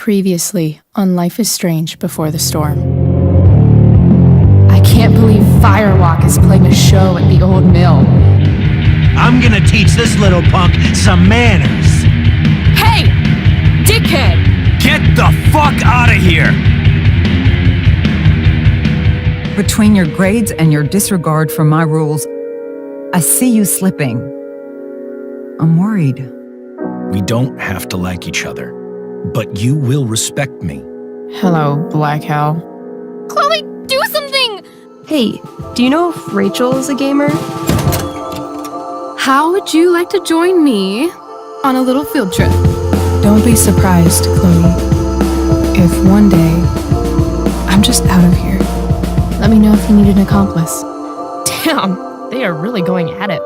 Previously on Life is Strange Before the Storm. I can't believe Firewalk is playing a show at the old mill. I'm gonna teach this little punk some manners. Hey! Dickhead! Get the fuck out of here! Between your grades and your disregard for my rules, I see you slipping. I'm worried. We don't have to like each other, but you will respect me. Hello, Black Hell. Chloe, do something! Hey, do you know if Rachel is a gamer? How would you like to join me on a little field trip? Don't be surprised, Chloe, if one day I'm just out of here. Let me know if you need an accomplice. Damn, they are really going at it.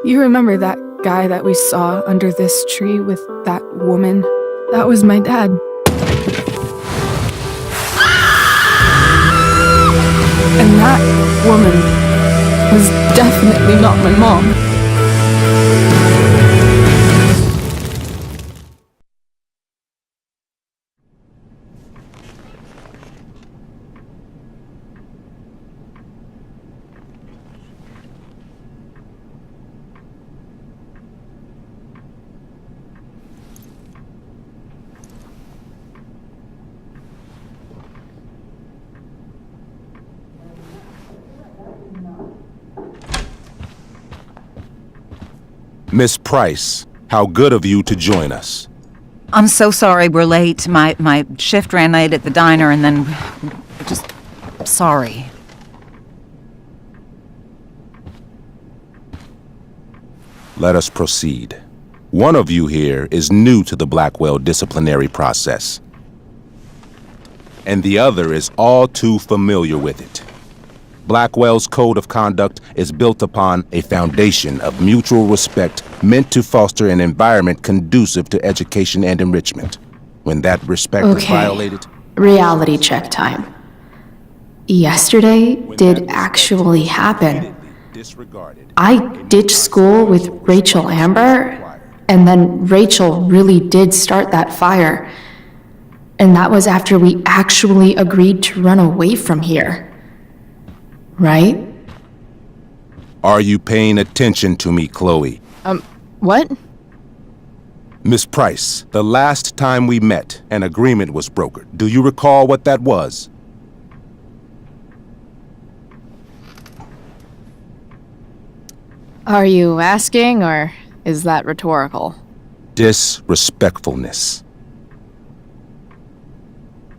You remember that guy that we saw under this tree with that woman? That was my dad. And that woman was definitely not my mom. Miss Price, how good of you to join us. I'm so sorry we're late. My shift ran late at the diner and then... just... sorry. Let us proceed. One of you here is new to the Blackwell disciplinary process, and the other is all too familiar with it. Blackwell's code of conduct is built upon a foundation of mutual respect meant to foster an environment conducive to education and enrichment. When that respect is violated... Reality check time. Yesterday did actually happen. I ditched school with Rachel Amber, and then Rachel really did start that fire. And that was after we actually agreed to run away from here. Right? Are you paying attention to me, Chloe? What? Miss Price, the last time we met, an agreement was brokered. Do you recall what that was? Are you asking, or is that rhetorical? Disrespectfulness.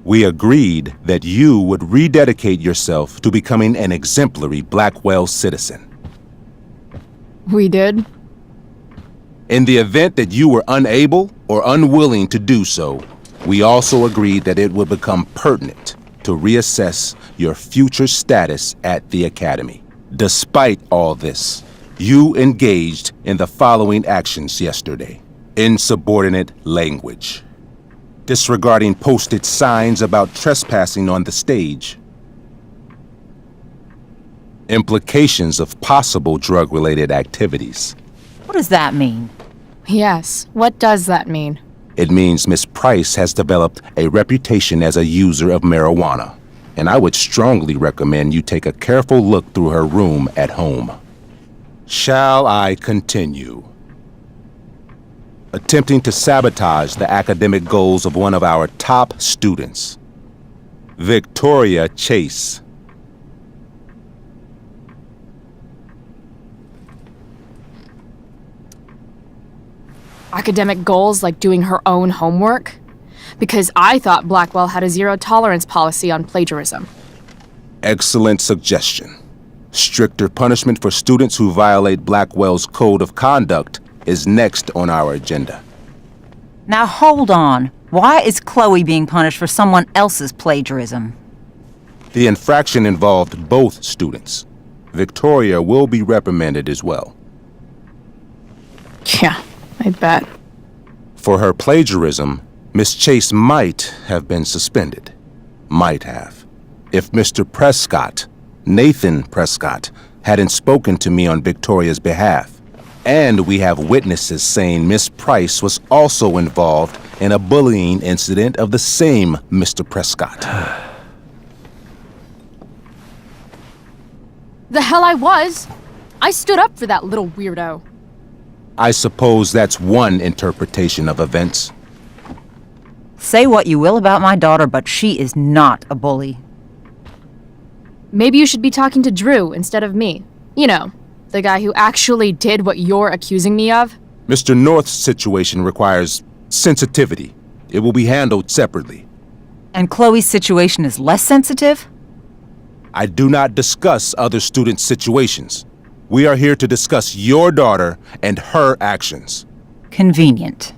We agreed that you would rededicate yourself to becoming an exemplary Blackwell citizen. We did? In the event that you were unable or unwilling to do so, we also agreed that it would become pertinent to reassess your future status at the Academy. Despite all this, you engaged in the following actions yesterday. Insubordinate language. Disregarding posted signs about trespassing on the stage. Implications of possible drug-related activities. What does that mean? Yes, what does that mean? It means Miss Price has developed a reputation as a user of marijuana, and I would strongly recommend you take a careful look through her room at home. Shall I continue? Attempting to sabotage the academic goals of one of our top students, Victoria Chase. Academic goals like doing her own homework? Because I thought Blackwell had a zero-tolerance policy on plagiarism. Excellent suggestion. Stricter punishment for students who violate Blackwell's code of conduct is next on our agenda. Now hold on. Why is Chloe being punished for someone else's plagiarism? The infraction involved both students. Victoria will be reprimanded as well. Yeah, I bet. For her plagiarism, Miss Chase might have been suspended. Might have. If Mr. Prescott, Nathan Prescott, hadn't spoken to me on Victoria's behalf. And we have witnesses saying Miss Price was also involved in a bullying incident of the same Mr. Prescott. The hell I was! I stood up for that little weirdo. I suppose that's one interpretation of events. Say what you will about my daughter, but she is not a bully. Maybe you should be talking to Drew instead of me. You know, the guy who actually did what you're accusing me of. Mr. North's situation requires sensitivity. It will be handled separately. And Chloe's situation is less sensitive? I do not discuss other students' situations. We are here to discuss your daughter and her actions. Convenient.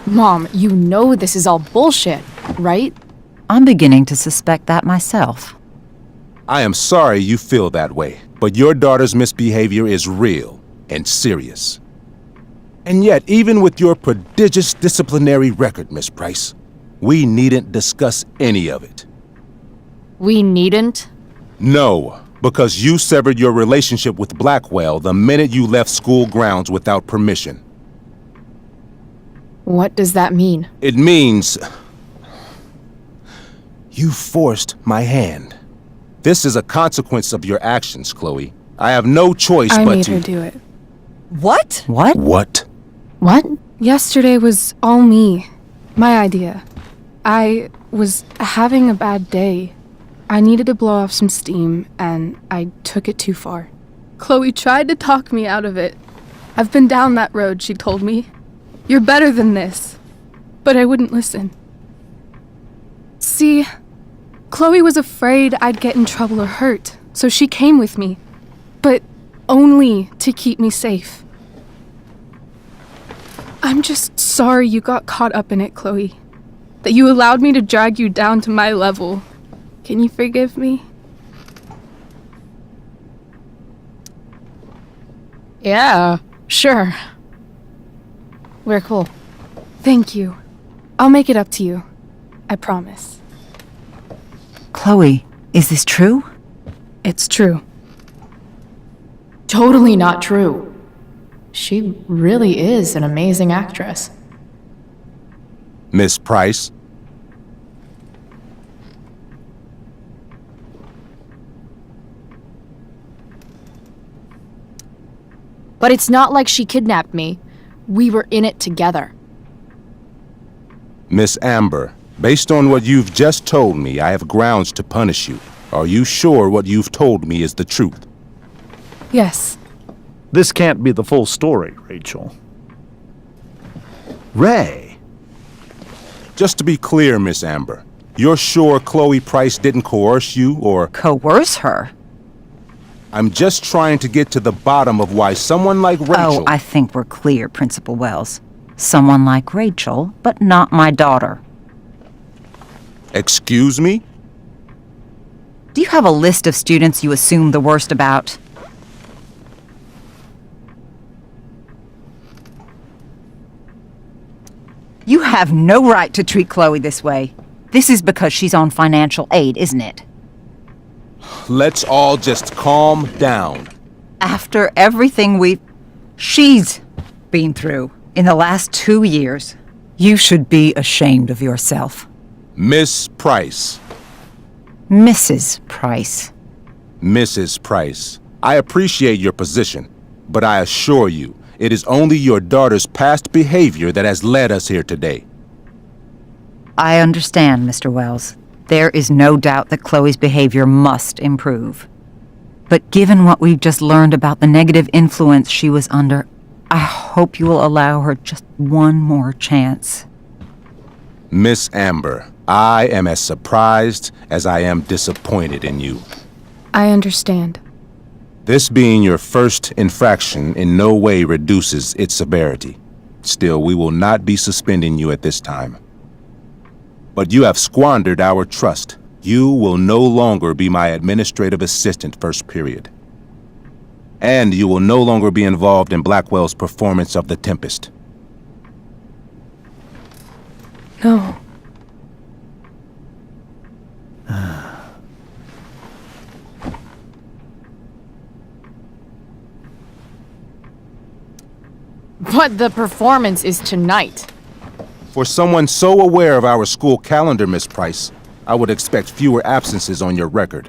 Mom, you know this is all bullshit, right? I'm beginning to suspect that myself. I am sorry you feel that way, but your daughter's misbehavior is real and serious. And yet, even with your prodigious disciplinary record, Miss Price, we needn't discuss any of it. We needn't? No, because you severed your relationship with Blackwell the minute you left school grounds without permission. What does that mean? It means you forced my hand. This is a consequence of your actions, Chloe. I have no choice I but made to... her do it. What? What? What? What? Yesterday was all me. My idea. I was having a bad day. I needed to blow off some steam, and I took it too far. Chloe tried to talk me out of it. I've been down that road, she told me. You're better than this. But I wouldn't listen. See, Chloe was afraid I'd get in trouble or hurt, so she came with me. But only to keep me safe. I'm just sorry you got caught up in it, Chloe. That you allowed me to drag you down to my level. Can you forgive me? Yeah, sure. We're cool. Thank you. I'll make it up to you. I promise. Chloe, is this true? It's true. Totally not true. She really is an amazing actress. Miss Price? But it's not like she kidnapped me. We were in it together. Miss Amber, based on what you've just told me, I have grounds to punish you. Are you sure what you've told me is the truth? Yes. This can't be the full story, Rachel. Ray! Just to be clear, Miss Amber, you're sure Chloe Price didn't coerce you, or... Coerce her? I'm just trying to get to the bottom of why someone like Rachel... Oh, I think we're clear, Principal Wells. Someone like Rachel, but not my daughter. Excuse me? Do you have a list of students you assume the worst about? You have no right to treat Chloe this way. This is because she's on financial aid, isn't it? Let's all just calm down. After everything she's been through in the last 2 years, you should be ashamed of yourself. Miss Price. Mrs. Price. Mrs. Price, I appreciate your position, but I assure you, it is only your daughter's past behavior that has led us here today. I understand, Mr. Wells. There is no doubt that Chloe's behavior must improve. But given what we've just learned about the negative influence she was under, I hope you will allow her just one more chance. Miss Amber, I am as surprised as I am disappointed in you. I understand. This being your first infraction in no way reduces its severity. Still, we will not be suspending you at this time. But you have squandered our trust. You will no longer be my administrative assistant first period. And you will no longer be involved in Blackwell's performance of The Tempest. No. But the performance is tonight. For someone so aware of our school calendar, Miss Price, I would expect fewer absences on your record.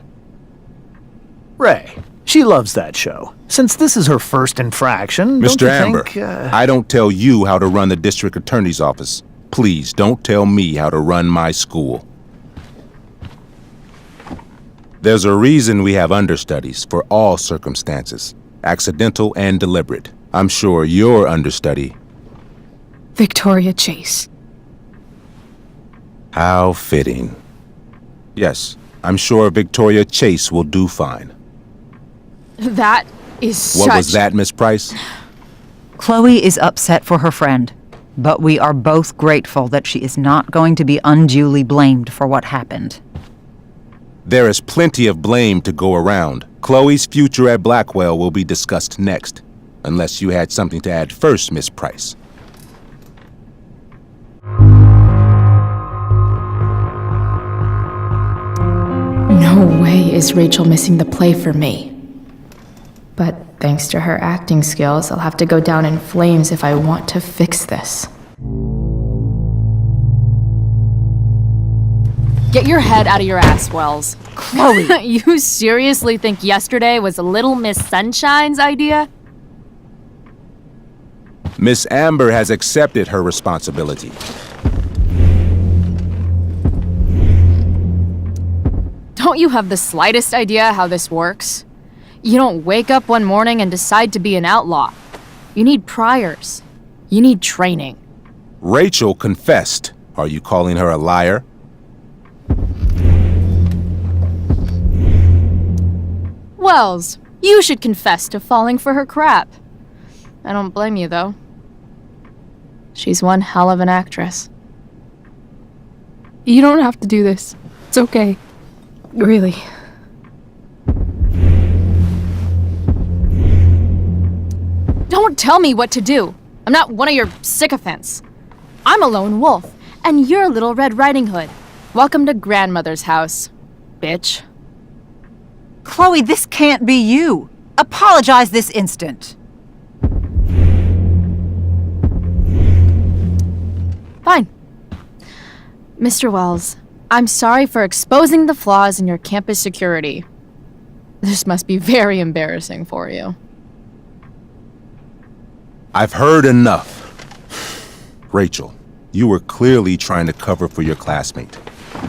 Ray, she loves that show. Since this is her first infraction, don't Mr. you Amber, think, I don't tell you how to run the district attorney's office. Please don't tell me how to run my school. There's a reason we have understudies for all circumstances, accidental and deliberate. I'm sure your understudy. Victoria Chase. How fitting. Yes, I'm sure Victoria Chase will do fine. That is such... What was that, Miss Price? Chloe is upset for her friend, but we are both grateful that she is not going to be unduly blamed for what happened. There is plenty of blame to go around. Chloe's future at Blackwell will be discussed next, unless you had something to add first, Miss Price. No way is Rachel missing the play for me. But thanks to her acting skills, I'll have to go down in flames if I want to fix this. Get your head out of your ass, Wells. Chloe! You seriously think yesterday was Little Miss Sunshine's idea? Miss Amber has accepted her responsibility. Don't you have the slightest idea how this works? You don't wake up one morning and decide to be an outlaw. You need priors. You need training. Rachel confessed. Are you calling her a liar? Wells, you should confess to falling for her crap. I don't blame you, though. She's one hell of an actress. You don't have to do this. It's okay. Really. Don't tell me what to do. I'm not one of your sycophants. I'm a lone wolf, and you're Little Red Riding Hood. Welcome to grandmother's house, bitch. Chloe, this can't be you. Apologize this instant. Fine. Mr. Wells, I'm sorry for exposing the flaws in your campus security. This must be very embarrassing for you. I've heard enough. Rachel, you were clearly trying to cover for your classmate.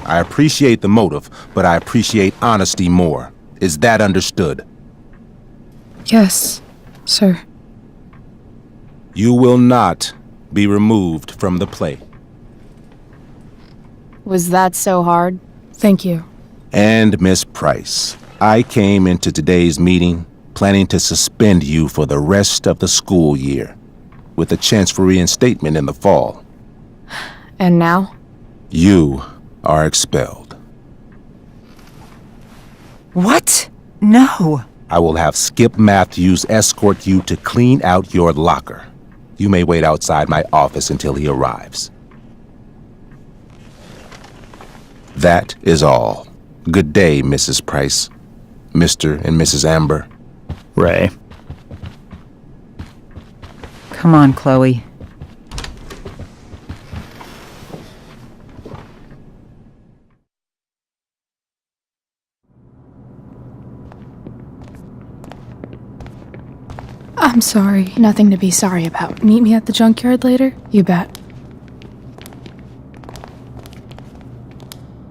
I appreciate the motive, but I appreciate honesty more. Is that understood? Yes, sir. You will not be removed from the play. Was that so hard? Thank you. And Miss Price, I came into today's meeting planning to suspend you for the rest of the school year, with a chance for reinstatement in the fall. And now? You are expelled. What? No. I will have Skip Matthews escort you to clean out your locker. You may wait outside my office until he arrives. That is all. Good day, Mrs. Price. Mr. and Mrs. Amber. Ray. Come on, Chloe. I'm sorry. Nothing to be sorry about. Meet me at the junkyard later? You bet.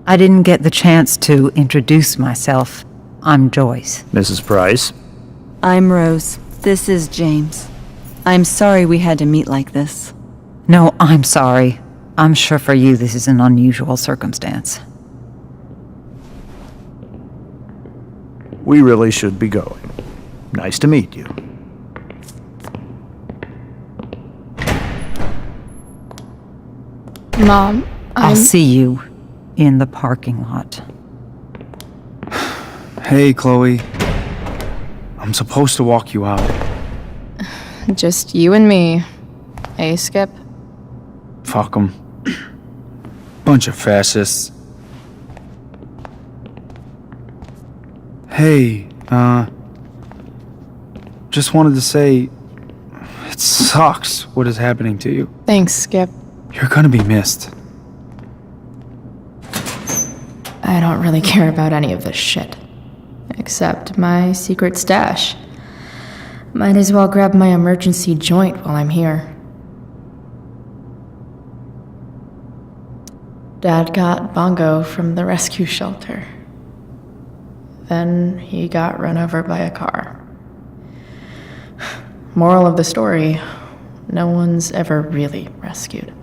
I didn't get the chance to introduce myself. I'm Joyce. Mrs. Price. I'm Rose. This is James. I'm sorry we had to meet like this. No, I'm sorry. I'm sure for you this is an unusual circumstance. We really should be going. Nice to meet you. Mom, I'll see you in the parking lot. Hey, Chloe. I'm supposed to walk you out. Just you and me. Hey, Skip? Fuck 'em. Bunch of fascists. Hey, just wanted to say, It sucks what is happening to you. Thanks, Skip. You're gonna be missed. I don't really care about any of this shit. Except my secret stash. Might as well grab my emergency joint while I'm here. Dad got Bongo from the rescue shelter. Then he got run over by a car. Moral of the story, no one's ever really rescued.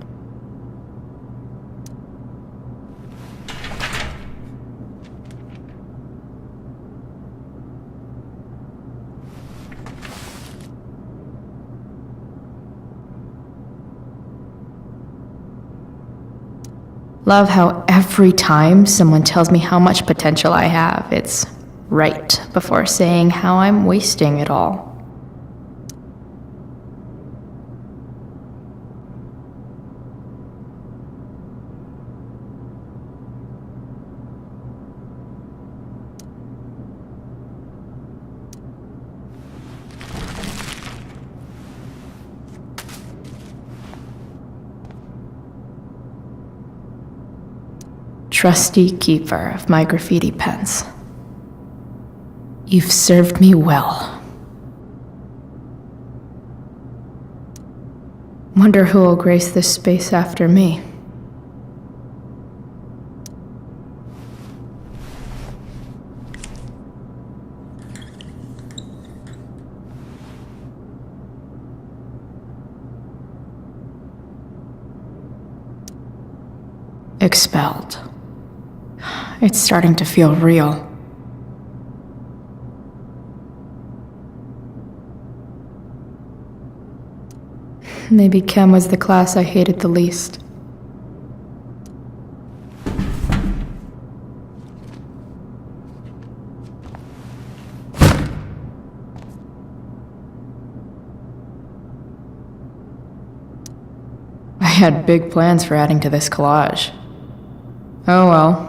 Love how every time someone tells me how much potential I have, it's right before saying how I'm wasting it all. Trusty keeper of my graffiti pens. You've served me well. Wonder who will grace this space after me. Expelled. It's starting to feel real. Maybe Chem was the class I hated the least. I had big plans for adding to this collage. Oh well.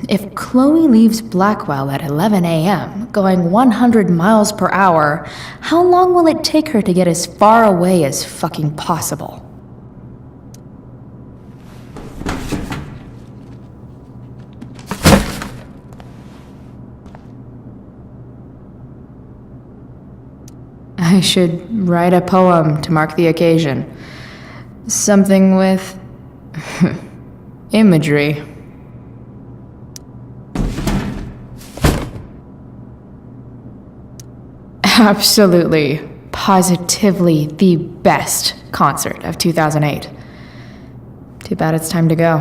If Chloe leaves Blackwell at 11 a.m., going 100 miles per hour, how long will it take her to get as far away as fucking possible? I should write a poem to mark the occasion. Something with imagery. Absolutely, positively the best concert of 2008. Too bad it's time to go.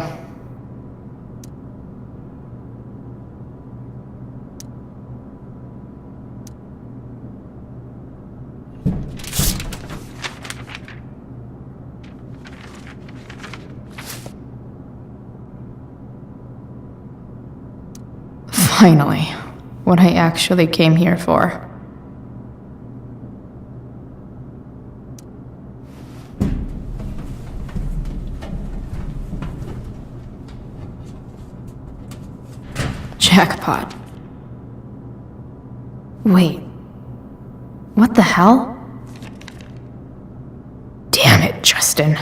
Finally, what I actually came here for. Jackpot. Wait. What the hell? Damn it, Justin.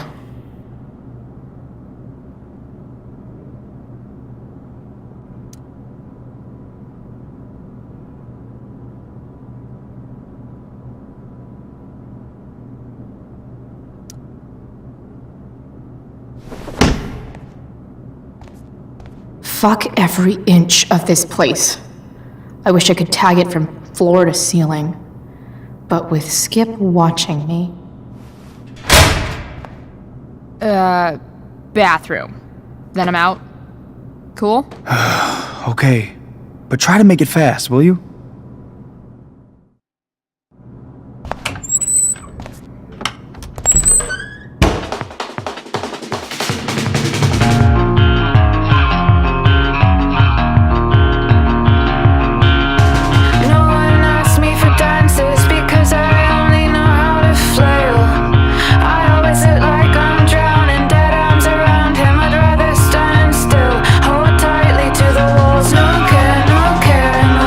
Fuck every inch of this place. I wish I could tag it from floor to ceiling. But with Skip watching me... Bathroom. Then I'm out. Cool? Okay, but try to make it fast, will you? No care,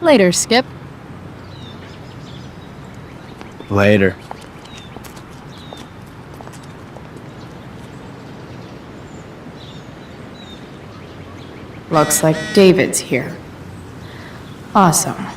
Later, Skip. Later. Looks like David's here. Awesome.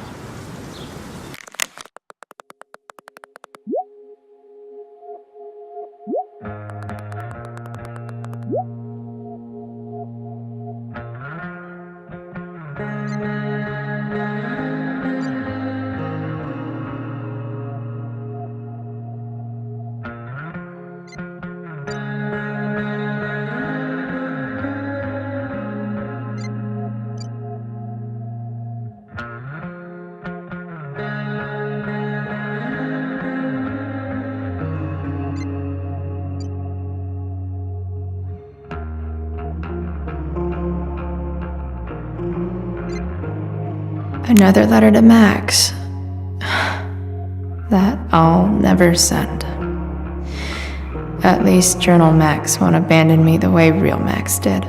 Another letter to Max. That I'll never send. At least Journal Max won't abandon me the way real Max did.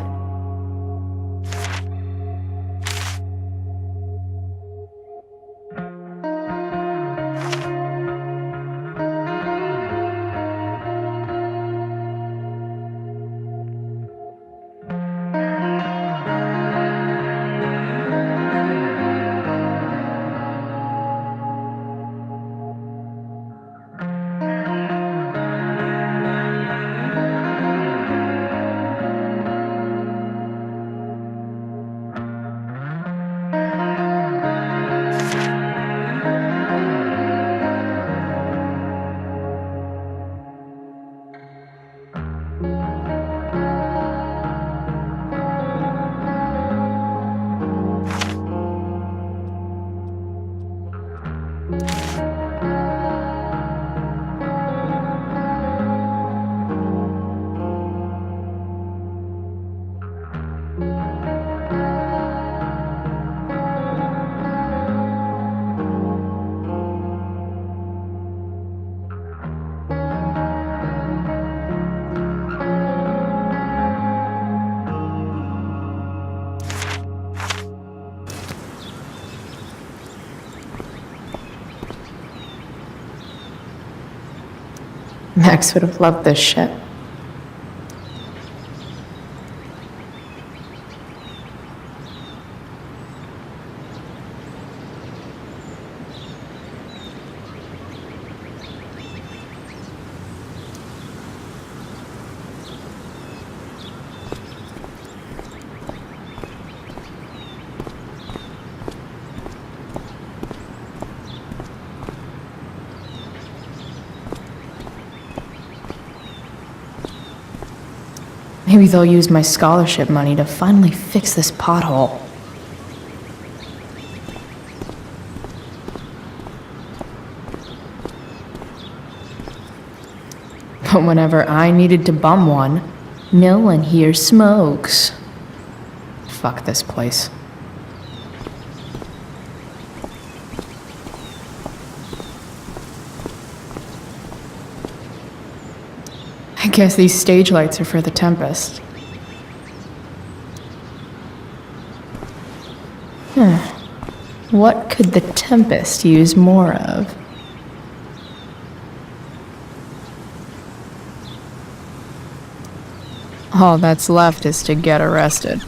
Max would have loved this shit. Maybe they'll use my scholarship money to finally fix this pothole. But whenever I needed to bum one, no one here smokes. Fuck this place. I guess these stage lights are for the Tempest. What could the Tempest use more of? All that's left is to get arrested.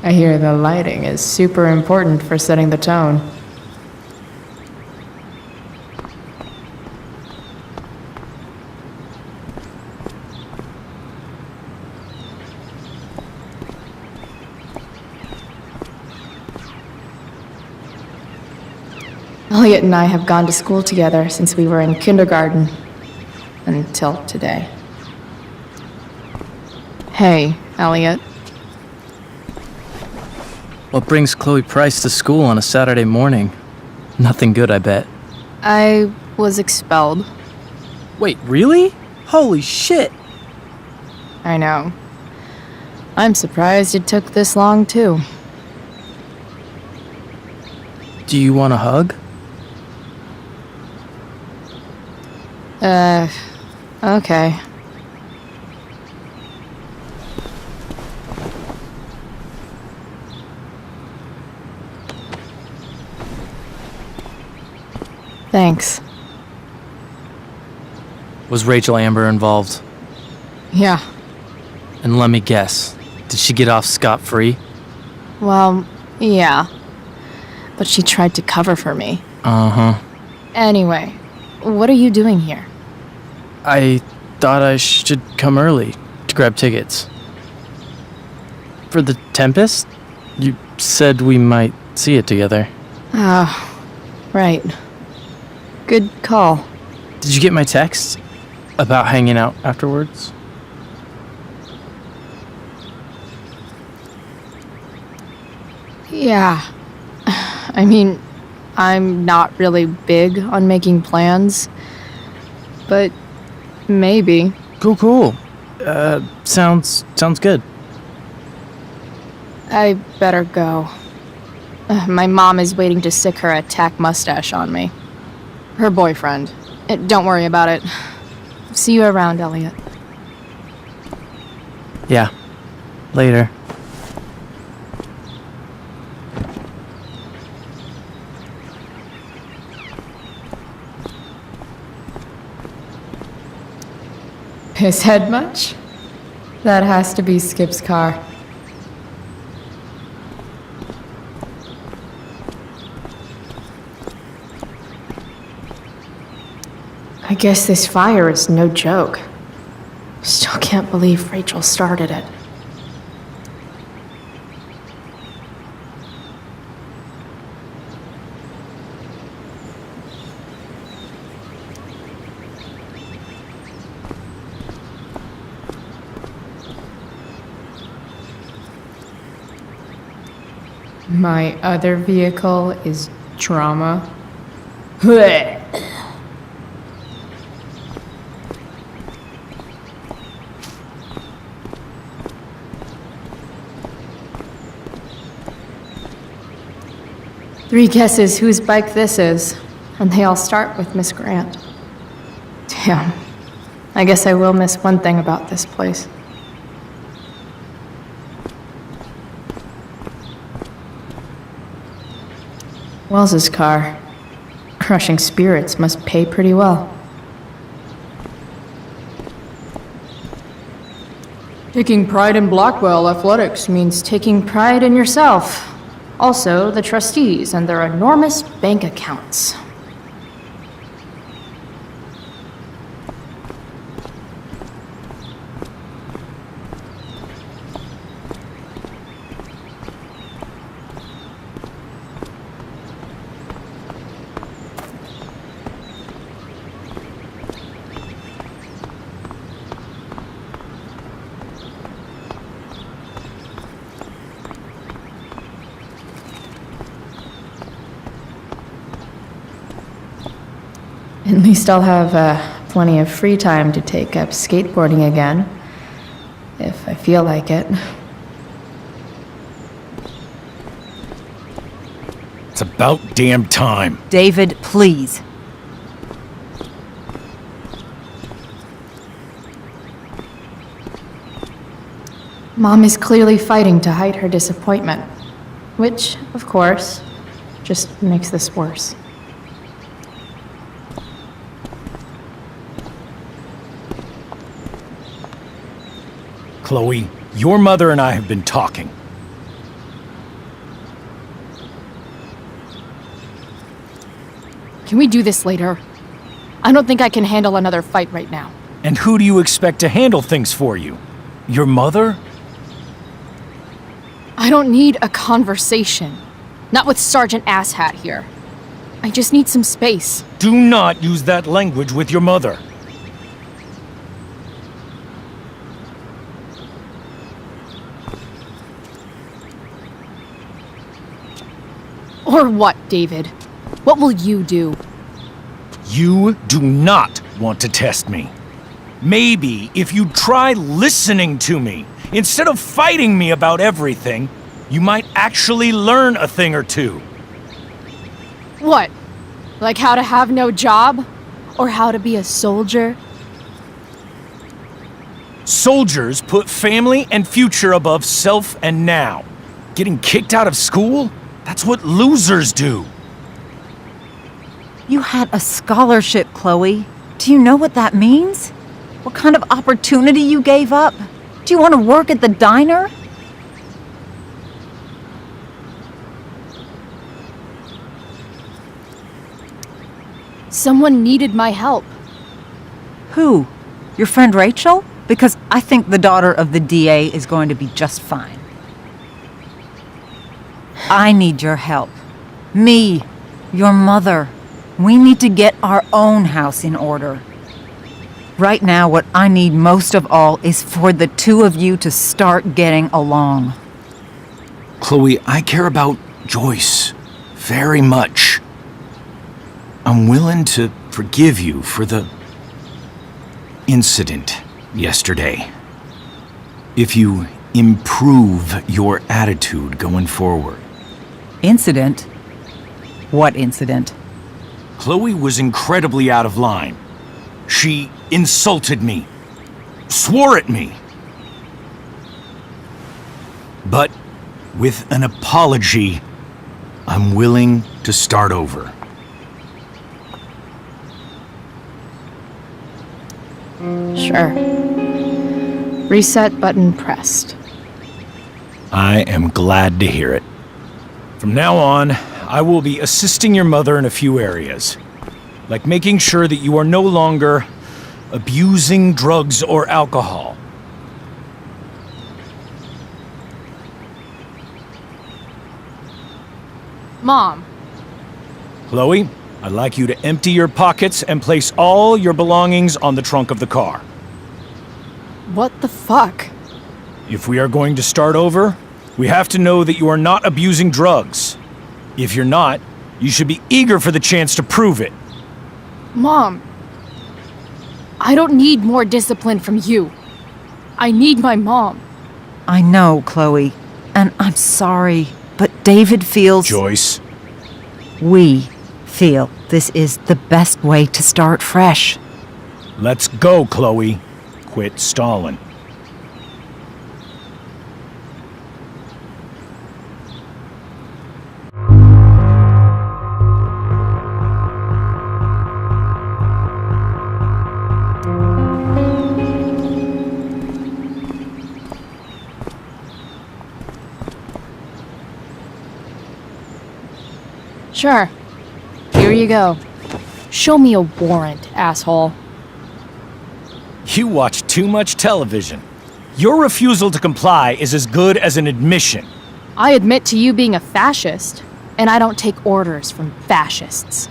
I hear the lighting is super important for setting the tone. Elliot and I have gone to school together since we were in kindergarten. Until today. Hey, Elliot. What brings Chloe Price to school on a Saturday morning? Nothing good, I bet. I was expelled. Wait, really? Holy shit! I know. I'm surprised it took this long, too. Do you want a hug? Okay. Thanks. Was Rachel Amber involved? Yeah. And let me guess, did she get off scot-free? Well, yeah. But she tried to cover for me. Uh-huh. Anyway, what are you doing here? I thought I should come early to grab tickets. For the Tempest? You said we might see it together. Oh, right. Good call. Did you get my text about hanging out afterwards? Yeah. I mean, I'm not really big on making plans, but maybe. Cool. Sounds good. I better go. My mom is waiting to stick her attack mustache on me. Her boyfriend. Don't worry about it. See you around, Elliot. Yeah. Later. His head much? That has to be Skip's car. I guess this fire is no joke. Still can't believe Rachel started it. My other vehicle is trauma. Blech. Three guesses whose bike this is, and they all start with Miss Grant. Damn. I guess I will miss one thing about this place. Wells's car. Crushing spirits must pay pretty well. Taking pride in Blackwell athletics means taking pride in yourself. Also, the trustees and their enormous bank accounts. At least I'll have plenty of free time to take up skateboarding again, if I feel like it. It's about damn time. David, please. Mom is clearly fighting to hide her disappointment, which, of course, just makes this worse. Chloe, your mother and I have been talking. Can we do this later? I don't think I can handle another fight right now. And who do you expect to handle things for you? Your mother? I don't need a conversation. Not with Sergeant Asshat here. I just need some space. Do not use that language with your mother. Or what, David? What will you do? You do not want to test me. Maybe if you try listening to me, instead of fighting me about everything, you might actually learn a thing or two. What? Like how to have no job? Or how to be a soldier? Soldiers put family and future above self and now. Getting kicked out of school? That's what losers do. You had a scholarship, Chloe. Do you know what that means? What kind of opportunity you gave up? Do you want to work at the diner? Someone needed my help. Who? Your friend Rachel? Because I think the daughter of the DA is going to be just fine. I need your help. Me, your mother. We need to get our own house in order. Right now, what I need most of all is for the two of you to start getting along. Chloe, I care about Joyce very much. I'm willing to forgive you for the incident yesterday. If you improve your attitude going forward. Incident? What incident? Chloe was incredibly out of line. She insulted me, swore at me. But with an apology, I'm willing to start over. Sure. Reset button pressed. I am glad to hear it. From now on, I will be assisting your mother in a few areas, like making sure that you are no longer abusing drugs or alcohol. Mom. Chloe, I'd like you to empty your pockets and place all your belongings on the trunk of the car. What the fuck? If we are going to start over, we have to know that you are not abusing drugs. If you're not, you should be eager for the chance to prove it. Mom. I don't need more discipline from you. I need my mom. I know, Chloe, and I'm sorry, but David feels... Joyce. We feel this is the best way to start fresh. Let's go, Chloe. Quit stalling. Sure. Here you go. Show me a warrant, asshole. You watch too much television. Your refusal to comply is as good as an admission. I admit to you being a fascist, and I don't take orders from fascists.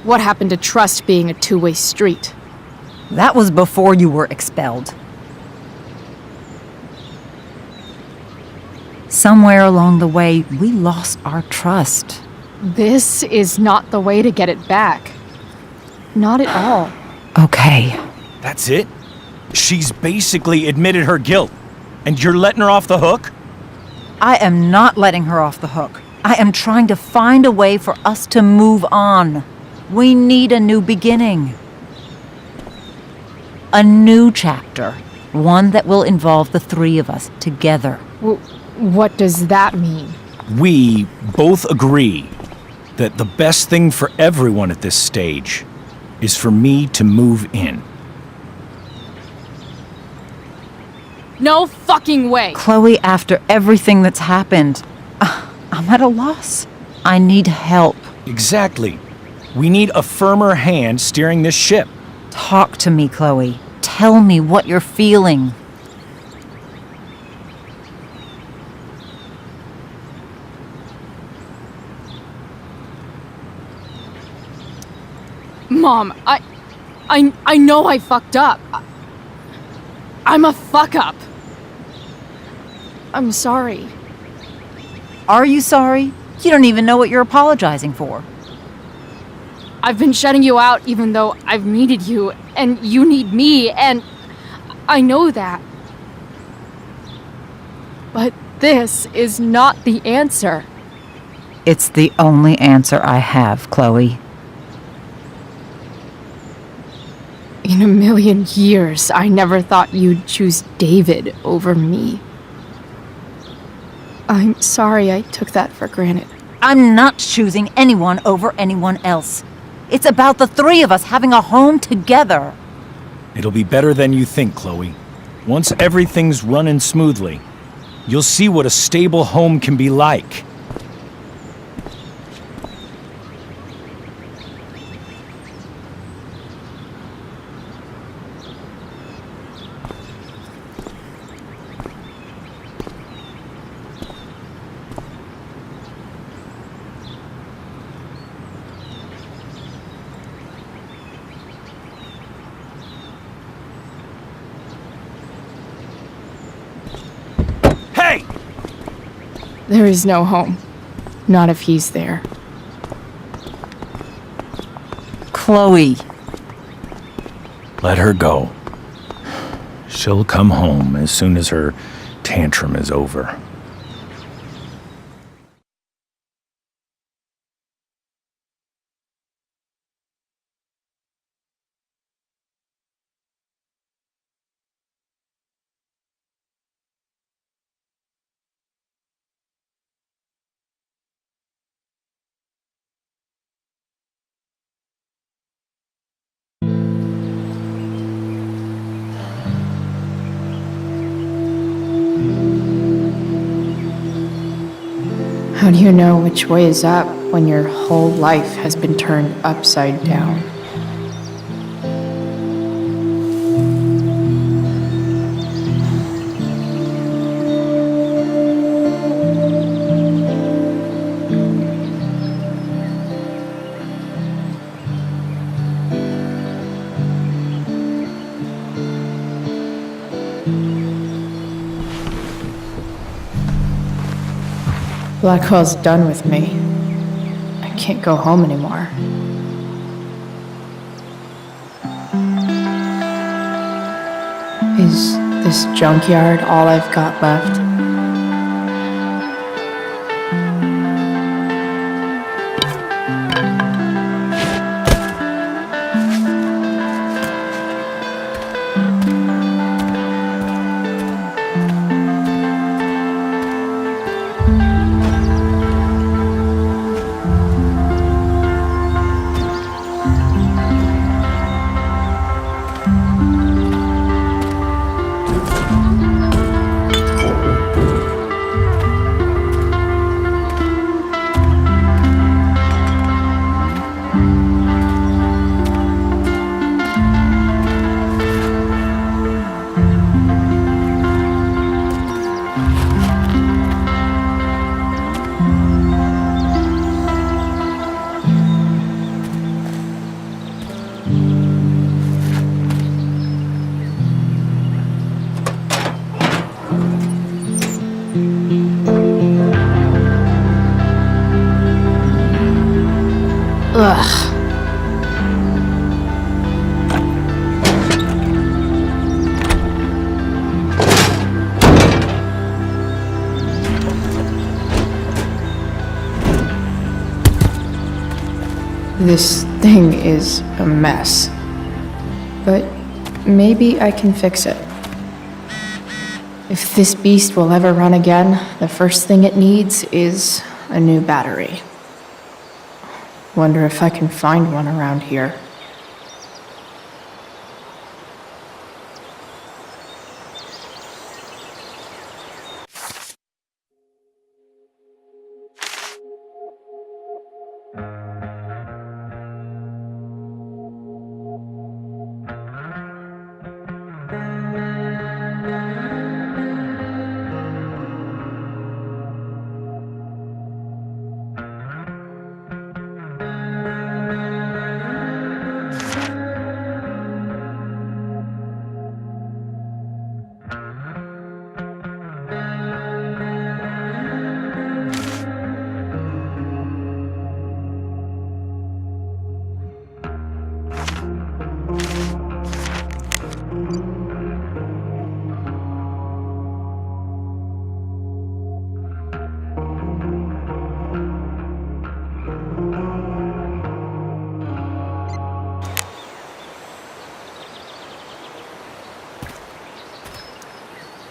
What happened to trust being a two-way street? That was before you were expelled. Somewhere along the way, we lost our trust. This is not the way to get it back. Not at all. Okay. That's it? She's basically admitted her guilt, and you're letting her off the hook? I am not letting her off the hook. I am trying to find a way for us to move on. We need a new beginning. A new chapter. One that will involve the three of us together. What does that mean? We both agree that the best thing for everyone at this stage is for me to move in. No fucking way! Chloe, after everything that's happened, I'm at a loss. I need help. Exactly. We need a firmer hand steering this ship. Talk to me, Chloe. Tell me what you're feeling. Mom, I know I fucked up. I'm a fuck-up. I'm sorry. Are you sorry? You don't even know what you're apologizing for. I've been shutting you out even though I've needed you, and you need me, and I know that. But this is not the answer. It's the only answer I have, Chloe. In a million years, I never thought you'd choose David over me. I'm sorry I took that for granted. I'm not choosing anyone over anyone else. It's about the three of us having a home together. It'll be better than you think, Chloe. Once everything's running smoothly, you'll see what a stable home can be like. There is no home. Not if he's there. Chloe. Let her go. She'll come home as soon as her tantrum is over. How do you know which way is up when your whole life has been turned upside down? Blackwell's done with me. I can't go home anymore. Is this junkyard all I've got left? Ugh. This thing is a mess. But maybe I can fix it. If this beast will ever run again, the first thing it needs is a new battery. Wonder if I can find one around here.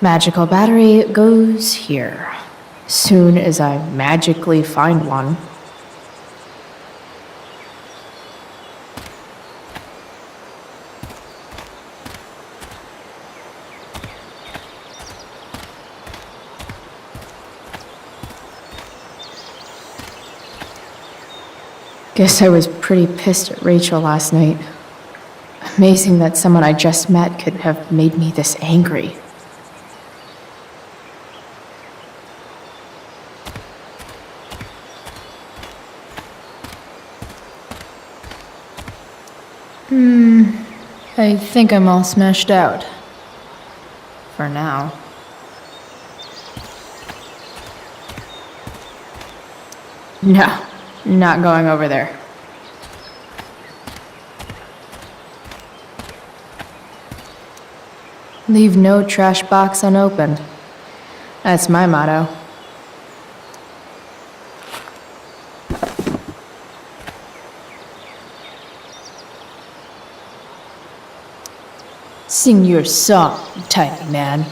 Magical battery goes here. Soon as I magically find one. Guess I was pretty pissed at Rachel last night. Amazing that someone I just met could have made me this angry. I think I'm all smashed out. For now. No, not going over there. Leave no trash box unopened. That's my motto. Sing your song, tiny man.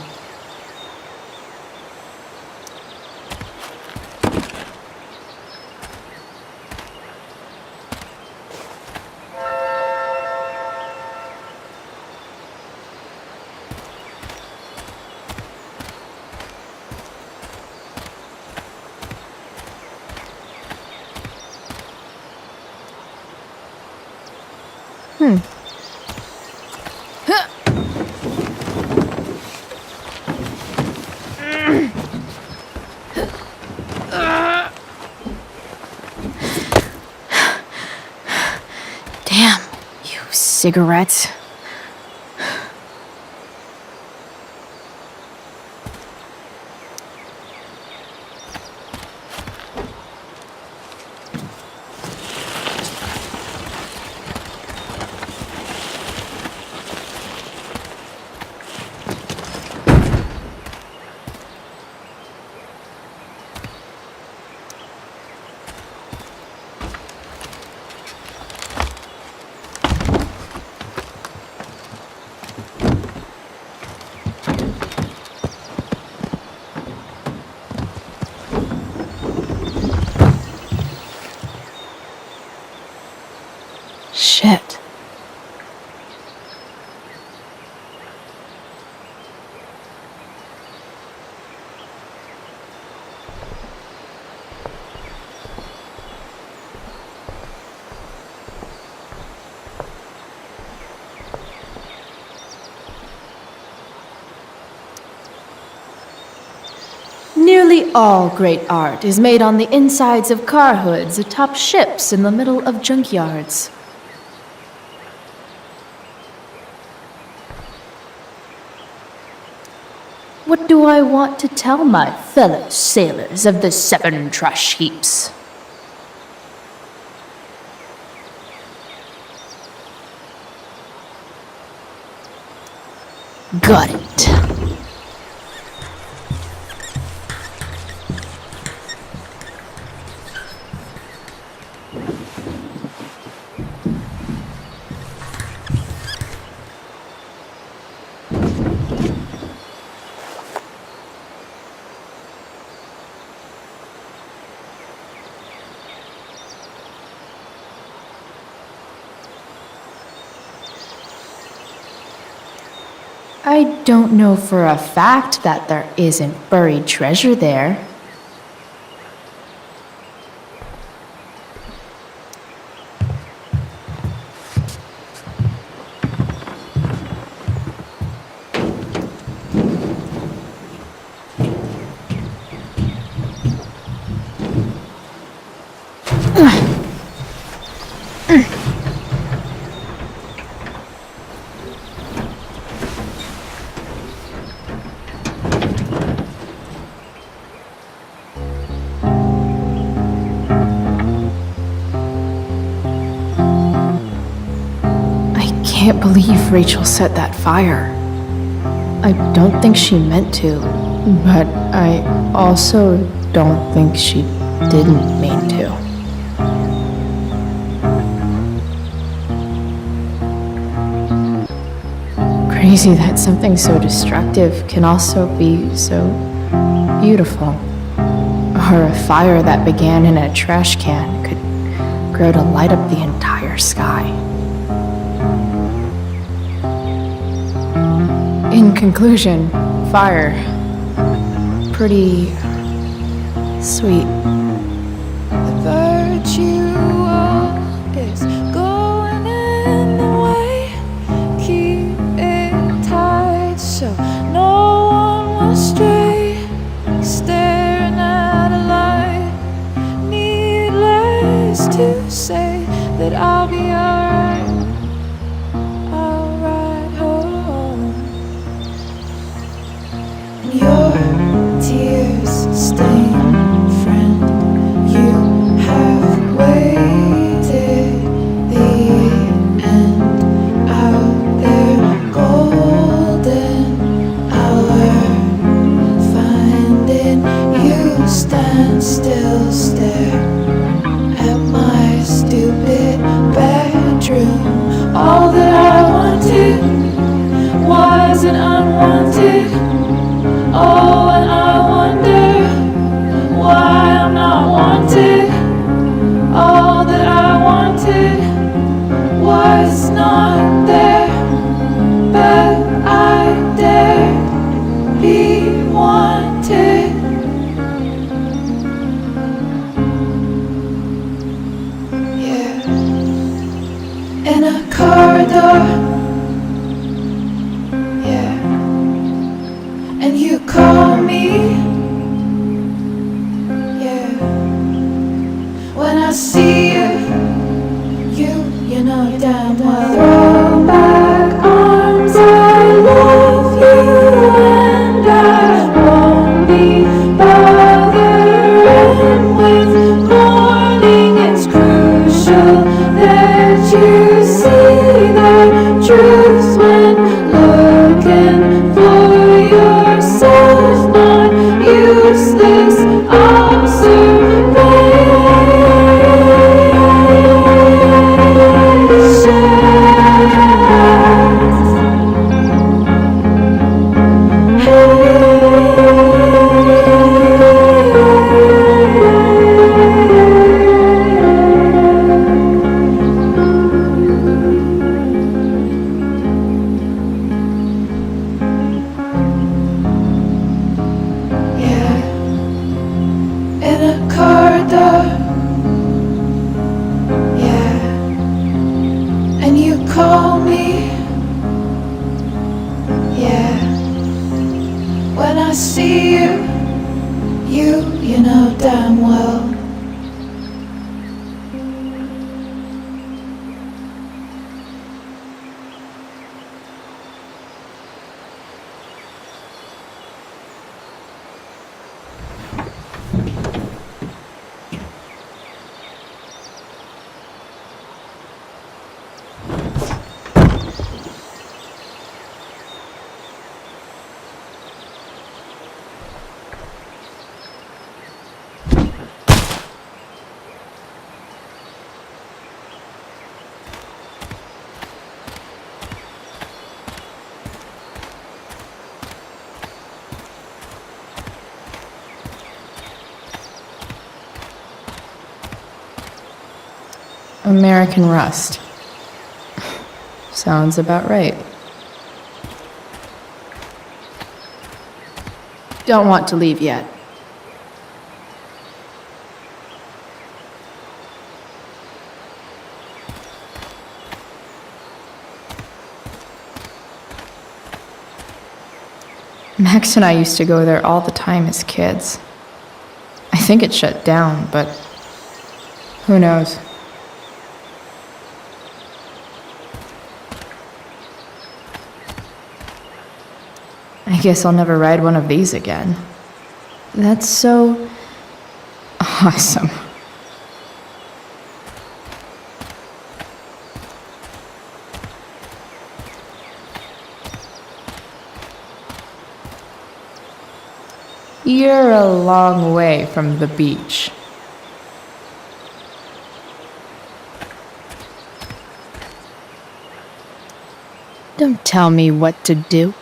Damn, you cigarettes. Shit. Nearly all great art is made on the insides of car hoods atop ships in the middle of junkyards. What do I want to tell my fellow sailors of the 7 trash heaps? Got it. I don't know for a fact that there isn't buried treasure there. I can't believe Rachel set that fire. I don't think she meant to, but I also don't think she didn't mean to. crazy that something so destructive can also be so beautiful. Or a fire that began in a trash can could grow to light up the entire sky. In conclusion, fire. Pretty sweet. The virtue is going in the way. Keep it tight so no one will stray. Staring at a light. Needless to say that I'll be alright. I'll ride home. And your tears stain friend. You have waited the end out there, golden hour. Finding you stand still, stare at my stupid bedroom. All that I wanted wasn't unwanted. Oh, and I wonder why I'm not wanted. All that I wanted was not there, but I dare be wanted. Yeah, in a corridor. Yeah, and you call me. When I see you know damn well. Throw back arms, I love you, and I won't be bothering with mourning. It's crucial that you see the truth when looking for yourself, not useless observation. You know damn well. American Rust. Sounds about right. Don't want to leave yet. Max and I used to go there all the time as kids. I think it shut down, but who knows? I guess I'll never ride one of these again. That's so awesome. You're a long way from the beach. Don't tell me what to do.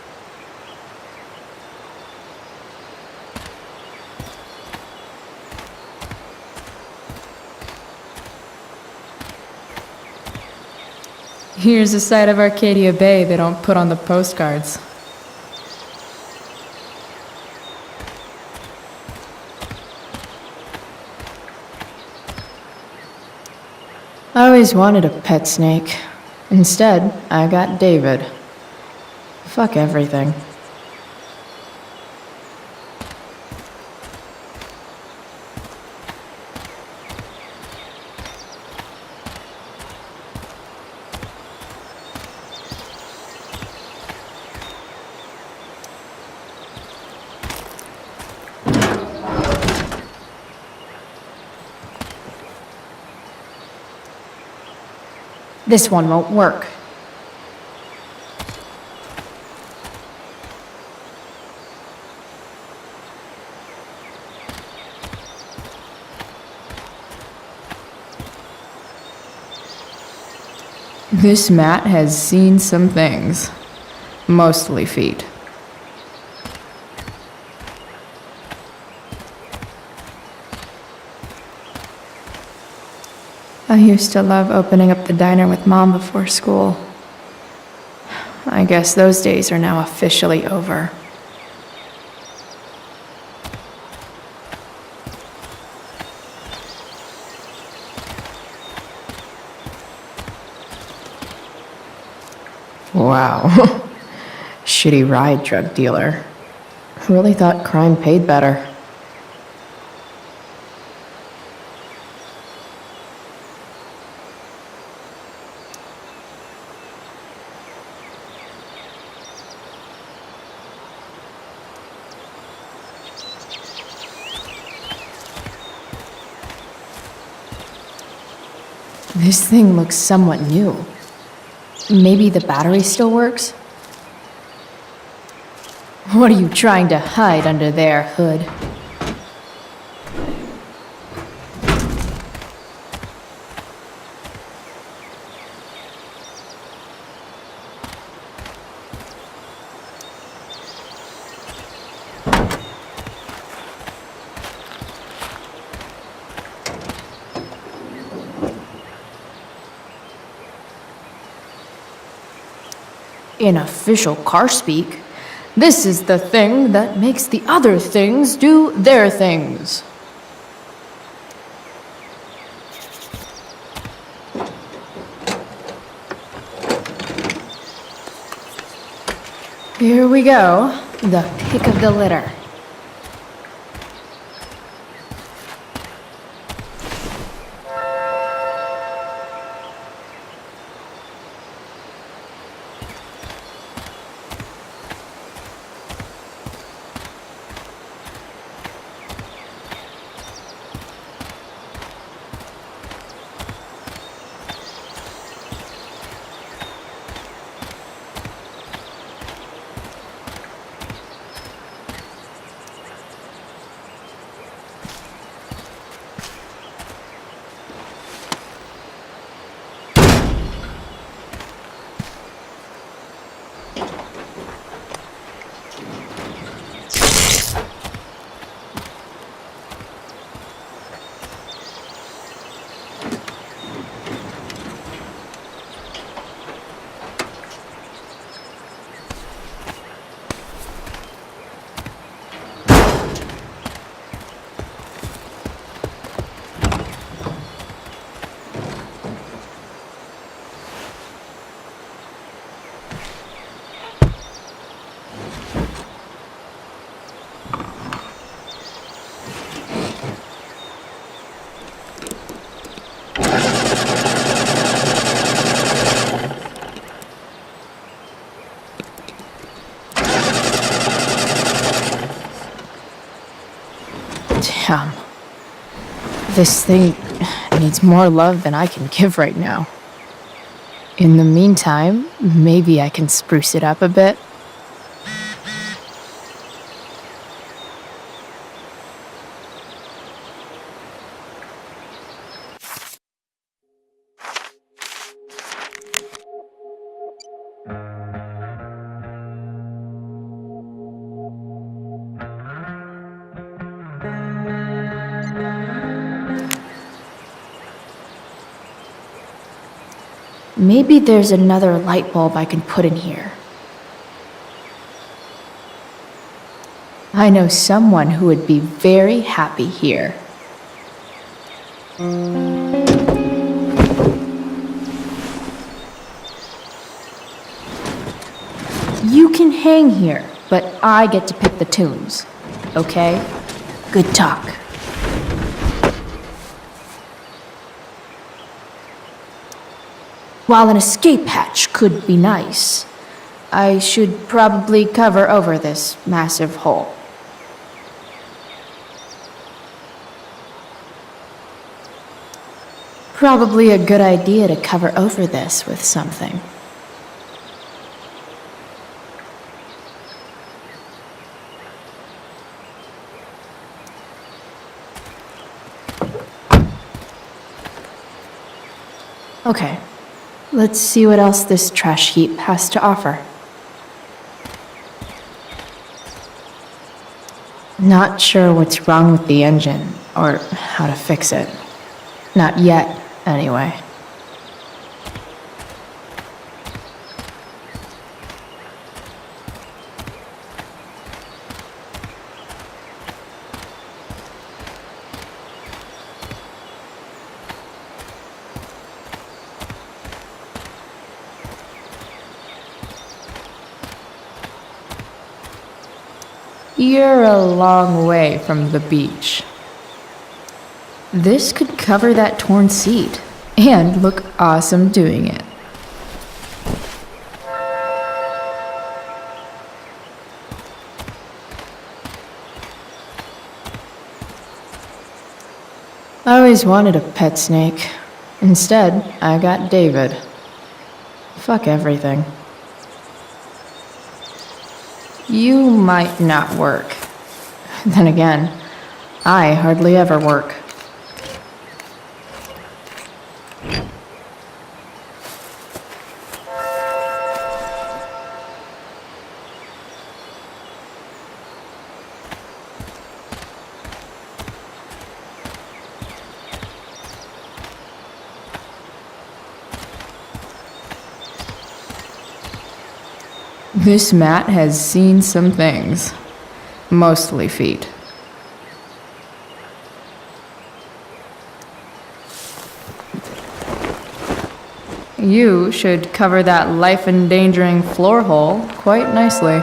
Here's a side of Arcadia Bay they don't put on the postcards. I always wanted a pet snake. Instead, I got David. Fuck everything. This one won't work. This mat has seen some things. Mostly feet. I used to love opening up the diner with Mom before school. I guess those days are now officially over. Wow. Shitty ride drug dealer. Really thought crime paid better. This thing looks somewhat new. Maybe the battery still works? What are you trying to hide under there, Hood? In official car speak, this is the thing that makes the other things do their things. Here we go, the pick of the litter. Damn. This thing needs more love than I can give right now. In the meantime, maybe I can spruce it up a bit. Maybe there's another light bulb I can put in here. I know someone who would be very happy here. You can hang here, but I get to pick the tunes. Okay? Good talk. While an escape hatch could be nice, I should probably cover over this massive hole. Probably a good idea to cover over this with something. Okay, let's see what else this trash heap has to offer. Not sure what's wrong with the engine, or how to fix it. Not yet, anyway. You're a long way from the beach. This could cover that torn seat, and look awesome doing it. I always wanted a pet snake. Instead, I got David. Fuck everything. You might not work. Then again, I hardly ever work. This mat has seen some things. Mostly feet. You should cover that life-endangering floor hole quite nicely.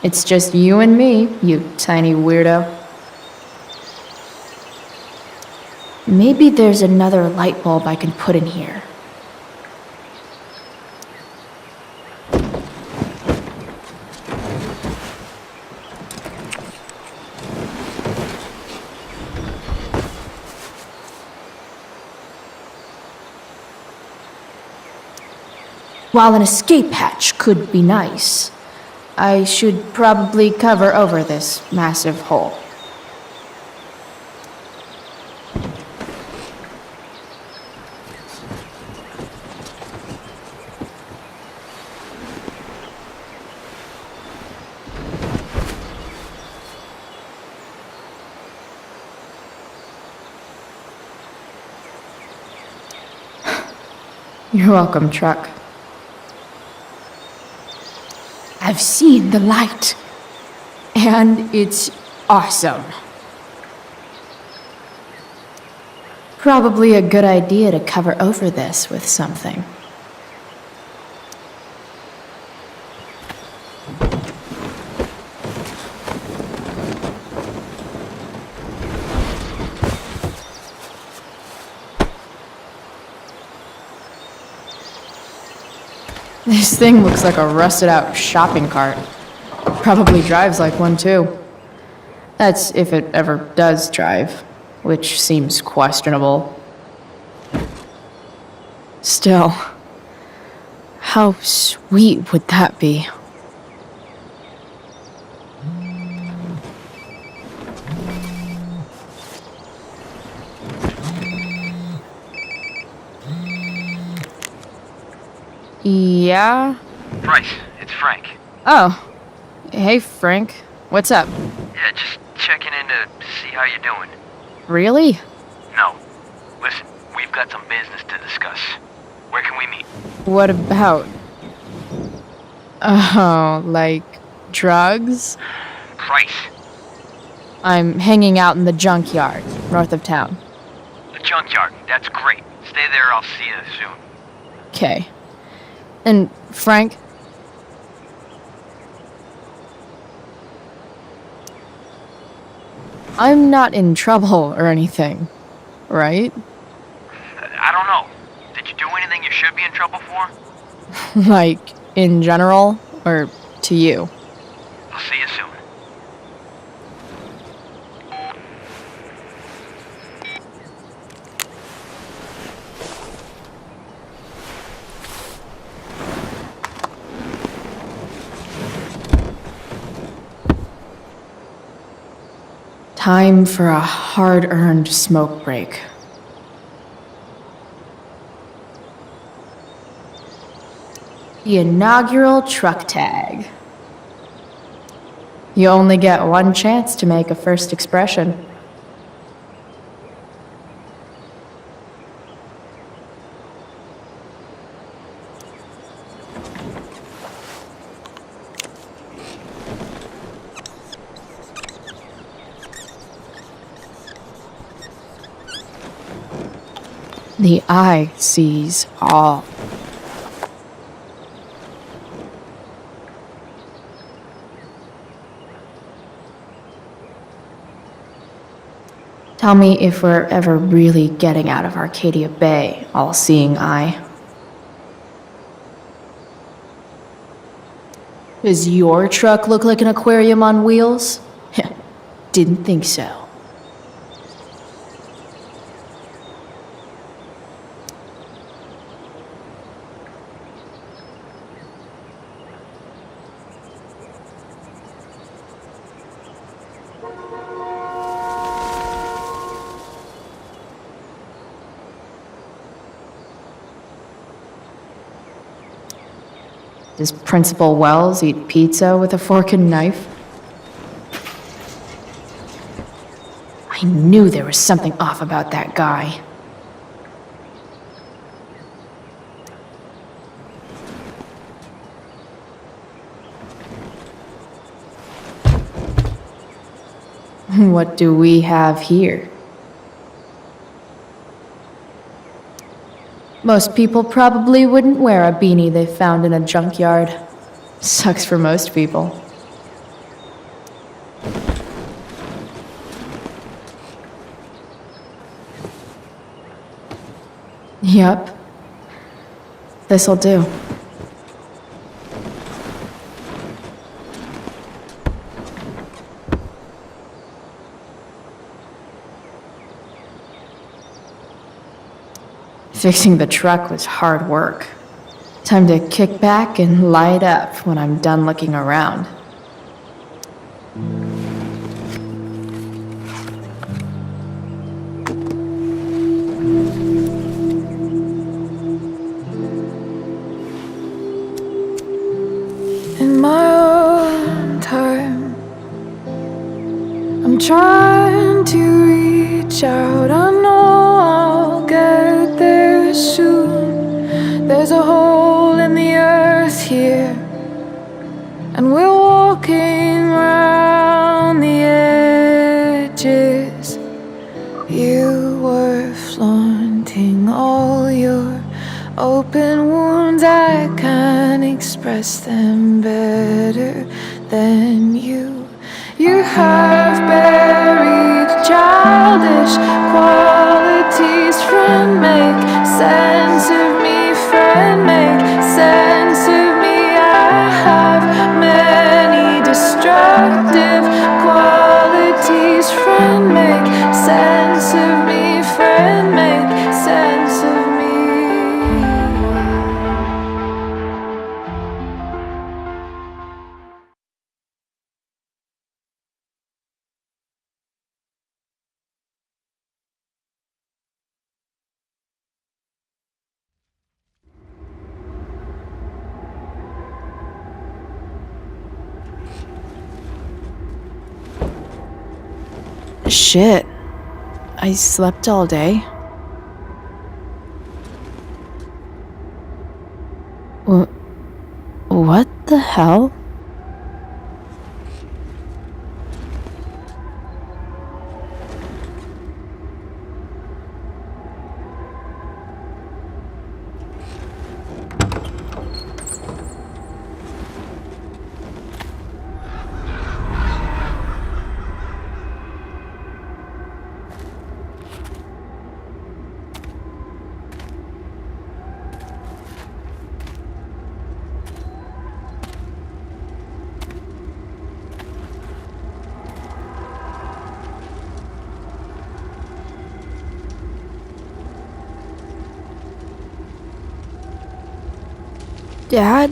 It's just you and me, you tiny weirdo. Maybe there's another light bulb I can put in here. While an escape hatch could be nice, I should probably cover over this massive hole. You're welcome, truck. I've seen the light, and it's awesome. Probably a good idea to cover over this with something. This thing looks like a rusted-out shopping cart. Probably drives like one, too. That's if it ever does drive, which seems questionable. Still, how sweet would that be? Yeah? Bryce, it's Frank. Oh. Hey, Frank. What's up? Yeah, just checking in to see how you're doing. Really? No. Listen, we've got some business to discuss. Where can we meet? What about? Oh, like drugs? Bryce. I'm hanging out in the junkyard, north of town. The junkyard, that's great. Stay there, I'll see you soon. Okay. And Frank? I'm not in trouble or anything, right? I don't know. Did you do anything you should be in trouble for? Like, in general, or to you? I'll see you soon. Time for a hard-earned smoke break. The inaugural truck tag. You only get one chance to make a first expression. The eye sees all. Tell me if we're ever really getting out of Arcadia Bay, all-seeing eye. Does your truck look like an aquarium on wheels? Didn't think so. Does Principal Wells eat pizza with a fork and knife? I knew there was something off about that guy. What do we have here? Most people probably wouldn't wear a beanie they found in a junkyard. Sucks for most people. Yep. This'll do. Fixing the truck was hard work. Time to kick back and light up when I'm done looking around. In my own time, I'm trying to reach out. I know I'll get there soon. There's a hole in the earth here, and we're walking around the edges. You were flaunting all your open wounds. I can't express them better than you. You have buried childish qualities. Friend, make sense of me. Friend, make sense of me. I have many destructive qualities. Friend, make sense of me. Friend, make sense of me. shit. I slept all day. What the hell? Dad?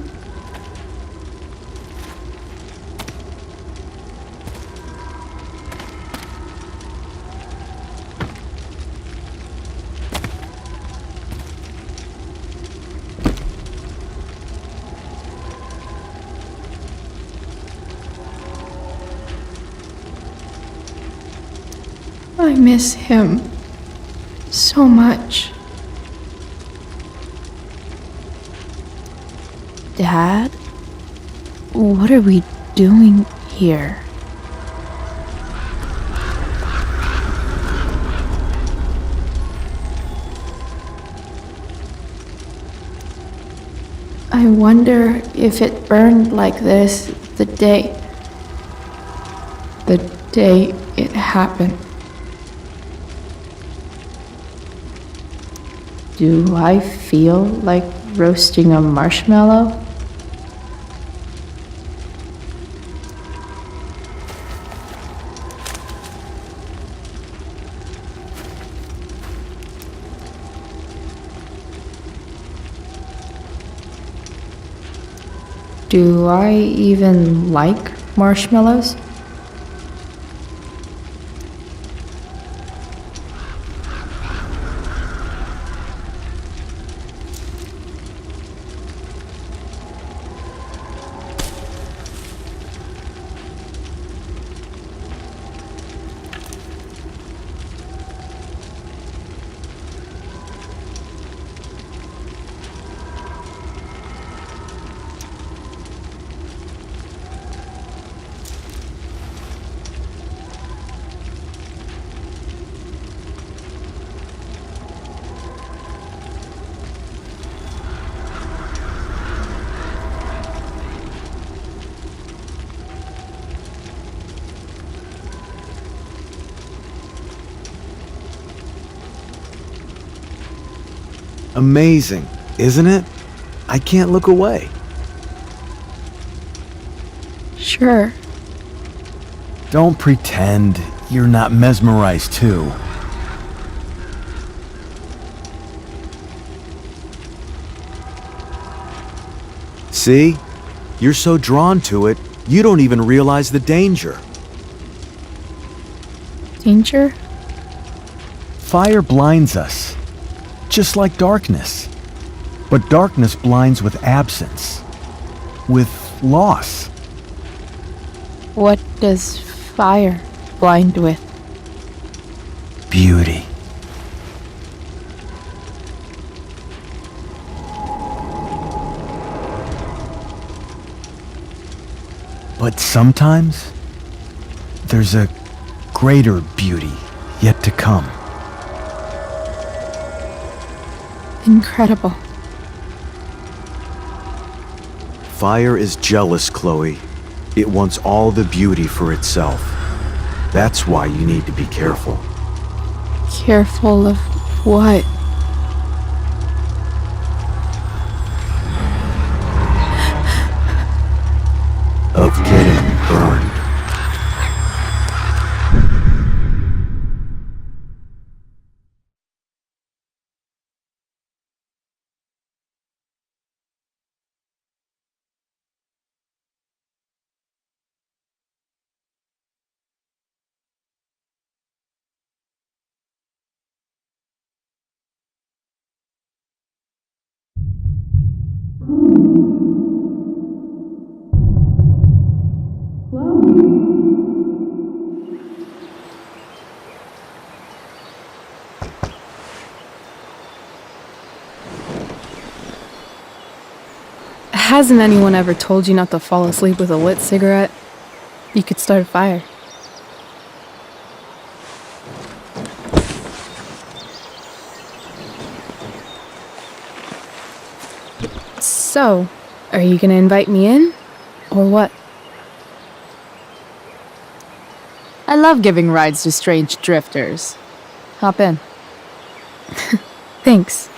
I miss him so much. Dad? What are we doing here? I wonder if it burned like this the day it happened. Do I feel like roasting a marshmallow? Do I even like marshmallows? Amazing, isn't it? I can't look away. Sure. Don't pretend you're not mesmerized too. See? You're so drawn to it, you don't even realize the danger. Danger? Fire blinds us, just like darkness. But darkness blinds with absence, with loss. What does fire blind with? Beauty. But sometimes, there's a greater beauty yet to come. Incredible. Fire is jealous, Chloe. It wants all the beauty for itself. That's why you need to be careful. Careful of what? Of getting burned. Hasn't anyone ever told you not to fall asleep with a lit cigarette? You could start a fire. So, are you gonna invite me in? Or what? I love giving rides to strange drifters. Hop in. Thanks.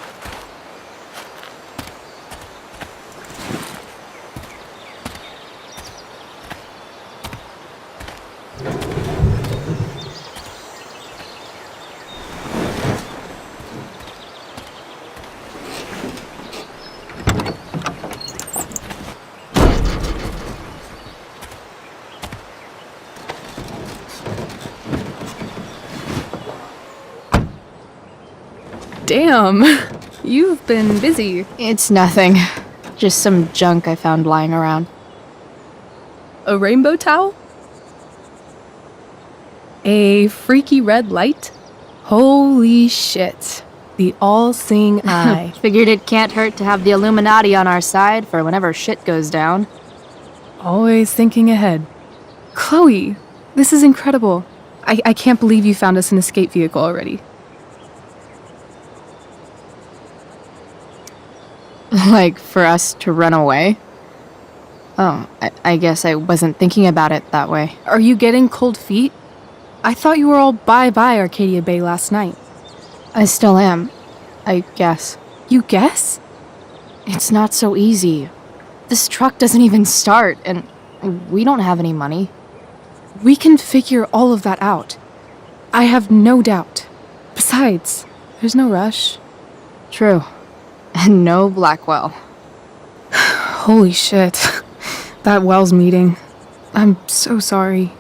Damn, you've been busy. It's nothing. Just some junk I found lying around. A rainbow towel? A freaky red light? Holy shit. The all-seeing eye. Figured it can't hurt to have the Illuminati on our side for whenever shit goes down. Always thinking ahead. Chloe, this is incredible. I can't believe you found us an escape vehicle already. Like, for us to run away? Oh, I guess I wasn't thinking about it that way. Are you getting cold feet? I thought you were all bye-bye Arcadia Bay last night. I still am, I guess. You guess? It's not so easy. This truck doesn't even start, and we don't have any money. We can figure all of that out. I have no doubt. Besides, there's no rush. True. And no Blackwell. Holy shit. That Wells meeting. I'm so sorry.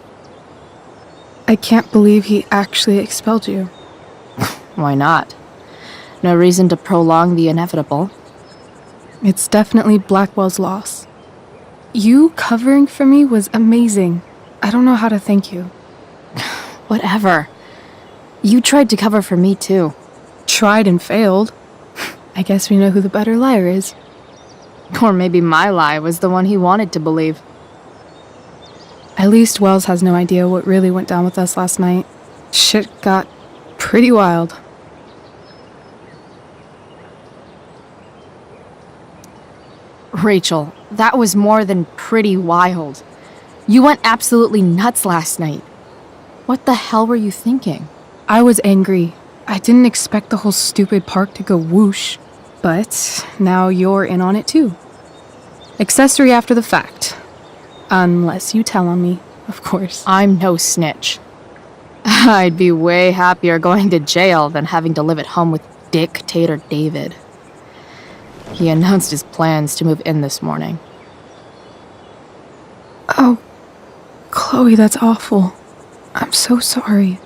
I can't believe he actually expelled you. Why not? No reason to prolong the inevitable. It's definitely Blackwell's loss. You covering for me was amazing. I don't know how to thank you. Whatever. You tried to cover for me too. Tried and failed. I guess we know who the better liar is. Or maybe my lie was the one he wanted to believe. At least Wells has no idea what really went down with us last night. Shit got pretty wild. Rachel, that was more than pretty wild. You went absolutely nuts last night. What the hell were you thinking? I was angry. I didn't expect the whole stupid park to go whoosh. But now you're in on it too. Accessory after the fact. Unless you tell on me, of course. I'm no snitch. I'd be way happier going to jail than having to live at home with Dictator David. He announced his plans to move in this morning. Oh, Chloe, that's awful. I'm so sorry.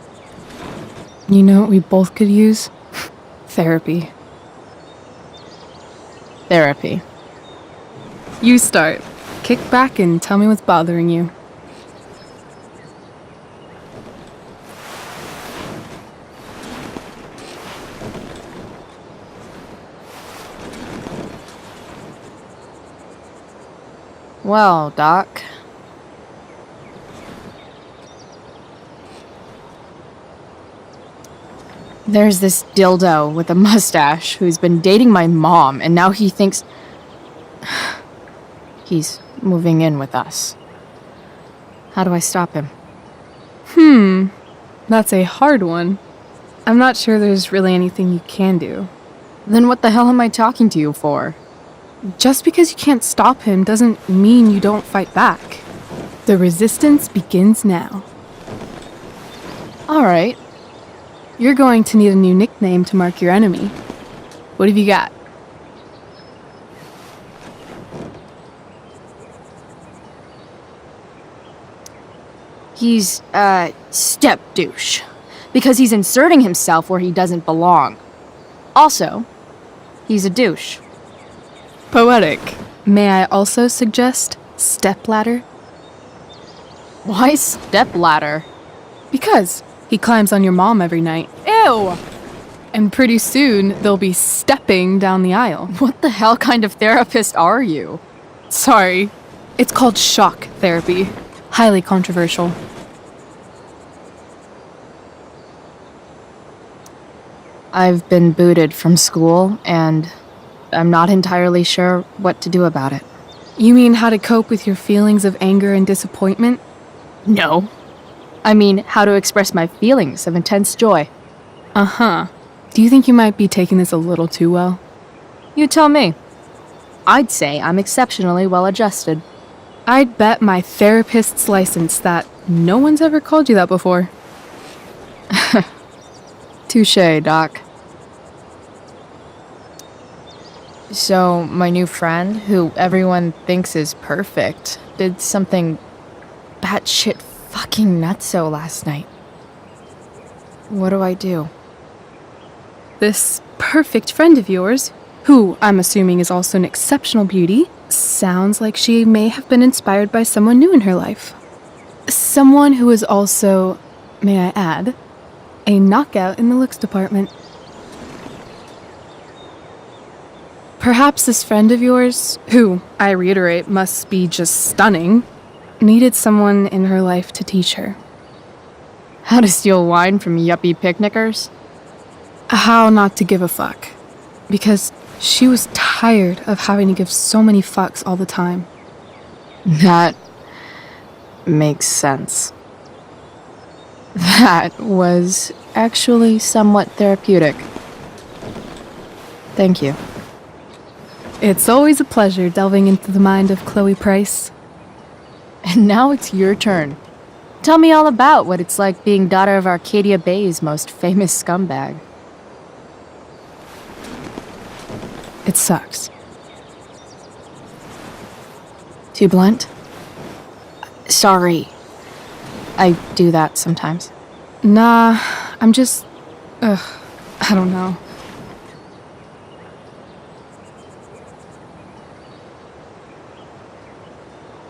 You know what we both could use? Therapy. Therapy. You start. Kick back and tell me what's bothering you. Well, Doc. There's this dildo with a mustache who's been dating my mom, and now he thinks he's moving in with us. How do I stop him? That's a hard one. I'm not sure there's really anything you can do. Then what the hell am I talking to you for? Just because you can't stop him doesn't mean you don't fight back. The resistance begins now. All right. You're going to need a new nickname to mark your enemy. What have you got? He's a step douche. Because he's inserting himself where he doesn't belong. Also, he's a douche. Poetic. May I also suggest stepladder? Why stepladder? Because he climbs on your mom every night. Ew! And pretty soon, they'll be stepping down the aisle. What the hell kind of therapist are you? Sorry. It's called shock therapy. Highly controversial. I've been booted from school, and I'm not entirely sure what to do about it. You mean how to cope with your feelings of anger and disappointment? No. I mean, how to express my feelings of intense joy. Uh-huh. Do you think you might be taking this a little too well? You tell me. I'd say I'm exceptionally well adjusted. I'd bet my therapist's license that no one's ever called you that before. Touché, Doc. So, my new friend, who everyone thinks is perfect, did something batshit fucking nutso last night. What do I do? This perfect friend of yours, who I'm assuming is also an exceptional beauty, sounds like she may have been inspired by someone new in her life. Someone who is also, may I add, a knockout in the looks department. Perhaps this friend of yours, who, I reiterate, must be just stunning, needed someone in her life to teach her. How to steal wine from yuppie picnickers? How not to give a fuck. Because she was tired of having to give so many fucks all the time. That makes sense. That was actually somewhat therapeutic. Thank you. It's always a pleasure delving into the mind of Chloe Price. And now it's your turn. Tell me all about what it's like being daughter of Arcadia Bay's most famous scumbag. It sucks. Too blunt? Sorry. I do that sometimes. Nah, I'm just... I don't know.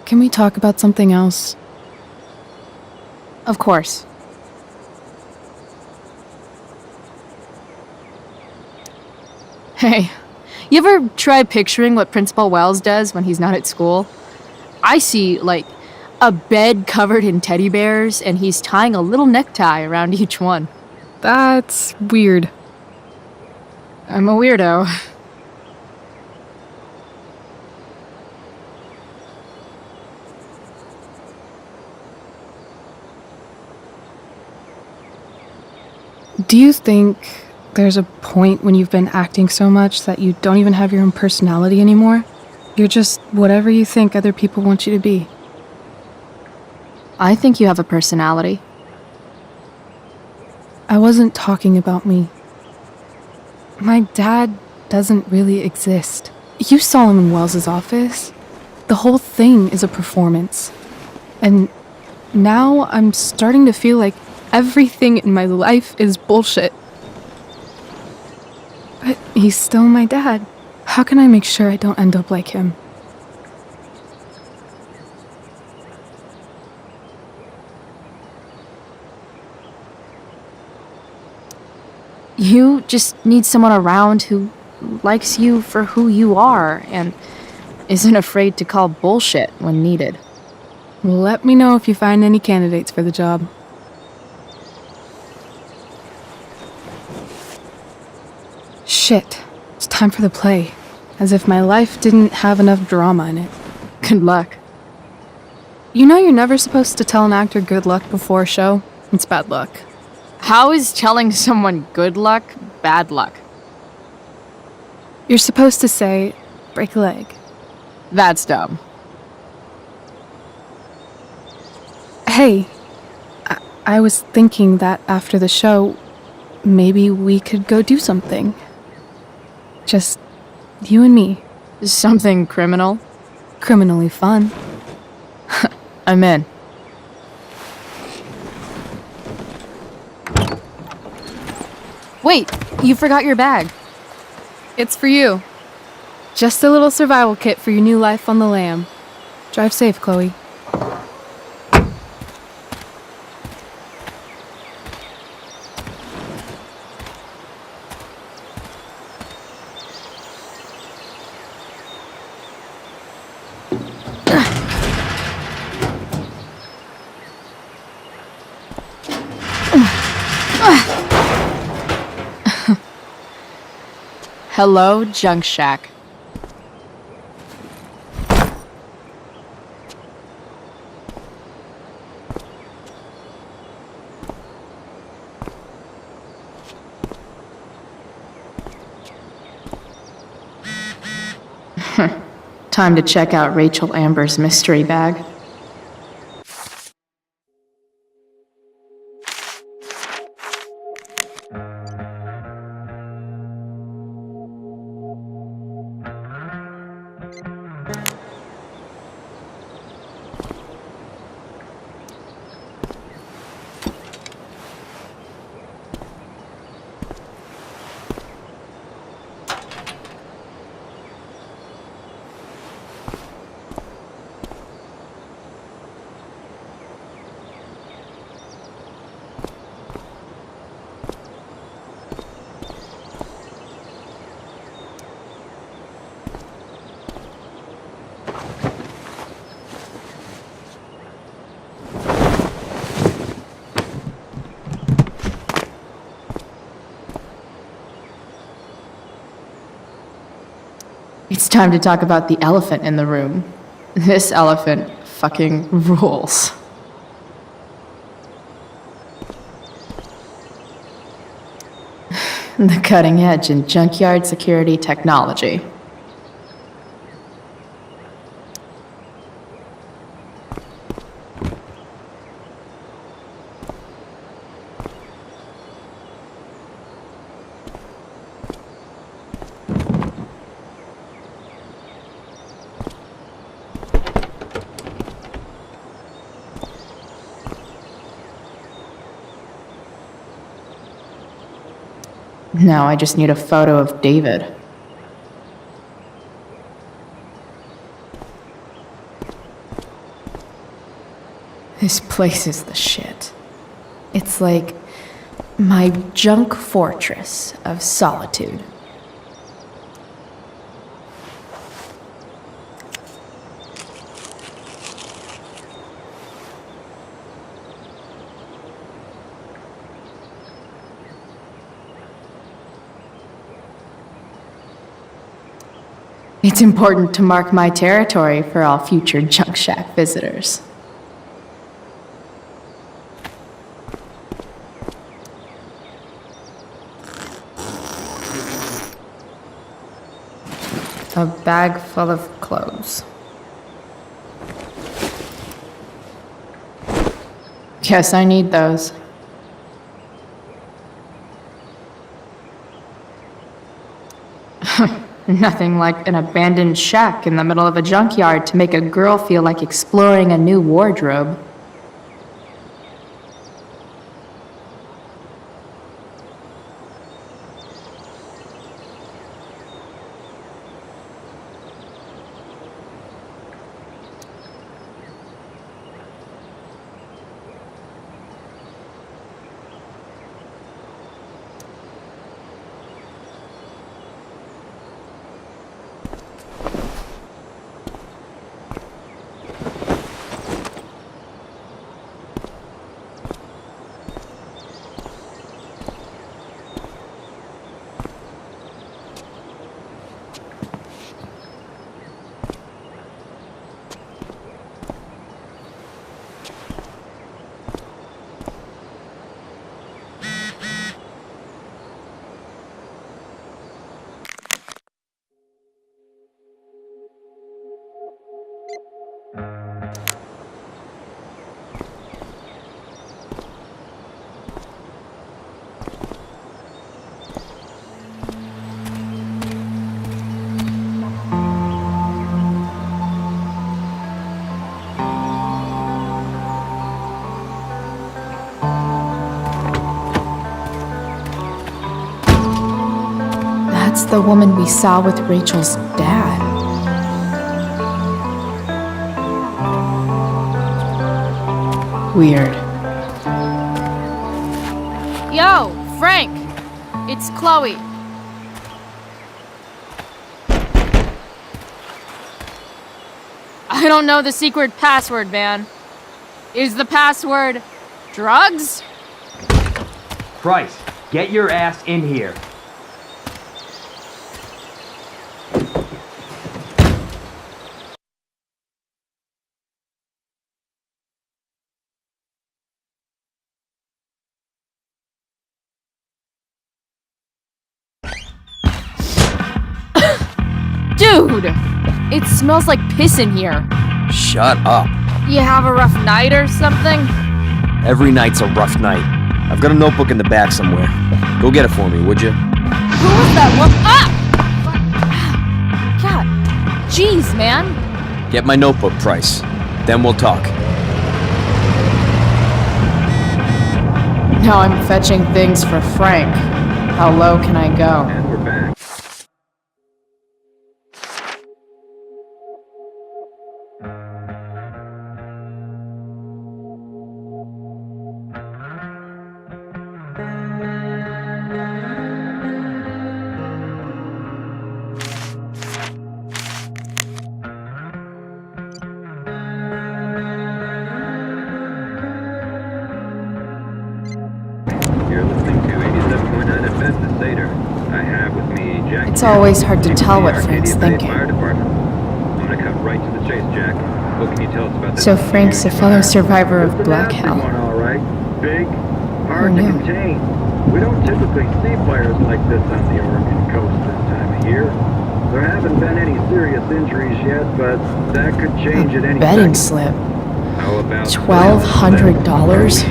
Can we talk about something else? Of course. Hey, you ever try picturing what Principal Wells does when he's not at school? I see, like, a bed covered in teddy bears, and he's tying a little necktie around each one. That's weird. I'm a weirdo. Do you think there's a point when you've been acting so much that you don't even have your own personality anymore? You're just whatever you think other people want you to be. I think you have a personality. I wasn't talking about me. My dad doesn't really exist. You saw him in Wells's office. The whole thing is a performance. And now I'm starting to feel like everything in my life is bullshit. But he's still my dad. How can I make sure I don't end up like him? You just need someone around who likes you for who you are and isn't afraid to call bullshit when needed. Let me know if you find any candidates for the job. Shit, it's time for the play. As if my life didn't have enough drama in it. Good luck. You know you're never supposed to tell an actor good luck before a show? It's bad luck. How is telling someone good luck bad luck? You're supposed to say, break a leg. That's dumb. Hey, I was thinking that after the show, maybe we could go do something. Just you and me. Something criminal? Criminally fun. I'm in. Wait, you forgot your bag. It's for you. Just a little survival kit for your new life on the lam. Drive safe, Chloe. Hello, Junk Shack. Time to check out Rachel Amber's mystery bag. It's time to talk about the elephant in the room. This elephant fucking rules. The cutting edge in junkyard security technology. Now I just need a photo of David. This place is the shit. It's like my junk fortress of solitude. It's important to mark my territory for all future Junk Shack visitors. A bag full of clothes. Guess I need those. Nothing like an abandoned shack in the middle of a junkyard to make a girl feel like exploring a new wardrobe. That's the woman we saw with Rachel's dad. Weird. Yo, Frank! It's Chloe. I don't know the secret password, man. Is the password drugs? Christ, get your ass in here. Dude! It smells like piss in here. Shut up. You have a rough night or something? Every night's a rough night. I've got a notebook in the back somewhere. Go get it for me, would you? Who was that one? Ah! God. Jeez, man. Get my notebook price. Then we'll talk. Now I'm fetching things for Frank. How low can I go? And we're back. You're listening to 87.9 FM The Seder. I have with me Jack. It's always hard to tell what Frank's thinking. Fire Department. I'm gonna cut right to the chase, Jack. What can you tell us about this? So Frank's a fellow survivor of It's a Black nasty Hell. one, all right. Big, hard Oh, to no. contain. We don't typically see fires like this on the Oregon coast this time of year. There haven't been any serious injuries yet, but that could change at any Betting second. slip. How about $1,200?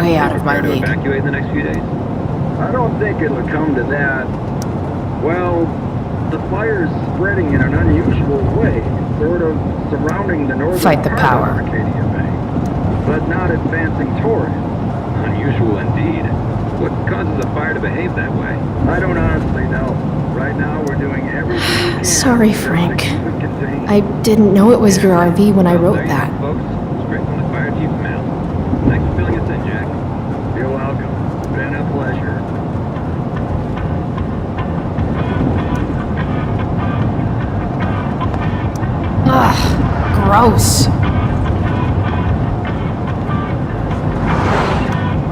Way out of my to league. evacuate in the next few days? I don't think it'll come to that. Well, the fire's spreading in an unusual way, sort of surrounding the northern Fight the part power. of Arcadia Bay, but not advancing toward it. Unusual indeed. What causes a fire to behave that way? I don't honestly know. Right now, we're doing everything we can. Sorry, to Frank. keep it contained. I didn't know it was your RV when I wrote There you that. go, folks. Straight from the fire chief's mouth. Thanks for filling us in, Jack. You're welcome. Been a pleasure. Ugh, gross.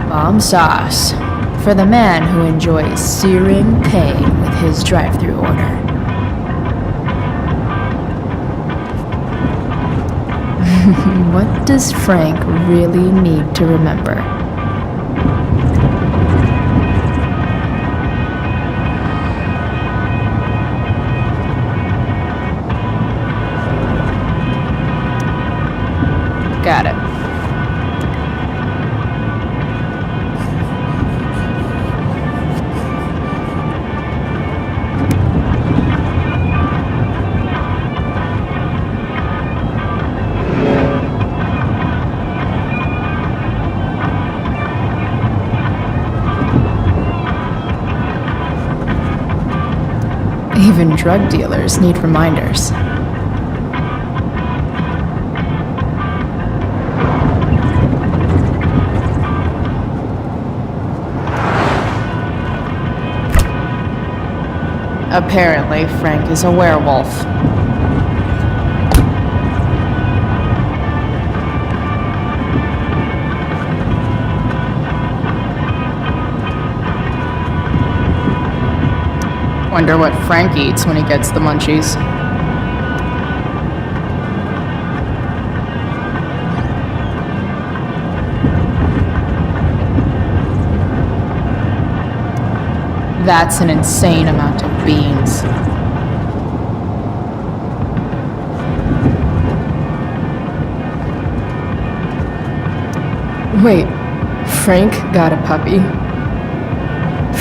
Bomb sauce. For the man who enjoys searing pain with his drive-thru order. What does Frank really need to remember? Got it. Even drug dealers need reminders. Apparently, Frank is a werewolf. Wonder what Frank eats when he gets the munchies. That's an insane amount of beans. Wait, Frank got a puppy?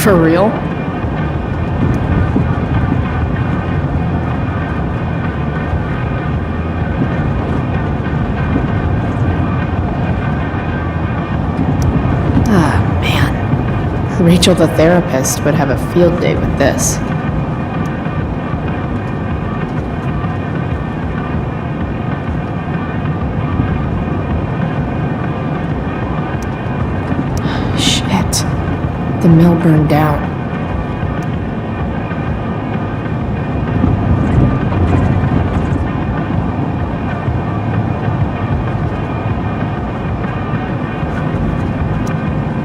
For real? Ah, man. Rachel the therapist would have a field day with this. Shit. The mill burned down.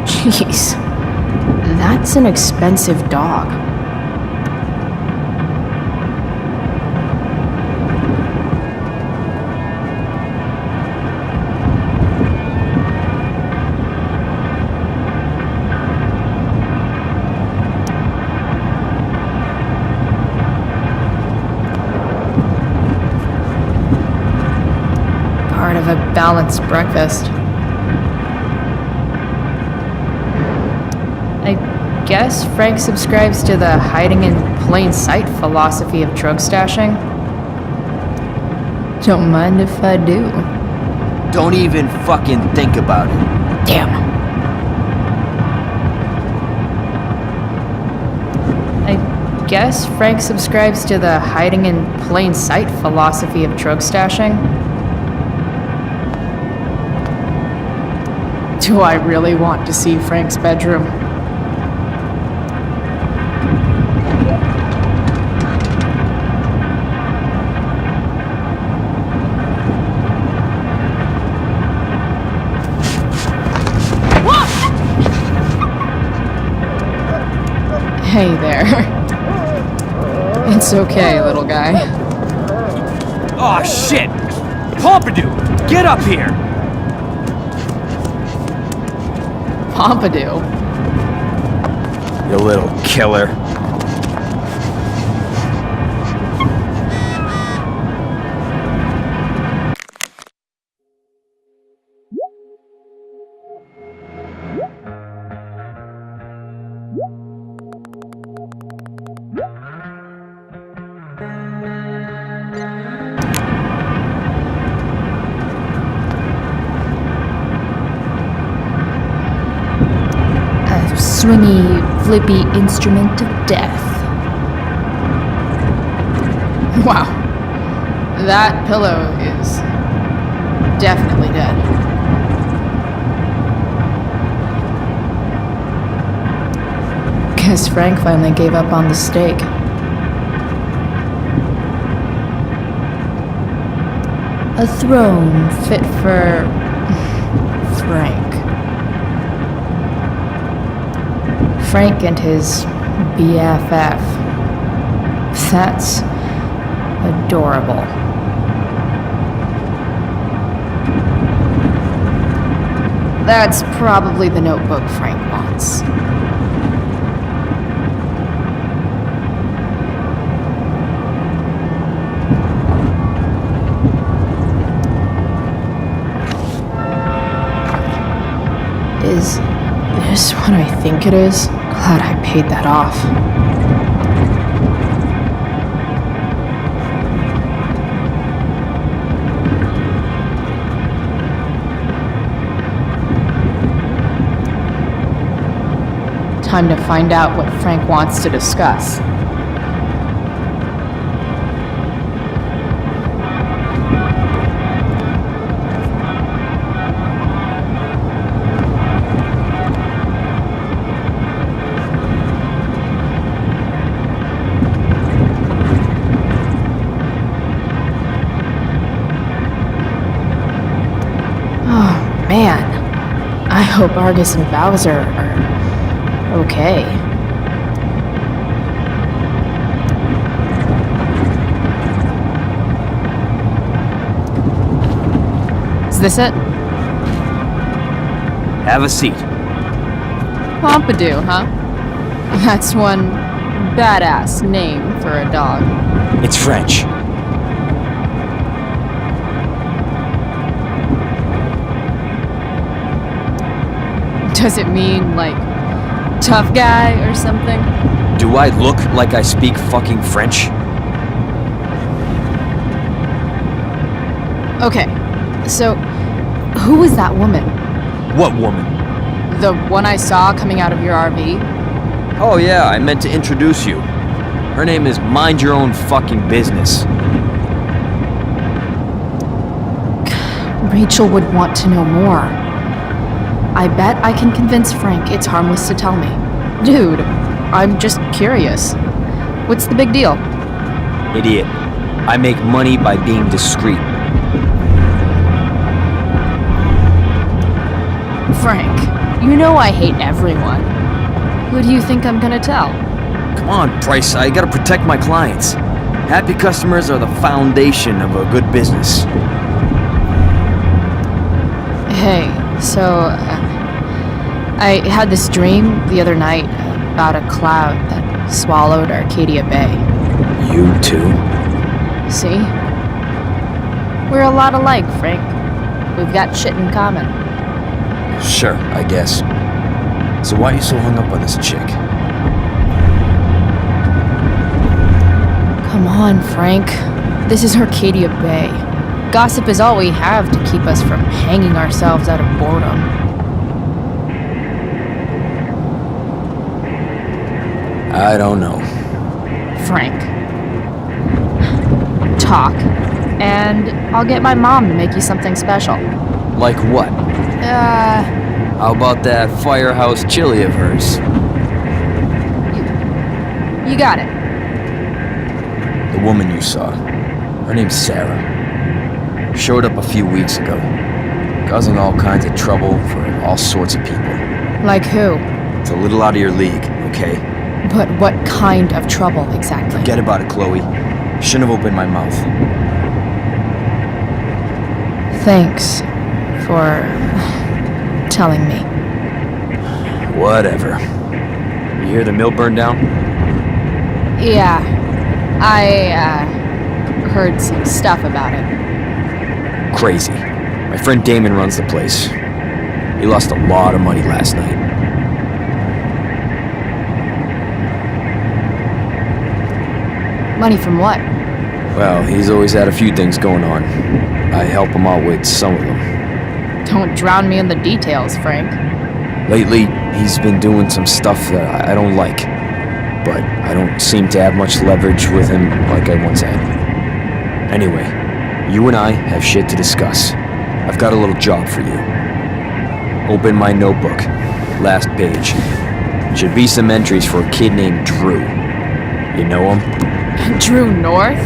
Jeez. That's an expensive dog. balanced breakfast. I guess Frank subscribes to the hiding in plain sight philosophy of drug stashing. Don't mind if I do. Don't even fucking think about it. Damn. I guess Frank subscribes to the hiding in plain sight philosophy of drug stashing. Do I really want to see Frank's bedroom? Hey there. It's okay, little guy. Aw, shit! Pompidou, get up here! Pompidou? You little killer. Swingy, flippy instrument of death. Wow. That pillow is definitely dead. Guess Frank finally gave up on the steak. A throne fit for Frank. Frank and his BFF. That's adorable. That's probably the notebook Frank wants. Is this what I think it is? Glad I paid that off. Time to find out what Frank wants to discuss. Man, I hope Argus and Bowser are okay. Is this it? Have a seat. Pompidou, huh? That's one badass name for a dog. It's French. Does it mean, like, tough guy or something? Do I look like I speak fucking French? Okay, so who was that woman? What woman? The one I saw coming out of your RV? Oh yeah, I meant to introduce you. Her name is Mind Your Own Fucking Business. Rachel would want to know more. I bet I can convince Frank it's harmless to tell me. Dude, I'm just curious. What's the big deal? Idiot. I make money by being discreet. Frank, you know I hate everyone. Who do you think I'm gonna tell? Come on, Bryce, I gotta protect my clients. Happy customers are the foundation of a good business. Hey, so, I had this dream the other night about a cloud that swallowed Arcadia Bay. You too? See? We're a lot alike, Frank. We've got shit in common. Sure, I guess. So why are you so hung up on this chick? Come on, Frank. This is Arcadia Bay. Gossip is all we have to keep us from hanging ourselves out of boredom. I don't know. Frank. Talk, and I'll get my mom to make you something special. Like what? How about that firehouse chili of hers? You got it. The woman you saw. Her name's Sarah. Showed up a few weeks ago. Causing all kinds of trouble for all sorts of people. Like who? It's a little out of your league, okay? But what kind of trouble exactly? Forget about it, Chloe. Shouldn't have opened my mouth. Thanks for telling me. Whatever. You hear the mill burned down? Yeah, I heard some stuff about it. Crazy. My friend Damon runs the place. He lost a lot of money last night. Money from what? Well, he's always had a few things going on. I help him out with some of them. Don't drown me in the details, Frank. Lately, he's been doing some stuff that I don't like. But I don't seem to have much leverage with him like I once had. Anyway, you and I have shit to discuss. I've got a little job for you. Open my notebook. Last page. Should be some entries for a kid named Drew. You know him? Drew North?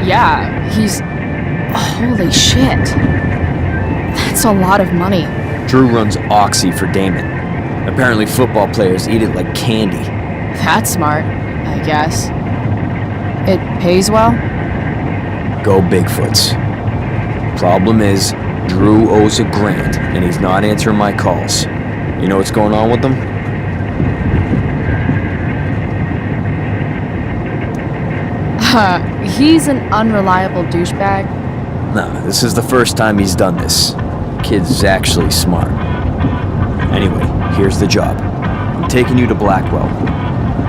Yeah, he's... Holy shit. That's a lot of money. Drew runs Oxy for Damon. Apparently football players eat it like candy. That's smart, I guess. It pays well? Go Bigfoots. Problem is, Drew owes a grand, and he's not answering my calls. You know what's going on with them? He's an unreliable douchebag. Nah, this is the first time he's done this. Kid's actually smart. Anyway, here's the job. I'm taking you to Blackwell.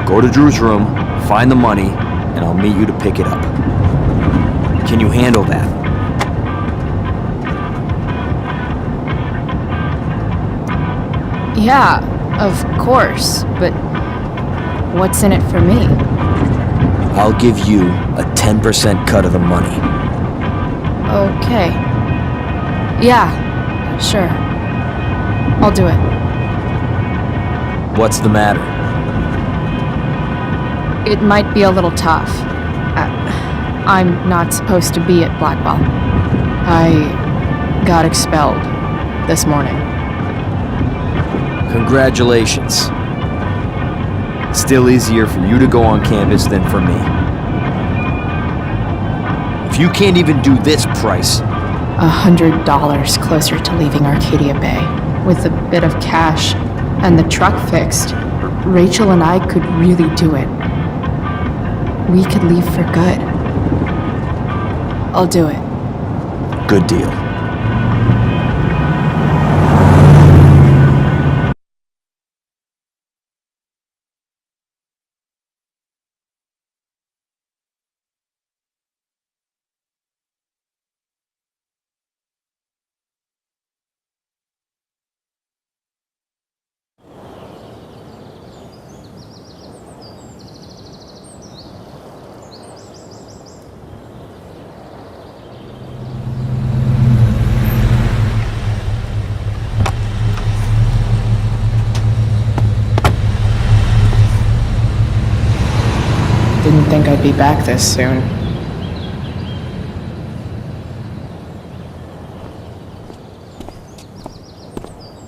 Go to Drew's room, find the money, and I'll meet you to pick it up. Can you handle that? Yeah, of course, but what's in it for me? I'll give you a 10% cut of the money. Okay. Yeah, sure. I'll do it. What's the matter? It might be a little tough. I'm not supposed to be at Blackwell. I got expelled this morning. Congratulations. Still easier for you to go on campus than for me. If you can't even do this price... $100 closer to leaving Arcadia Bay. With a bit of cash and the truck fixed, Rachel and I could really do it. We could leave for good. I'll do it. Good deal. Didn't think I'd be back this soon.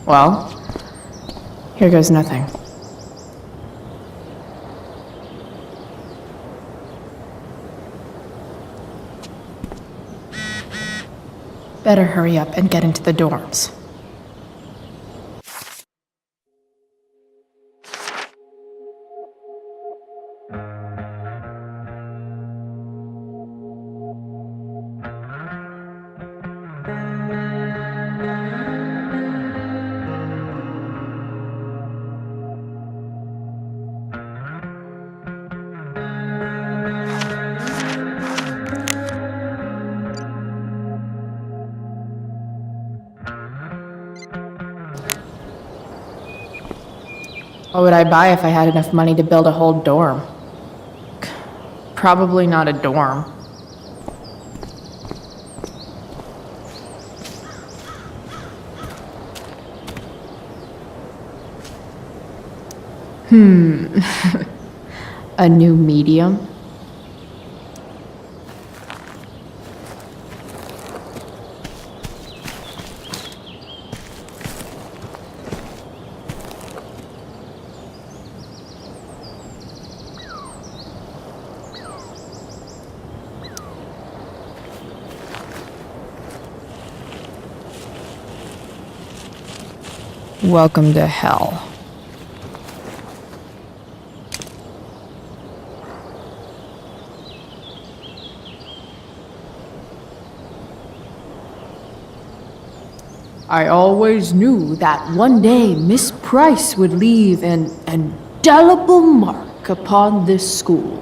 Well, here goes nothing. Better hurry up and get into the dorms. What would I buy if I had enough money to build a whole dorm? Probably not a dorm. A new medium? Welcome to hell. I always knew that one day Miss Price would leave an indelible mark upon this school.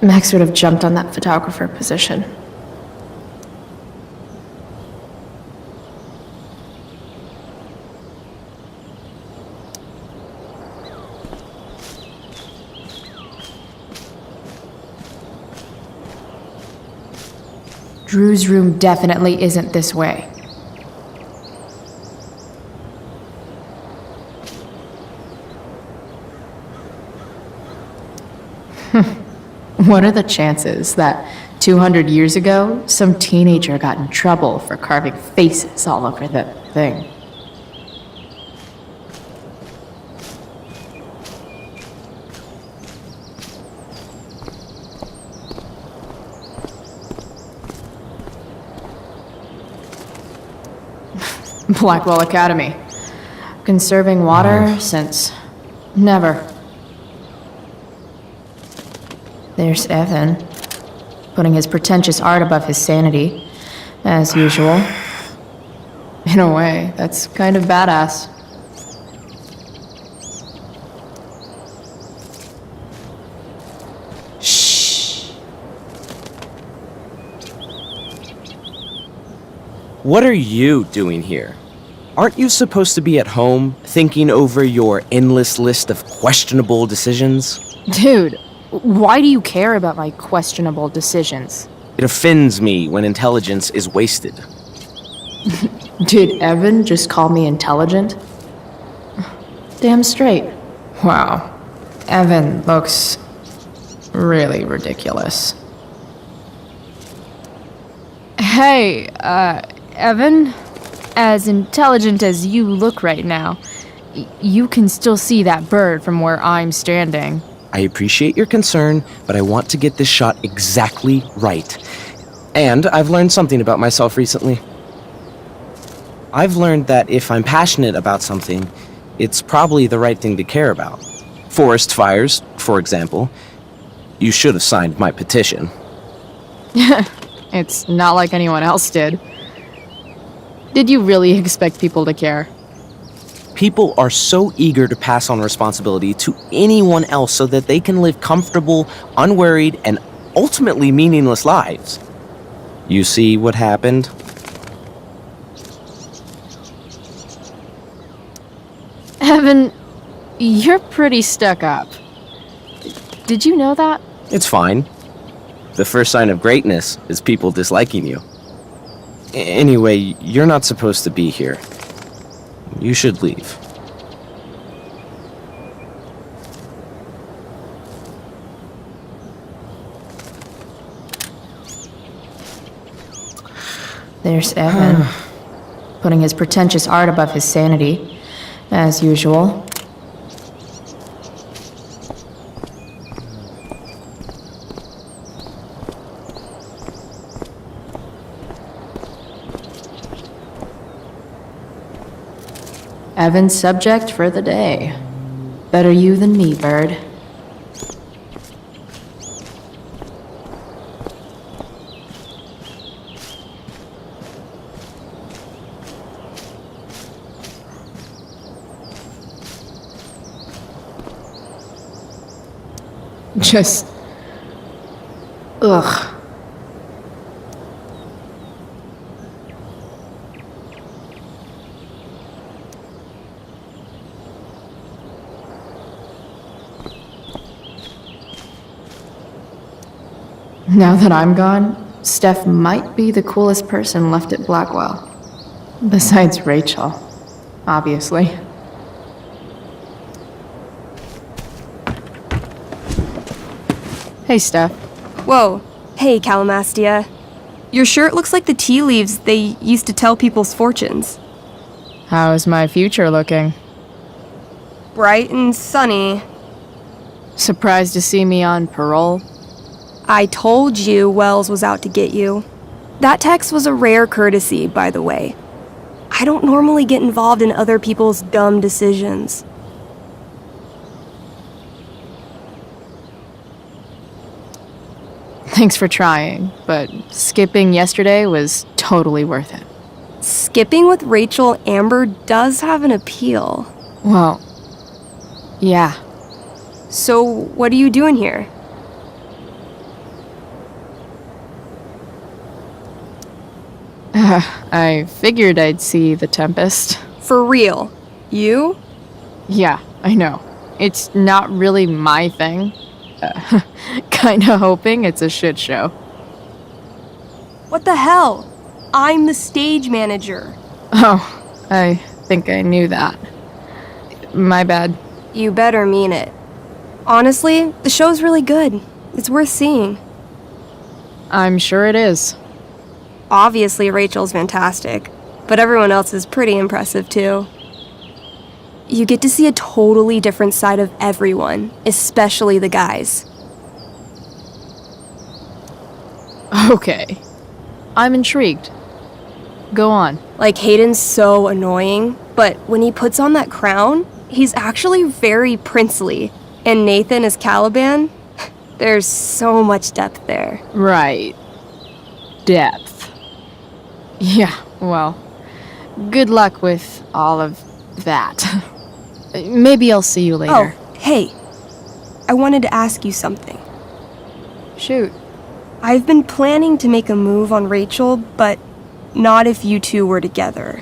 Max would have jumped on that photographer position. Drew's room definitely isn't this way. What are the chances that 200 years ago, some teenager got in trouble for carving faces all over the thing? Blackwell Academy. Conserving water since never. There's Evan, putting his pretentious art above his sanity, as usual. In a way, that's kind of badass. Shh. What are you doing here? Aren't you supposed to be at home, thinking over your endless list of questionable decisions? Dude, why do you care about my questionable decisions? It offends me when intelligence is wasted. Did Evan just call me intelligent? Damn straight. Wow. Evan looks really ridiculous. Hey, Evan? As intelligent as you look right now, you can still see that bird from where I'm standing. I appreciate your concern, but I want to get this shot exactly right. And I've learned something about myself recently. I've learned that if I'm passionate about something, it's probably the right thing to care about. Forest fires, for example. You should have signed my petition. It's not like anyone else did. Did you really expect people to care? People are so eager to pass on responsibility to anyone else so that they can live comfortable, unworried, and ultimately meaningless lives. You see what happened? Evan, you're pretty stuck up. Did you know that? It's fine. The first sign of greatness is people disliking you. Anyway, you're not supposed to be here. You should leave. There's Evan, putting his pretentious art above his sanity, as usual. Evan's subject for the day. Better you than me, bird. Just... ugh. Now that I'm gone, Steph might be the coolest person left at Blackwell. Besides Rachel, obviously. Hey, Steph. Whoa. Hey, Calamastia. Your shirt looks like the tea leaves they used to tell people's fortunes. How's my future looking? Bright and sunny. Surprised to see me on parole? I told you Wells was out to get you. That text was a rare courtesy, by the way. I don't normally get involved in other people's dumb decisions. Thanks for trying, but skipping yesterday was totally worth it. Skipping with Rachel Amber does have an appeal. Well, yeah. So, what are you doing here? I figured I'd see the Tempest. For real? You? Yeah, I know. It's not really my thing. Kinda hoping it's a shit show. What the hell? I'm the stage manager. Oh, I think I knew that. My bad. You better mean it. Honestly, the show's really good. It's worth seeing. I'm sure it is. Obviously, Rachel's fantastic, but everyone else is pretty impressive too. You get to see a totally different side of everyone, especially the guys. Okay. I'm intrigued. Go on. Like, Hayden's so annoying, but when he puts on that crown, he's actually very princely. And Nathan as Caliban, there's so much depth there. Right. Depth. Yeah, well, good luck with all of that. Maybe I'll see you later. Oh, hey. I wanted to ask you something. Shoot. I've been planning to make a move on Rachel, but not if you two were together.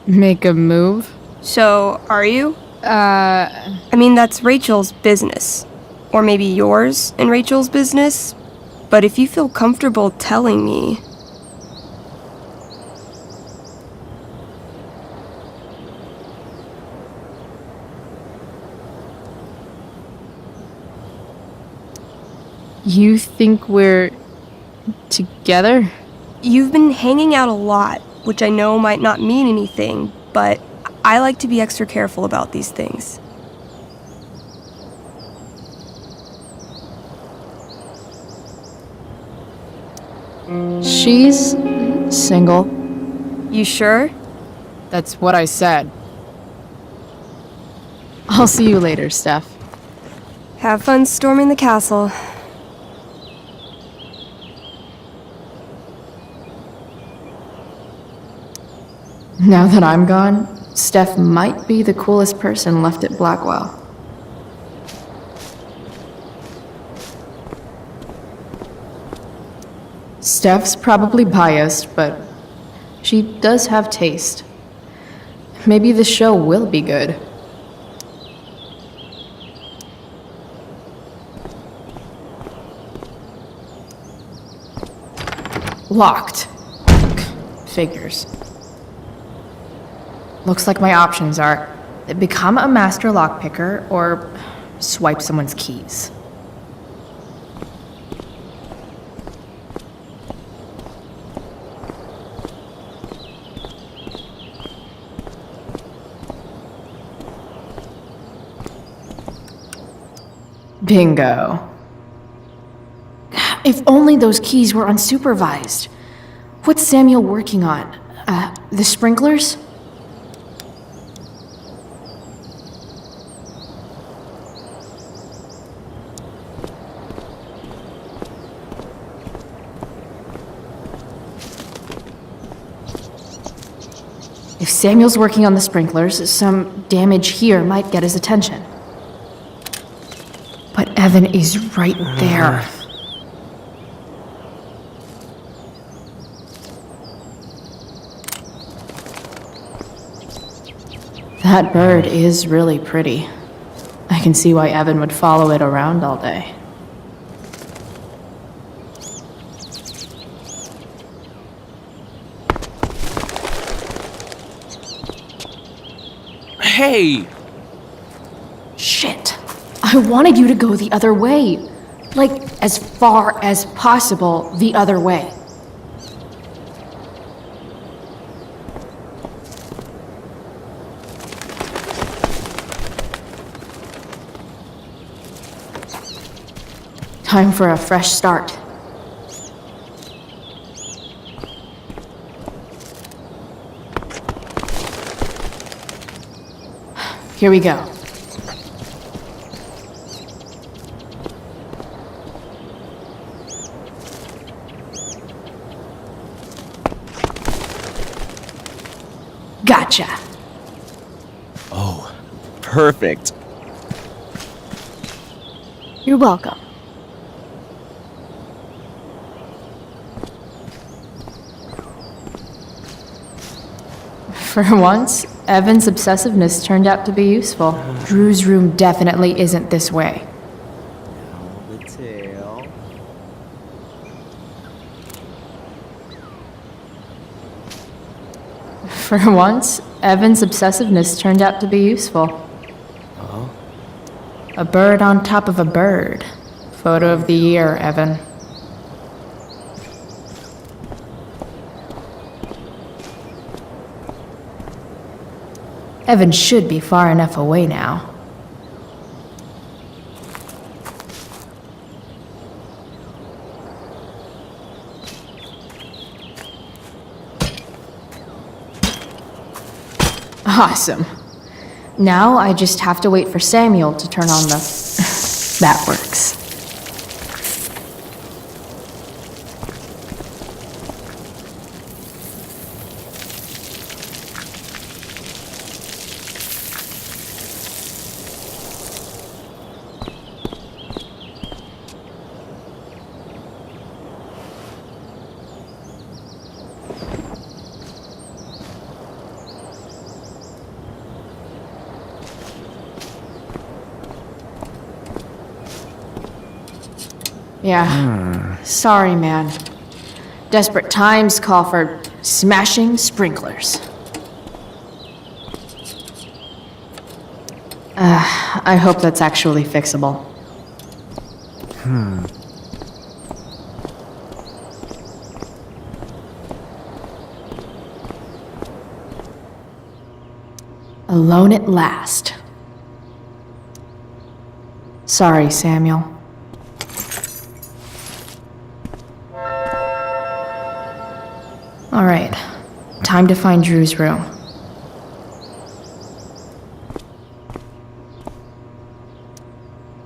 Make a move? So, are you? I mean, that's Rachel's business. Or maybe yours and Rachel's business. But if you feel comfortable telling me... You think we're together? You've been hanging out a lot, which I know might not mean anything, but I like to be extra careful about these things. She's single. You sure? That's what I said. I'll see you later, Steph. Have fun storming the castle. Now that I'm gone, Steph might be the coolest person left at Blackwell. Steph's probably biased, but she does have taste. Maybe the show will be good. Locked. Figures. Looks like my options are become a master lockpicker or swipe someone's keys. Bingo. If only those keys were unsupervised. What's Samuel working on? The sprinklers? If Samuel's working on the sprinklers, some damage here might get his attention. Evan is right there. That bird is really pretty. I can see why Evan would follow it around all day. Hey! Shit. I wanted you to go the other way. Like, as far as possible the other way. Time for a fresh start. Here we go. Gotcha. Oh, perfect. You're welcome. For once, Evan's obsessiveness turned out to be useful. Drew's room definitely isn't this way. The tail. For once, Evan's obsessiveness turned out to be useful. Oh? A bird on top of a bird. Photo of the year, Evan. Evan should be far enough away now. Awesome. Now I just have to wait for Samuel to turn on the... That works. Yeah. Sorry, man. Desperate times call for smashing sprinklers. I hope that's actually fixable. Alone at last. Sorry, Samuel. All right, time to find Drew's room.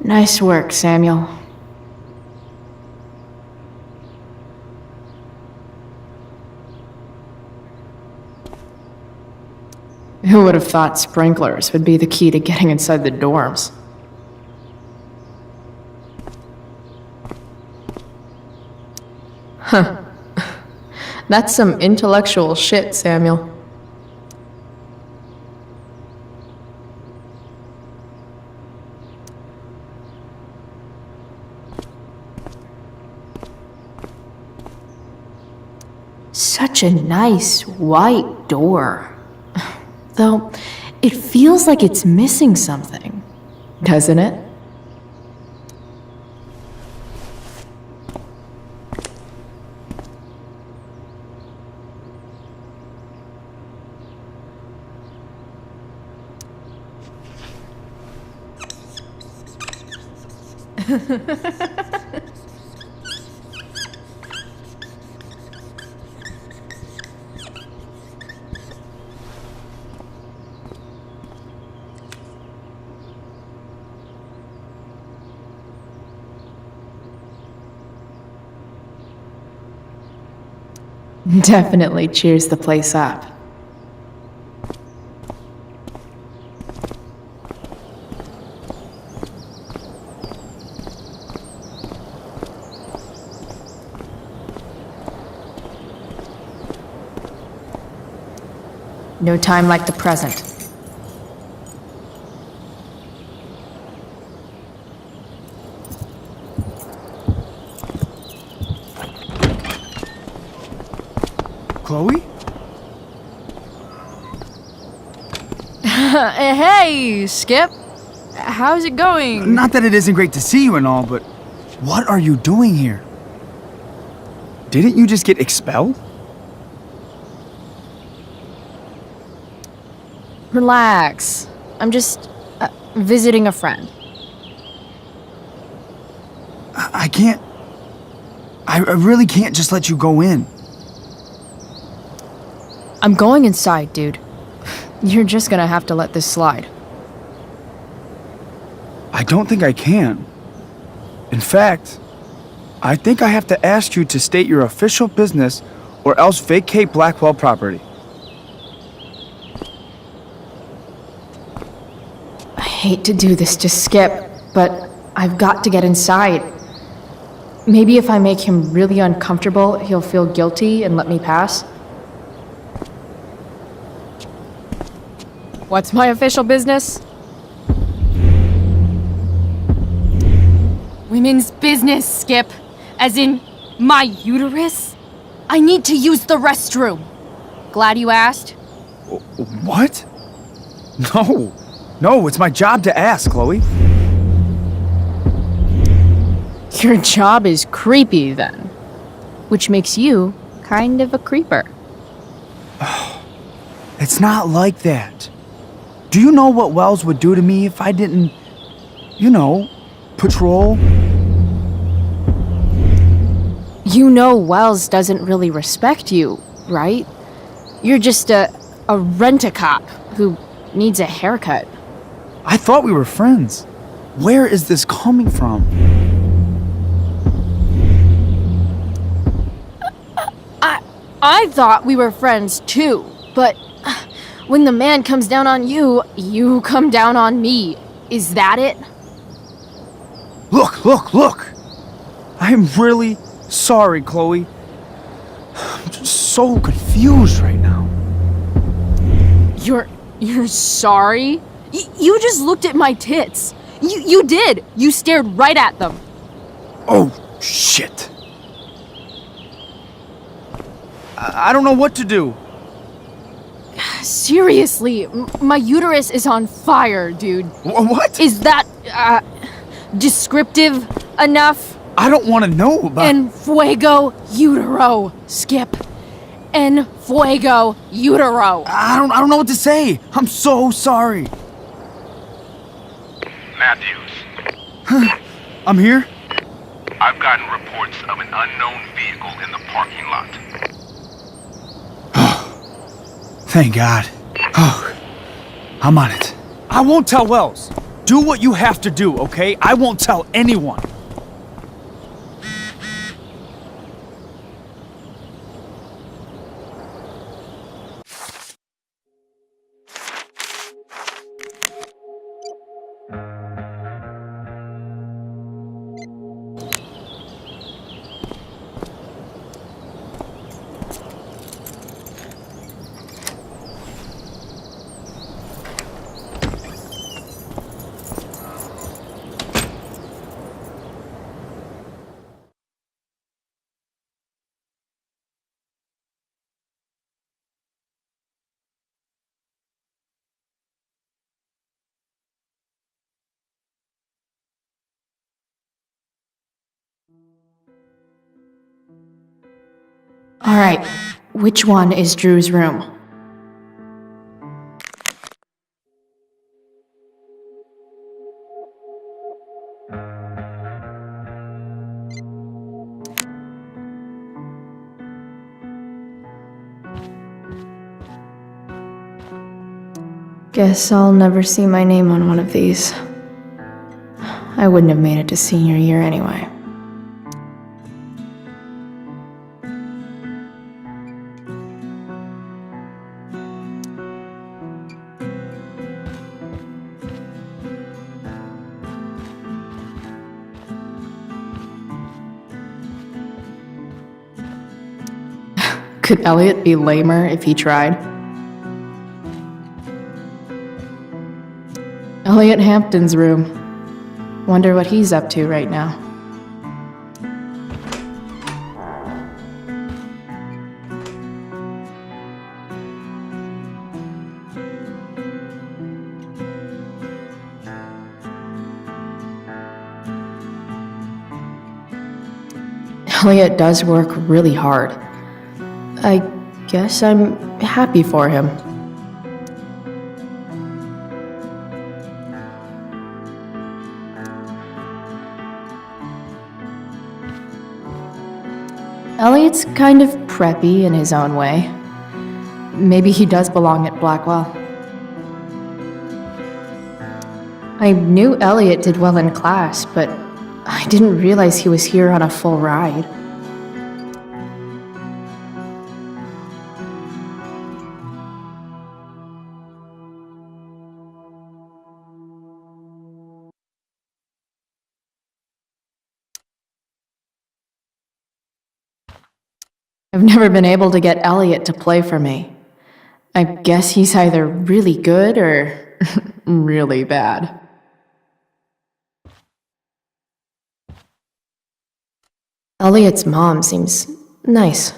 Nice work, Samuel. Who would have thought sprinklers would be the key to getting inside the dorms? Huh. That's some intellectual shit, Samuel. Such a nice white door. Though, it feels like it's missing something, doesn't it? Definitely cheers the place up. No time like the present. Chloe? Hey, Skip. How's it going? Not that it isn't great to see you and all, but what are you doing here? Didn't you just get expelled? Relax. I'm just visiting a friend. I can't... I really can't just let you go in. I'm going inside, dude. You're just gonna have to let this slide. I don't think I can. In fact, I think I have to ask you to state your official business or else vacate Blackwell property. I hate to do this to Skip, but I've got to get inside. Maybe if I make him really uncomfortable, he'll feel guilty and let me pass. What's my official business? Women's business, Skip. As in, my uterus? I need to use the restroom. Glad you asked. What? No. No, it's my job to ask, Chloe. Your job is creepy, then. Which makes you kind of a creeper. It's not like that. Do you know what Wells would do to me if I didn't, you know, patrol? You know Wells doesn't really respect you, right? You're just a rent-a-cop who needs a haircut. I thought we were friends. Where is this coming from? I thought we were friends too, but when the man comes down on you, you come down on me. Is that it? Look! I am really sorry, Chloe. I'm just so confused right now. You're sorry? You just looked at my tits. You did. You stared right at them. Oh, shit. I don't know what to do. Seriously, my uterus is on fire, dude. What? Is that, descriptive enough? I don't want to know about... En fuego utero, Skip. En fuego utero. I don't know what to say. I'm so sorry. Matthews. I'm here? I've gotten reports of an unknown vehicle in the parking lot. Thank God. Oh, I'm on it. I won't tell Wells. Do what you have to do, okay? I won't tell anyone. All right, which one is Drew's room? Guess I'll never see my name on one of these. I wouldn't have made it to senior year anyway. Could Elliot be lamer if he tried? Elliot Hampton's room. Wonder what he's up to right now. Elliot does work really hard. I guess I'm happy for him. Elliot's kind of preppy in his own way. Maybe he does belong at Blackwell. I knew Elliot did well in class, but I didn't realize he was here on a full ride. I've never been able to get Elliot to play for me. I guess he's either really good or really bad. Elliot's mom seems nice.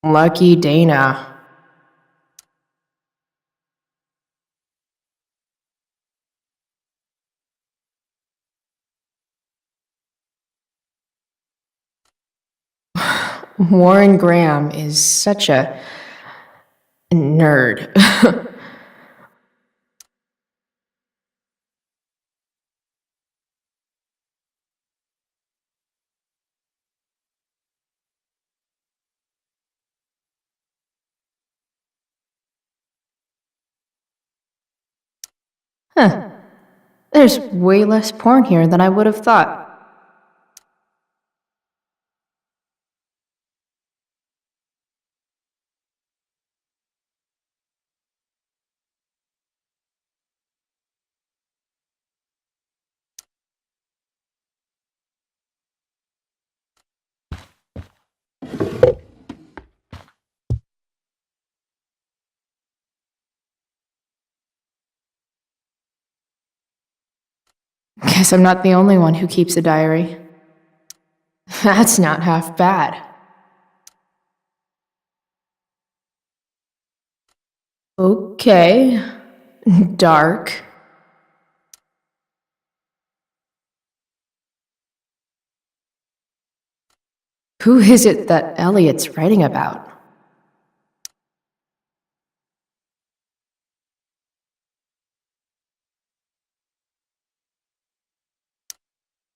Lucky Dana. Warren Graham is such a nerd. Huh. There's way less porn here than I would have thought. Guess I'm not the only one who keeps a diary. That's not half bad. Okay. Dark. Who is it that Elliot's writing about?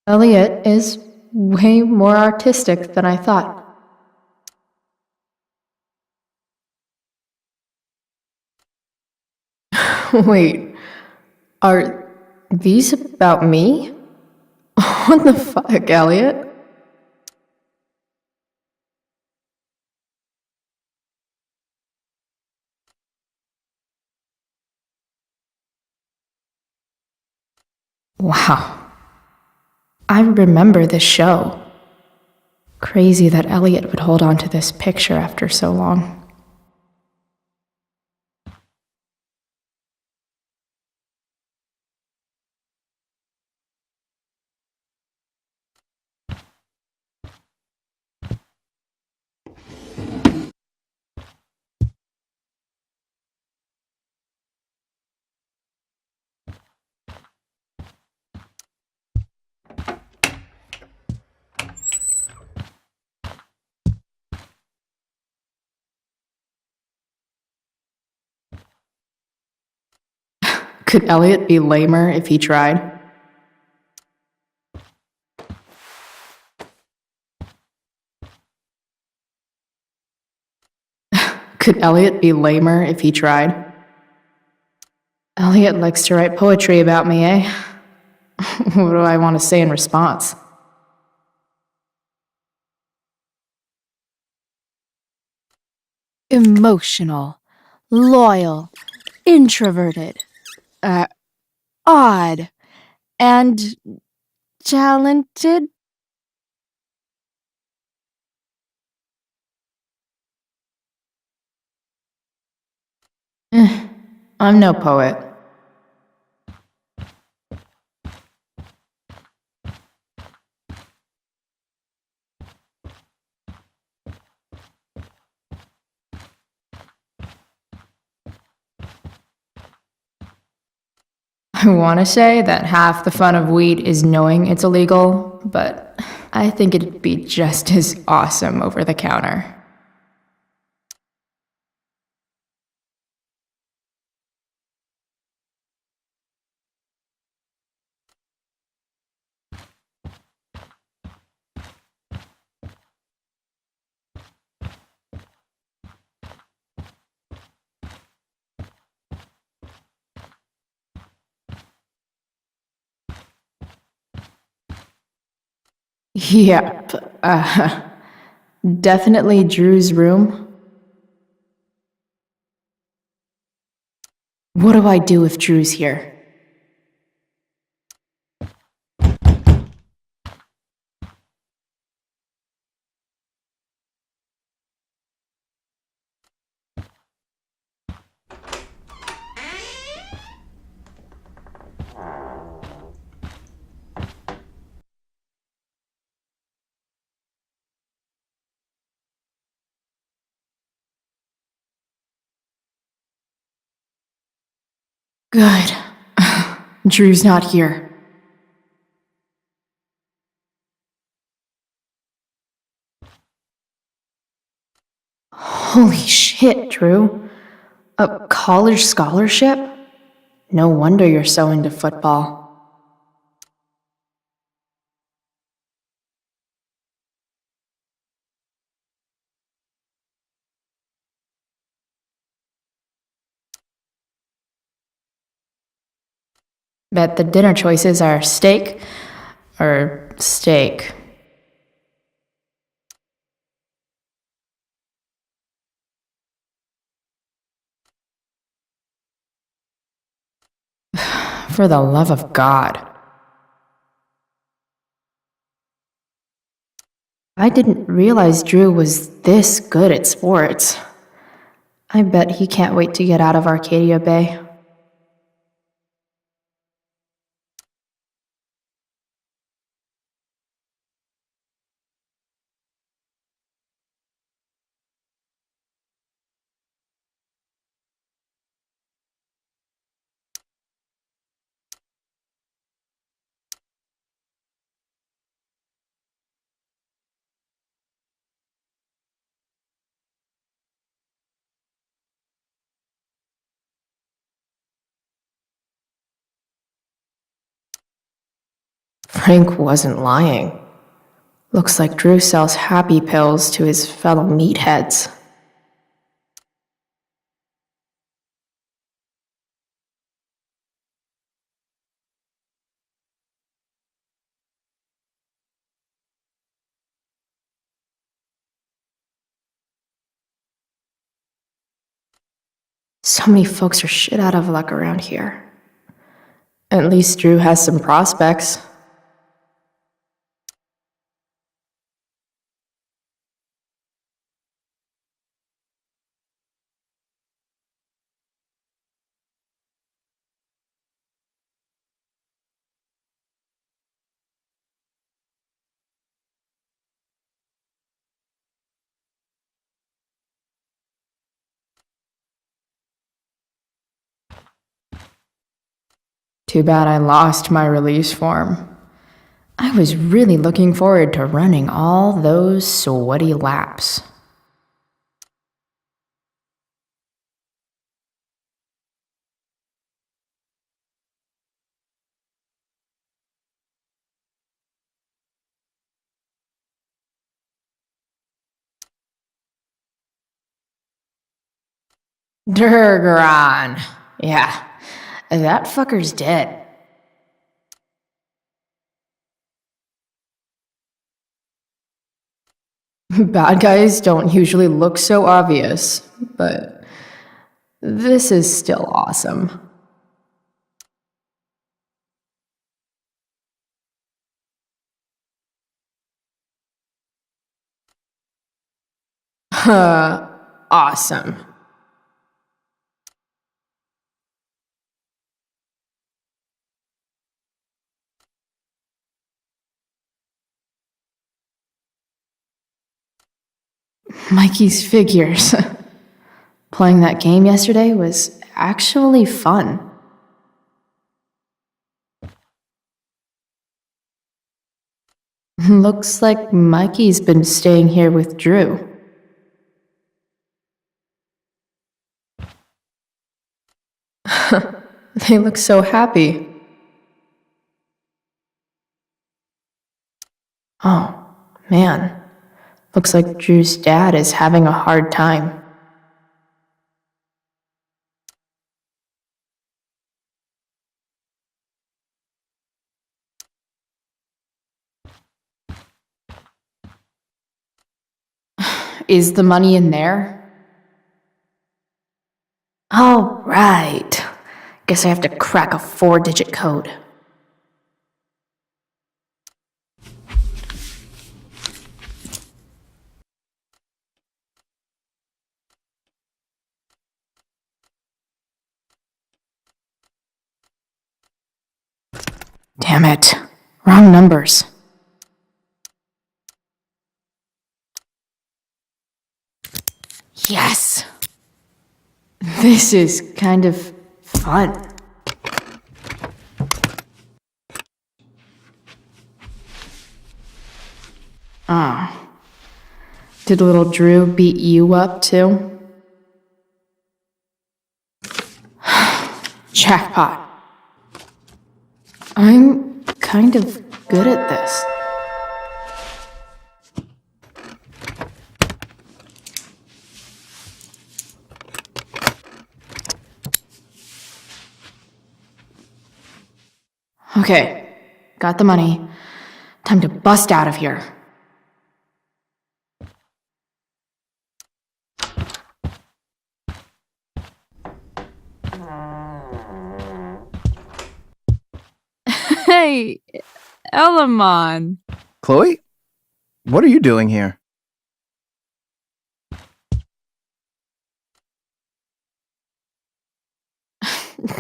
Elliot is way more artistic than I thought. Wait, are these about me? What the fuck, Elliot? Wow. I remember this show. Crazy that Elliot would hold on to this picture after so long. Could Elliot be lamer if he tried? Could Elliot be lamer if he tried? Elliot likes to write poetry about me, eh? What do I want to say in response? Emotional, loyal, introverted, odd, and talented. I'm no poet. I want to say that half the fun of weed is knowing it's illegal, but I think it'd be just as awesome over the counter. Yep. Definitely Drew's room. What do I do if Drew's here? Good. Drew's not here. Holy shit, Drew. A college scholarship? No wonder you're so into football. Bet the dinner choices are steak or steak. For the love of God. I didn't realize Drew was this good at sports. I bet he can't wait to get out of Arcadia Bay. Frank wasn't lying. Looks like Drew sells happy pills to his fellow meatheads. So many folks are shit out of luck around here. At least Drew has some prospects. Too bad I lost my release form. I was really looking forward to running all those sweaty laps. Durgaron. Yeah, that fucker's dead. Bad guys don't usually look so obvious, but this is still awesome. Awesome. Mikey's figures. Playing that game yesterday was actually fun. Looks like Mikey's been staying here with Drew. They look so happy. Oh, man. Looks like Drew's dad is having a hard time. Is the money in there? Oh, right. Guess I have to crack a 4-digit code. Damn it. Wrong numbers. Yes! This is kind of fun. Ah. Did little Drew beat you up too? Jackpot. I'm kind of good at this. Okay, got the money. Time to bust out of here. Hey, Elamon. Chloe? What are you doing here?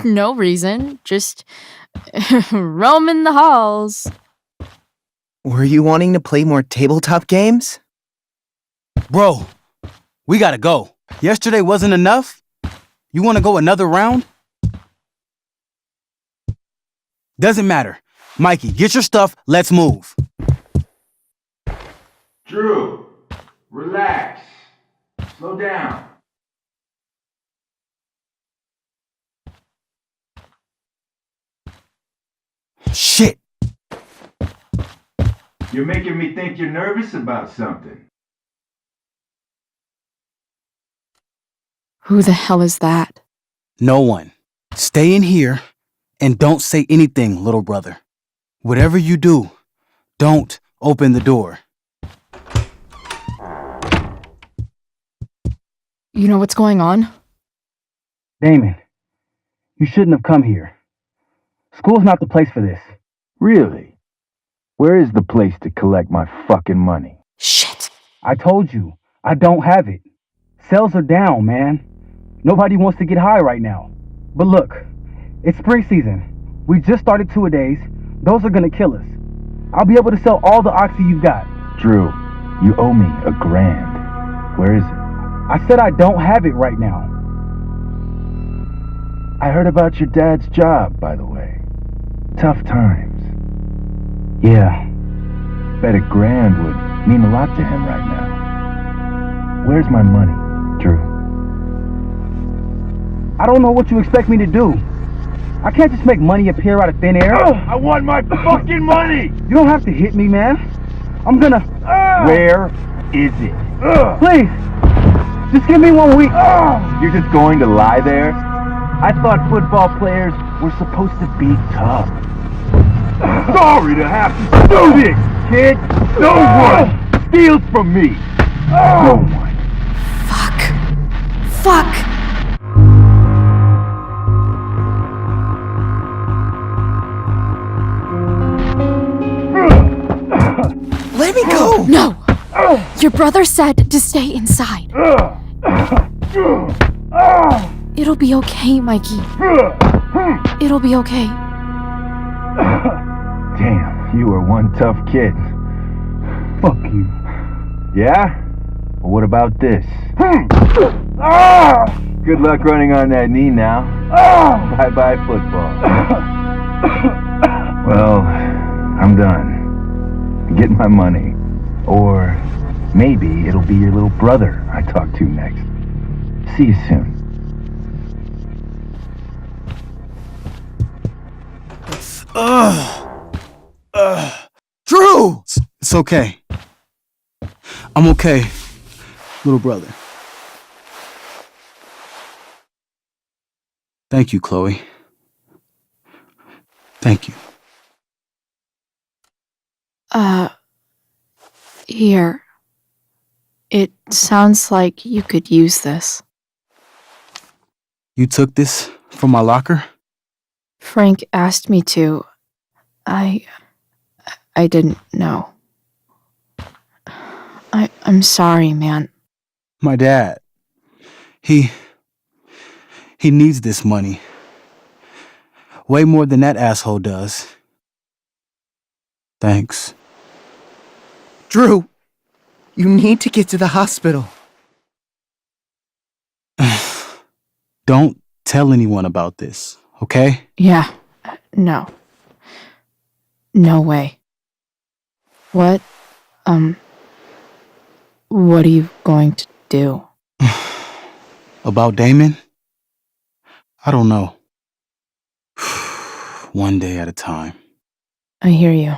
No reason, just roaming the halls. Were you wanting to play more tabletop games? Bro, we gotta go. Yesterday wasn't enough? You wanna go another round? Doesn't matter. Mikey, get your stuff, let's move. Drew, relax. Slow down. Shit! You're making me think you're nervous about something. Who the hell is that? No one. Stay in here and don't say anything, little brother. Whatever you do, don't open the door. You know what's going on? Damon, you shouldn't have come here. School's not the place for this. Really? Where is the place to collect my fucking money? Shit. I told you, I don't have it. Sales are down, man. Nobody wants to get high right now. But look, it's spring season. We just started 2-a-days. Those are gonna kill us. I'll be able to sell all the oxy you've got. Drew, you owe me $1,000. Where is it? I said I don't have it right now. I heard about your dad's job, by the way. Tough times. Yeah. Bet $1,000 would mean a lot to him right now. Where's my money, Drew? I don't know what you expect me to do. I can't just make money appear out of thin air. I want my fucking money! You don't have to hit me, man. I'm gonna... Where is it? Please! Just give me 1 week. You're just going to lie there? I thought football players were supposed to be tough. Sorry to have to do this, kid! No one steals from me! No one. Fuck! Let me go! No! Your brother said to stay inside. It'll be okay, Mikey. It'll be okay. Damn, you are one tough kid. Fuck you. Yeah? But what about this? Good luck running on that knee now. Bye-bye football. Well, I'm done. Get my money. Or maybe it'll be your little brother I talk to next. See you soon. Drew! It's okay. I'm okay, little brother. Thank you, Chloe. Thank you. Here. It sounds like you could use this. You took this from my locker? Frank asked me to. I didn't know. I'm sorry, man. My dad. He needs this money. Way more than that asshole does. Thanks. Drew, you need to get to the hospital. Don't tell anyone about this, okay? Yeah. No. No way. What are you going to do? About Damon? I don't know. One day at a time. I hear you.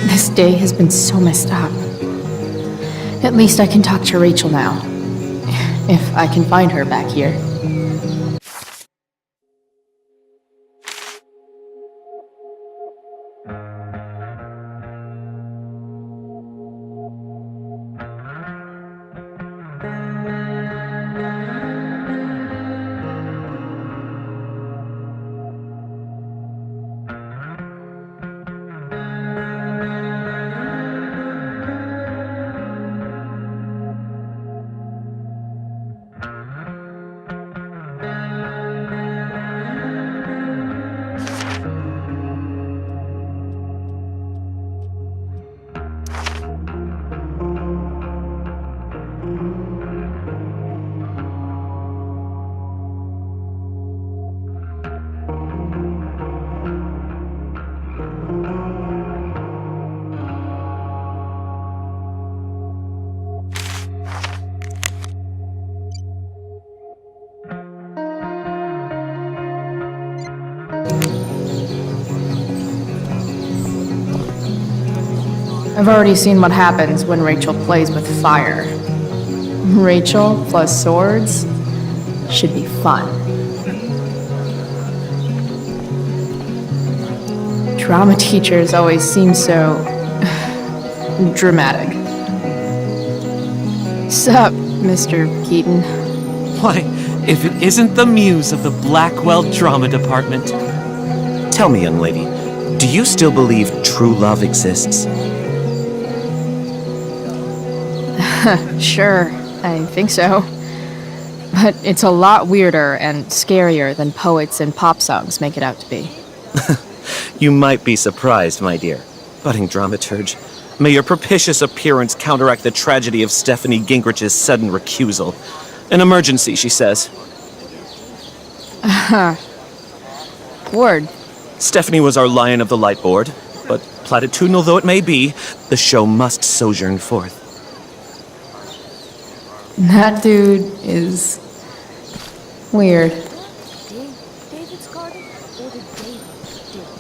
This day has been so messed up. At least I can talk to Rachel now. If I can find her back here. I've already seen what happens when Rachel plays with fire. Rachel plus swords should be fun. drama teachers always seem so dramatic. Sup, Mr. Keaton? Why, if it isn't the muse of the Blackwell Drama Department. Tell me, young lady, do you still believe true love exists? Sure, I think so. But it's a lot weirder and scarier than poets and pop songs make it out to be. You might be surprised, my dear. Budding dramaturge, may your propitious appearance counteract the tragedy of Stephanie Gingrich's sudden recusal. An emergency, she says. Word. Stephanie was our lion of the light board, but platitudinal though it may be, the show must sojourn forth. That dude is weird. David's garden, or did David do it?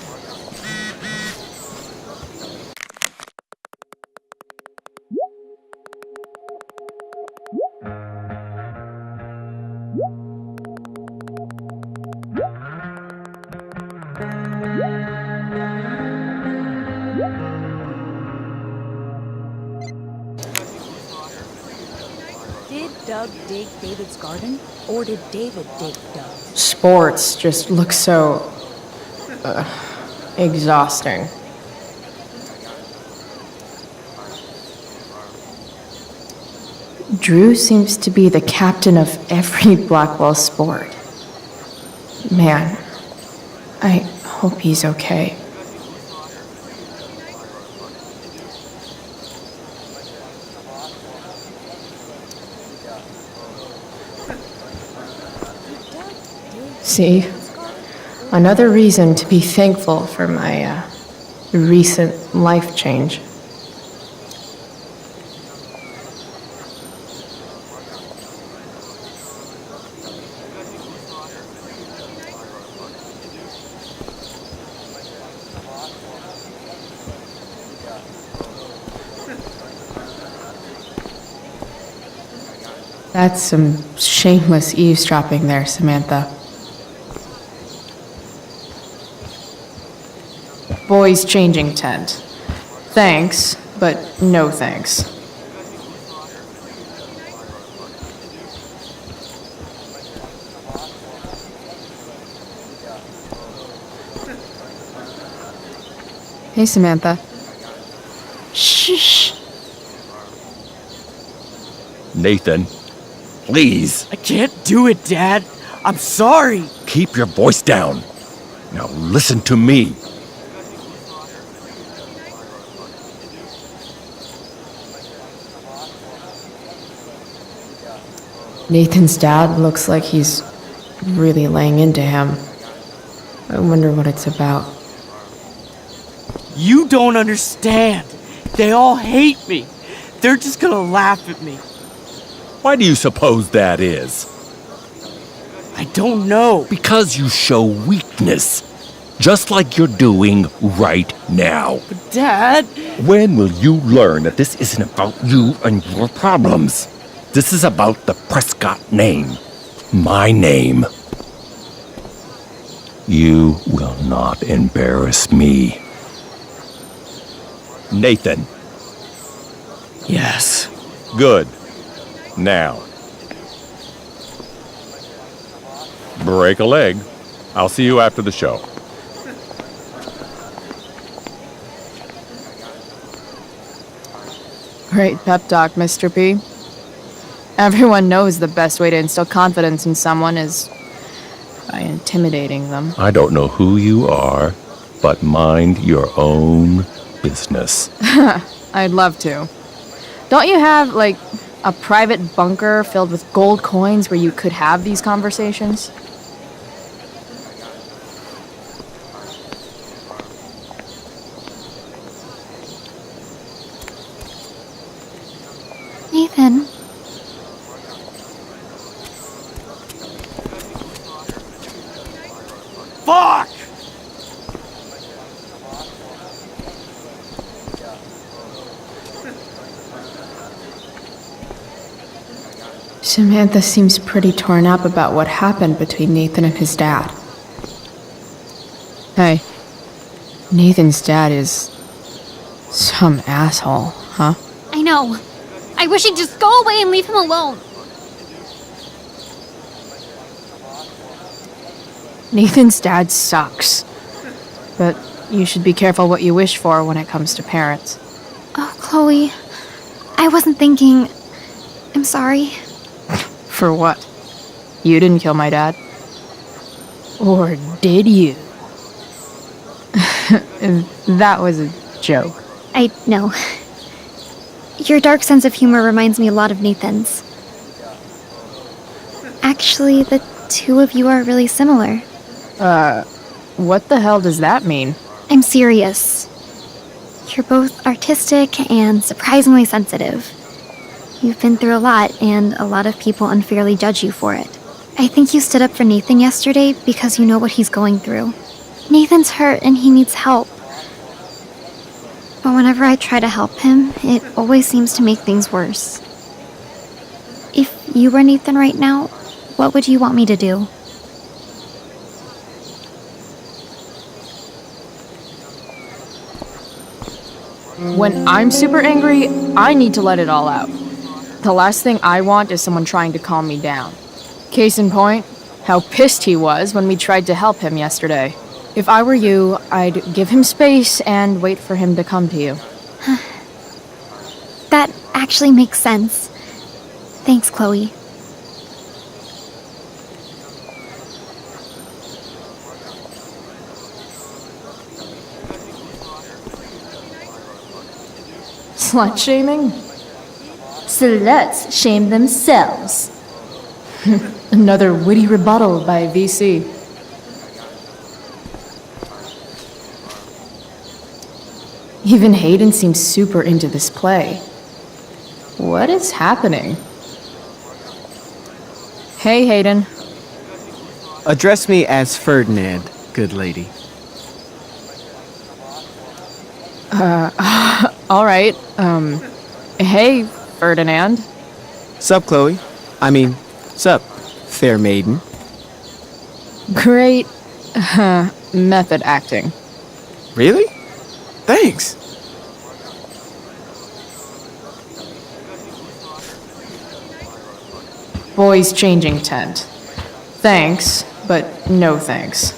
Did Doug dig David's garden, or did David dig Doug? Sports just look so exhausting. Drew seems to be the captain of every Blackwell sport. Man, I hope he's okay. See, another reason to be thankful for my recent life change. That's some shameless eavesdropping there, Samantha. Boys changing tent. Thanks, but no thanks. Hey, Samantha. Shh. Nathan, please. I can't do it, Dad. I'm sorry. Keep your voice down. Now listen to me. Nathan's dad looks like he's really laying into him. I wonder what it's about. You don't understand. They all hate me. They're just gonna laugh at me. Why do you suppose that is? I don't know. Because you show weakness. Just like you're doing right now. But Dad... When will you learn that this isn't about you and your problems? This is about the Prescott name. My name. You will not embarrass me. Nathan. Yes. Good. Now. Break a leg. I'll see you after the show. Great pep talk, Mr. P. Everyone knows the best way to instill confidence in someone is by intimidating them. I don't know who you are, but mind your own business. I'd love to. Don't you have, like, a private bunker filled with gold coins where you could have these conversations? Nathan. Fuck! Samantha seems pretty torn up about what happened between Nathan and his dad. Hey, Nathan's dad is some asshole, huh? I know. I wish he'd just go away and leave him alone. Nathan's dad sucks. But you should be careful what you wish for when it comes to parents. Oh, Chloe. I wasn't thinking... I'm sorry. For what? You didn't kill my dad? Or did you? That was a joke. I know. Your dark sense of humor reminds me a lot of Nathan's. Actually, the two of you are really similar. What the hell does that mean? I'm serious. You're both artistic and surprisingly sensitive. You've been through a lot, and a lot of people unfairly judge you for it. I think you stood up for Nathan yesterday because you know what he's going through. Nathan's hurt and he needs help. But whenever I try to help him, it always seems to make things worse. If you were Nathan right now, what would you want me to do? When I'm super angry, I need to let it all out. The last thing I want is someone trying to calm me down. Case in point, how pissed he was when we tried to help him yesterday. If I were you, I'd give him space and wait for him to come to you. That actually makes sense. Thanks, Chloe. Slut shaming? Sluts shame themselves. Another witty rebuttal by VC. Even Hayden seems super into this play. What is happening? Hey, Hayden. Address me as Ferdinand, good lady. Alright, hey, Ferdinand. Sup, Chloe? I mean, sup, fair maiden. Great, method acting. Really? Thanks. Boys changing tent. Thanks, but no thanks.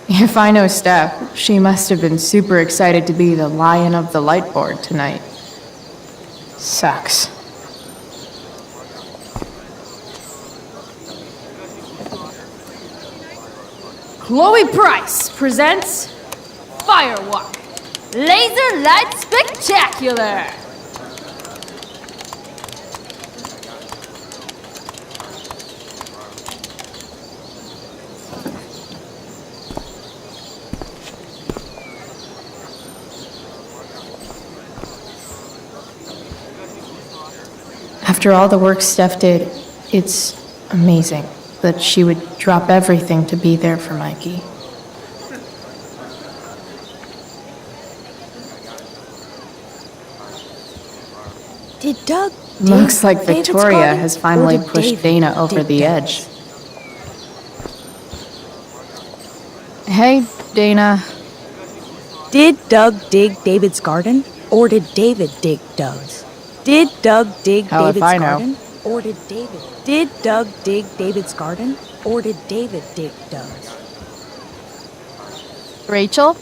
If I know Steph, she must have been super excited to be the lion of the light board tonight. Sucks. Chloe Price presents Firewalk Laser Light Spectacular. After all the work Steph did, it's amazing that she would drop everything to be there for Mikey. Did Doug... Looks like Victoria has finally pushed Dana over the edge. Hey, Dana. Did Doug dig David's garden? Or did David dig Doug's? Did Doug dig Hell if David's I know. garden? Or did David? Did Doug dig David's garden? Or did David dig Doug's? Rachel?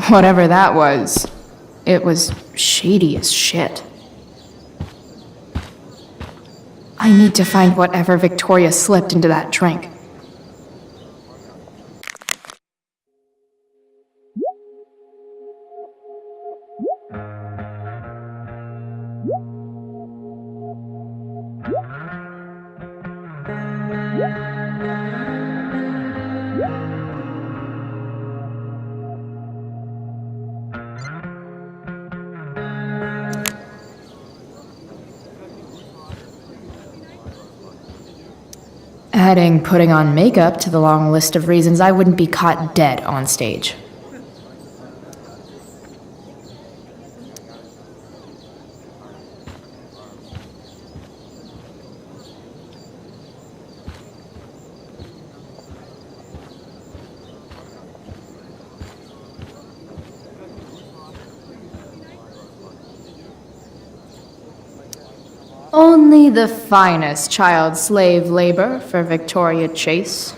Whatever that was, it was shady as shit. I need to find whatever Victoria slipped into that drink. Adding putting on makeup to the long list of reasons I wouldn't be caught dead on stage. Only the finest child slave labor for Victoria Chase.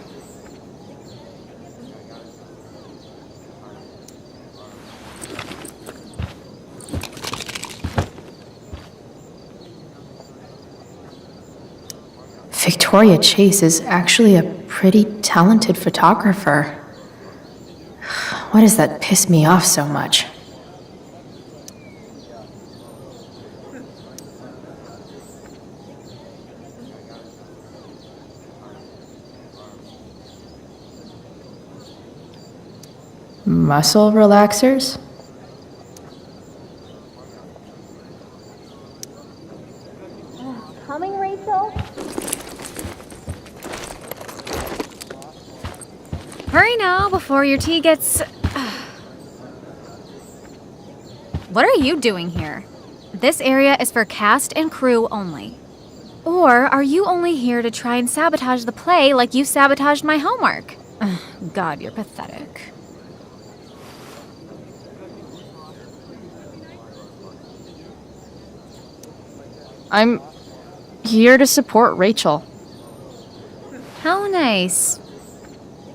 Victoria Chase is actually a pretty talented photographer. Why does that piss me off so much? Muscle relaxers? Coming, Rachel? Hurry now before your tea gets... What are you doing here? This area is for cast and crew only. Or are you only here to try and sabotage the play like you sabotaged my homework? God, you're pathetic. I'm here to support Rachel. How nice.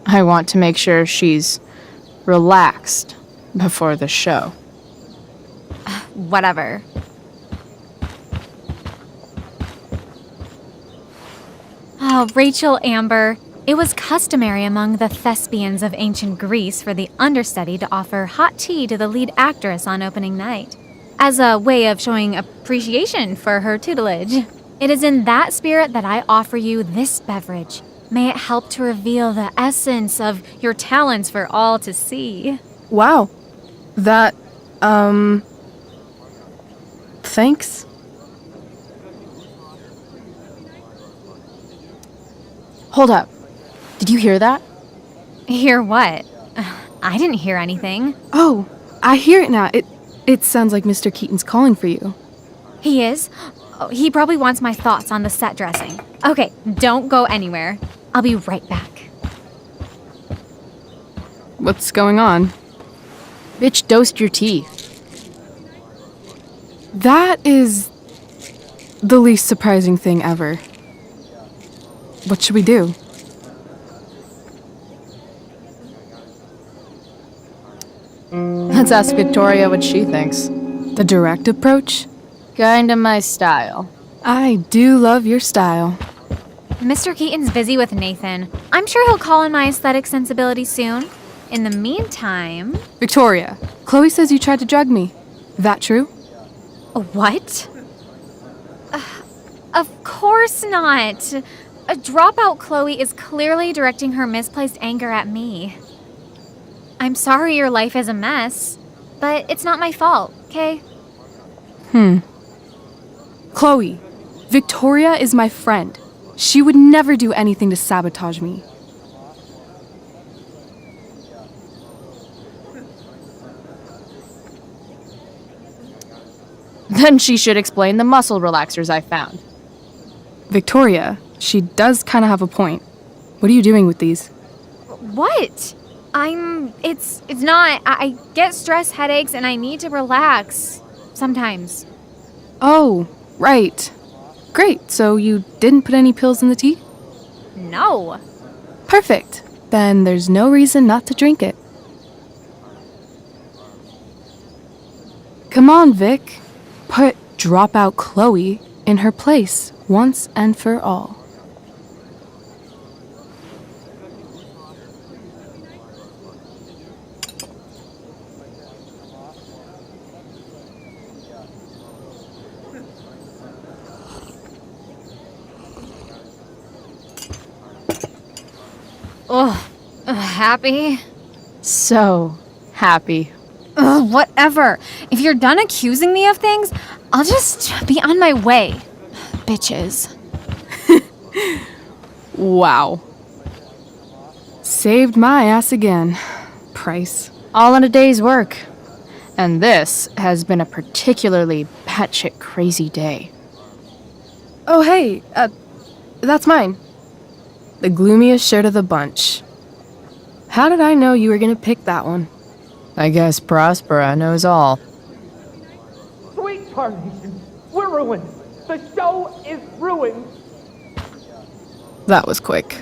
I want to make sure she's relaxed before the show. Whatever. Oh, Rachel Amber. It was customary among the thespians of ancient Greece for the understudy to offer hot tea to the lead actress on opening night, as a way of showing appreciation for her tutelage. It is in that spirit that I offer you this beverage. May it help to reveal the essence of your talents for all to see. Wow. That, thanks. Hold up. Did you hear that? Hear what? I didn't hear anything. Oh, I hear it now. It sounds like Mr. Keaton's calling for you. He is? Oh, he probably wants my thoughts on the set dressing. Okay, don't go anywhere. I'll be right back. What's going on? Bitch dosed your tea. That is the least surprising thing ever. What should we do? Let's ask Victoria what she thinks. The direct approach? Kinda my style. I do love your style. Mr. Keaton's busy with Nathan. I'm sure he'll call on my aesthetic sensibility soon. In the meantime... Victoria, Chloe says you tried to drug me. That true? What? Of course not. A dropout Chloe is clearly directing her misplaced anger at me. I'm sorry your life is a mess, but it's not my fault, okay? Chloe, Victoria is my friend. She would never do anything to sabotage me. Then she should explain the muscle relaxers I found. Victoria, she does kind of have a point. What are you doing with these? What? It's not. I get stress headaches and I need to relax. Sometimes. Oh, right. Great, so you didn't put any pills in the tea? No. Perfect. Then there's no reason not to drink it. Come on, Vic. Put dropout Chloe in her place, once and for all. Ugh, happy? So happy. Ugh, whatever. If you're done accusing me of things, I'll just be on my way. Bitches. Wow. Saved my ass again. Price. All in a day's work. And this has been a particularly batshit crazy day. Oh, hey, that's mine. The gloomiest shirt of the bunch. How did I know you were gonna pick that one? I guess Prospera knows all. Sweet Tarnation, we're ruined. The show is ruined. That was quick.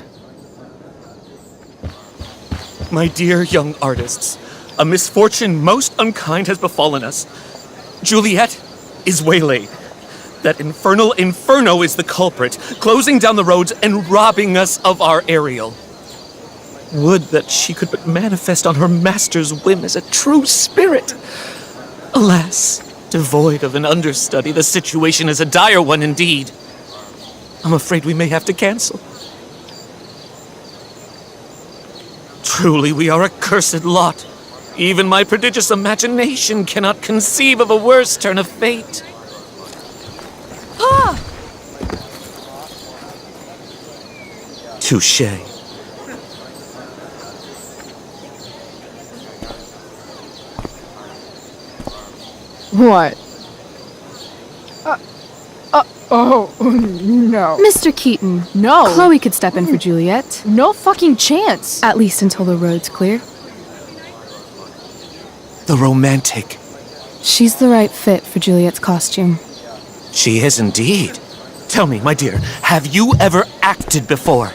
My dear young artists, a misfortune most unkind has befallen us. Juliet is waylaid. That infernal inferno is the culprit, closing down the roads and robbing us of our aerial. Would that she could but manifest on her master's whim as a true spirit. Alas, devoid of an understudy, the situation is a dire one indeed. I'm afraid we may have to cancel. Truly, we are a cursed lot. Even my prodigious imagination cannot conceive of a worse turn of fate. Ah! Touché. What? Oh, no. Mr. Keaton. No. Chloe could step in for Juliet. No fucking chance. At least until the road's clear. The romantic. She's the right fit for Juliet's costume. She is indeed. Tell me, my dear, have you ever acted before?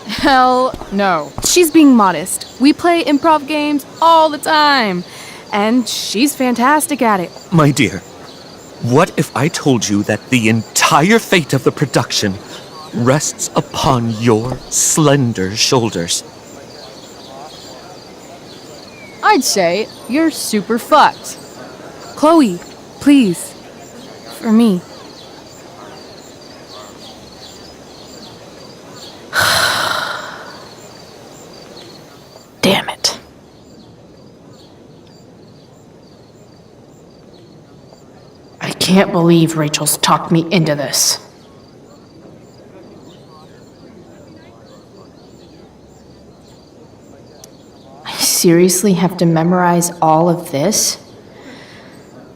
Hell no. She's being modest. We play improv games all the time. And she's fantastic at it. My dear, what if I told you that the entire fate of the production rests upon your slender shoulders? I'd say you're super fucked. Chloe, please. For me. Damn it. I can't believe Rachel's talked me into this. I seriously have to memorize all of this?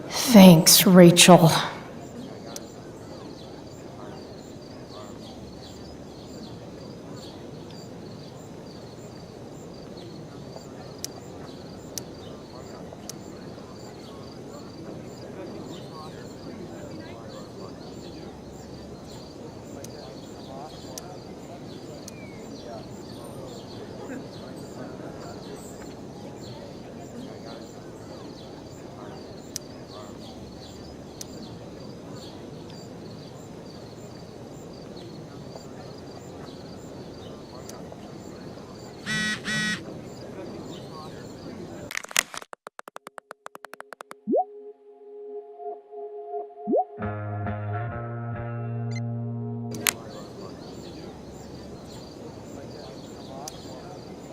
Thanks, Rachel.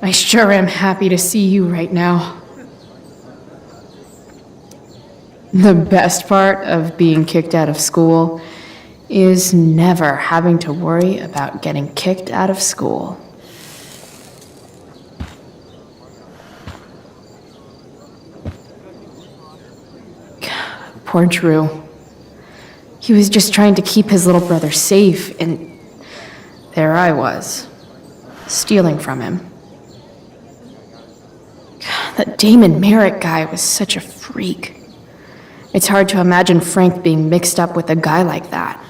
I sure am happy to see you right now. The best part of being kicked out of school is never having to worry about getting kicked out of school. Poor Drew. He was just trying to keep his little brother safe, and there I was, stealing from him. That Damon Merritt guy was such a freak. It's hard to imagine Frank being mixed up with a guy like that.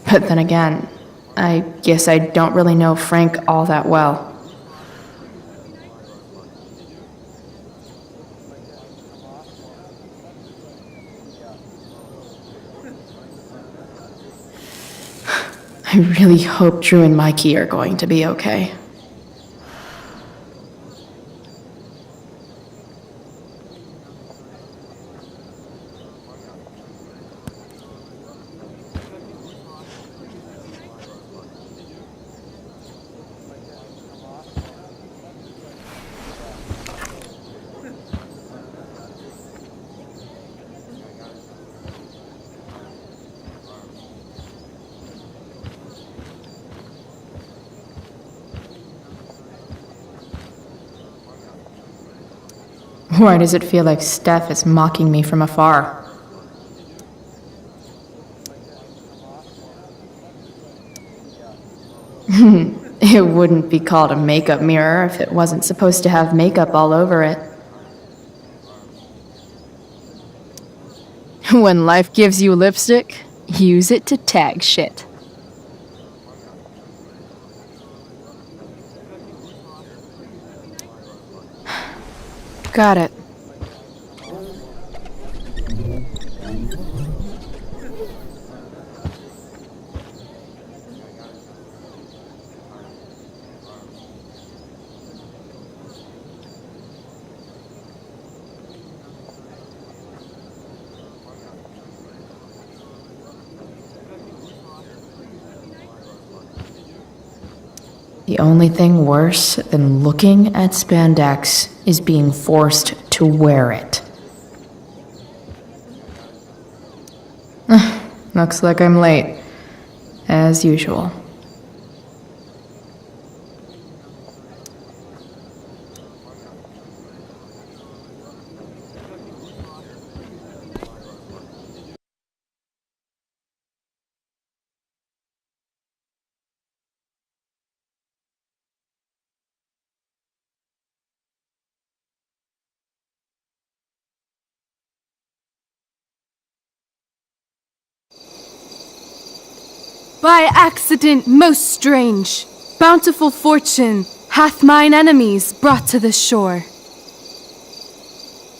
But then again, I guess I don't really know Frank all that well. I really hope Drew and Mikey are going to be okay. Why does it feel like Steph is mocking me from afar? It wouldn't be called a makeup mirror if it wasn't supposed to have makeup all over it. When life gives you lipstick, use it to tag shit. Got it. The only thing worse than looking at spandex is being forced to wear it. Looks like I'm late, as usual. By accident most strange, bountiful fortune hath mine enemies brought to this shore.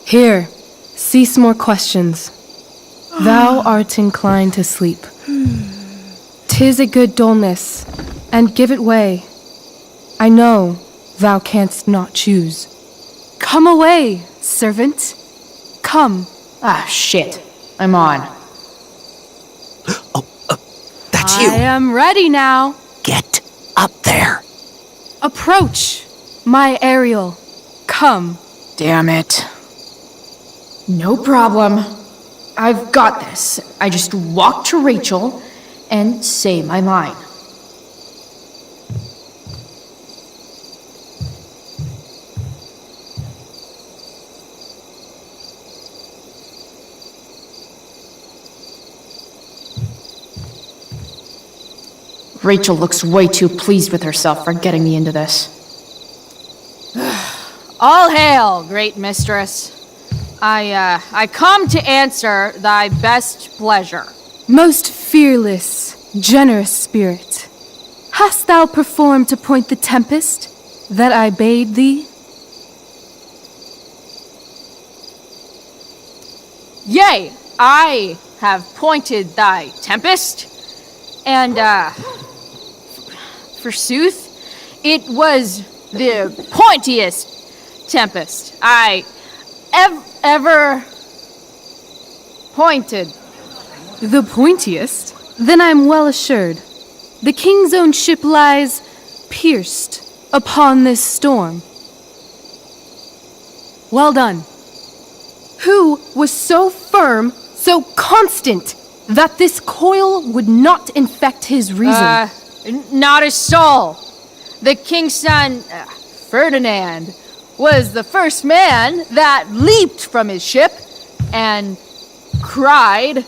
Here, cease more questions. Thou art inclined to sleep. 'Tis a good dullness, and give it way. I know thou canst not choose. Come away, servant. Come. Ah, shit. I'm on. That's you. I am ready now. Get up there. Approach, my Ariel. Come. Damn it. No problem. I've got this. I just walk to Rachel and say my line. Rachel looks way too pleased with herself for getting me into this. All hail, great mistress. I come to answer thy best pleasure. Most fearless, generous spirit, hast thou performed to point the tempest that I bade thee? Yea, I have pointed thy tempest, and, forsooth, it was the pointiest tempest I ever pointed. The pointiest? Then I'm well assured. The king's own ship lies pierced upon this storm. Well done. Who was so firm, so constant, that this coil would not infect his reason? Not a soul. The king's son, Ferdinand, was the first man that leaped from his ship and cried,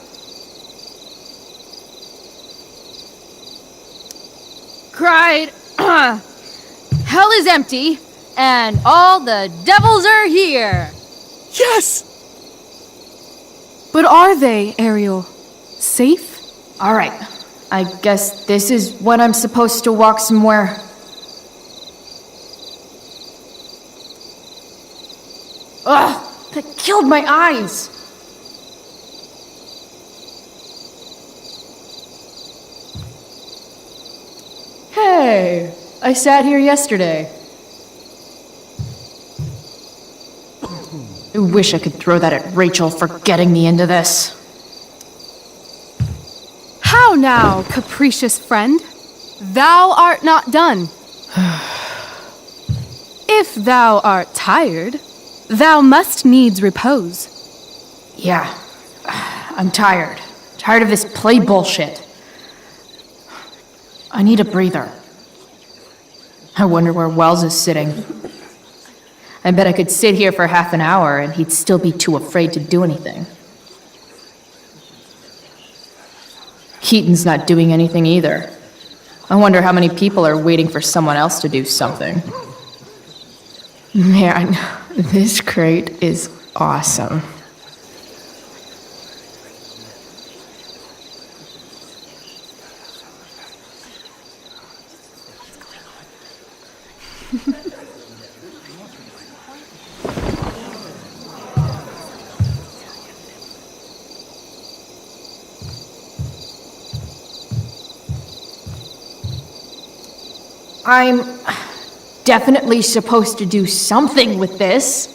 hell is empty and all the devils are here. Yes! But are they, Ariel? Safe? All right. I guess this is when I'm supposed to walk somewhere. Ugh! That killed my eyes! Hey, I sat here yesterday. I wish I could throw that at Rachel for getting me into this. How now, capricious friend? Thou art not done. If thou art tired, thou must needs repose. Yeah, I'm tired. Tired of this play bullshit. I need a breather. I wonder where Wells is sitting. I bet I could sit here for half an hour and he'd still be too afraid to do anything. Keaton's not doing anything either. I wonder how many people are waiting for someone else to do something. Man, this crate is awesome. I'm definitely supposed to do something with this.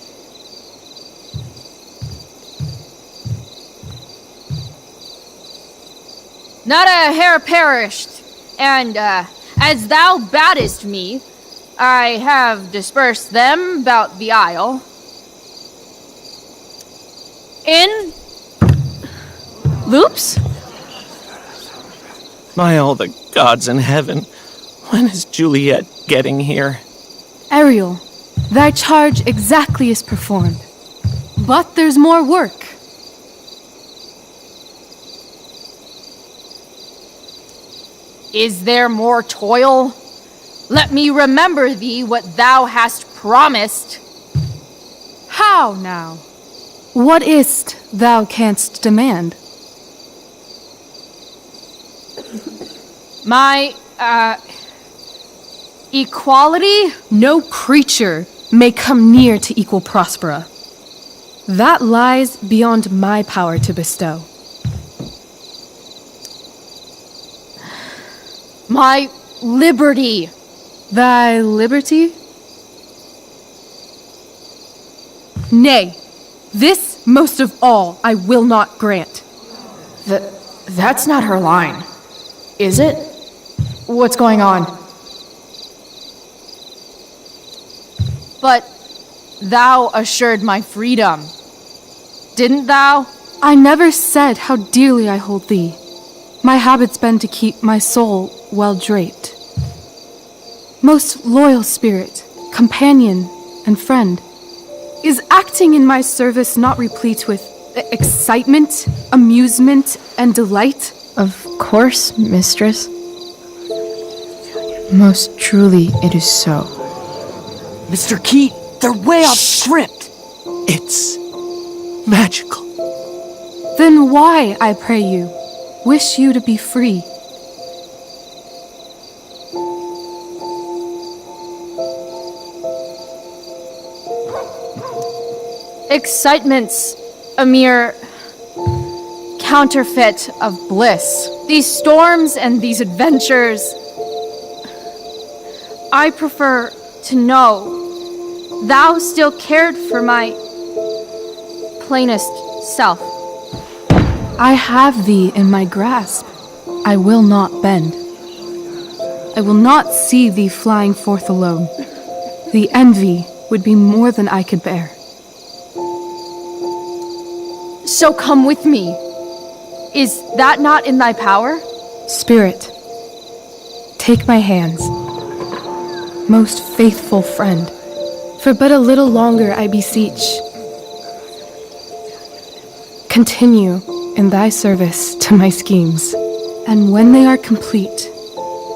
Not a hair perished, and as thou badest me, I have dispersed them about the isle. In loops? My all the gods in heaven. When is Juliet getting here? Ariel, thy charge exactly is performed. But there's more work. Is there more toil? Let me remember thee what thou hast promised. How now? What is't thou canst demand? My, equality? No creature may come near to equal Prospera. That lies beyond my power to bestow. My liberty. Thy liberty? Nay, this most of all I will not grant. That's not her line, is it? What's going on? But thou assured my freedom, didn't thou? I never said how dearly I hold thee. My habit's been to keep my soul well draped. Most loyal spirit, companion, and friend, is acting in my service not replete with excitement, amusement, and delight? Of course, mistress. Most truly it is so. Mr. Keat, they're way off script. It's magical. Then why, I pray you, wish you to be free? Excitement's a mere counterfeit of bliss. These storms and these adventures, I prefer to know thou still cared for my plainest self. I have thee in my grasp. I will not bend. I will not see thee flying forth alone. The envy would be more than I could bear. So come with me. Is that not in thy power? Spirit, take my hands. Most faithful friend, for but a little longer I beseech. Continue in thy service to my schemes, and when they are complete,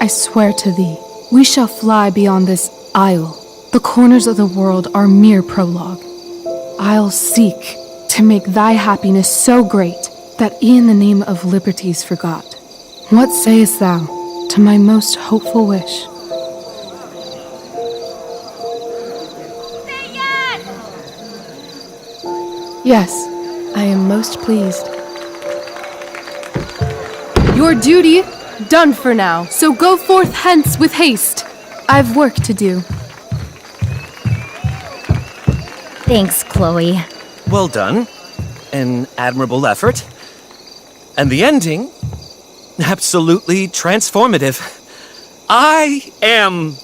I swear to thee, we shall fly beyond this isle. The corners of the world are mere prologue. I'll seek to make thy happiness so great that e'en the name of liberty's forgot. What sayest thou to my most hopeful wish? Yes, I am most pleased. Your duty done for now, so go forth hence with haste. I've work to do. Thanks, Chloe. Well done. An admirable effort. And the ending, absolutely transformative. I am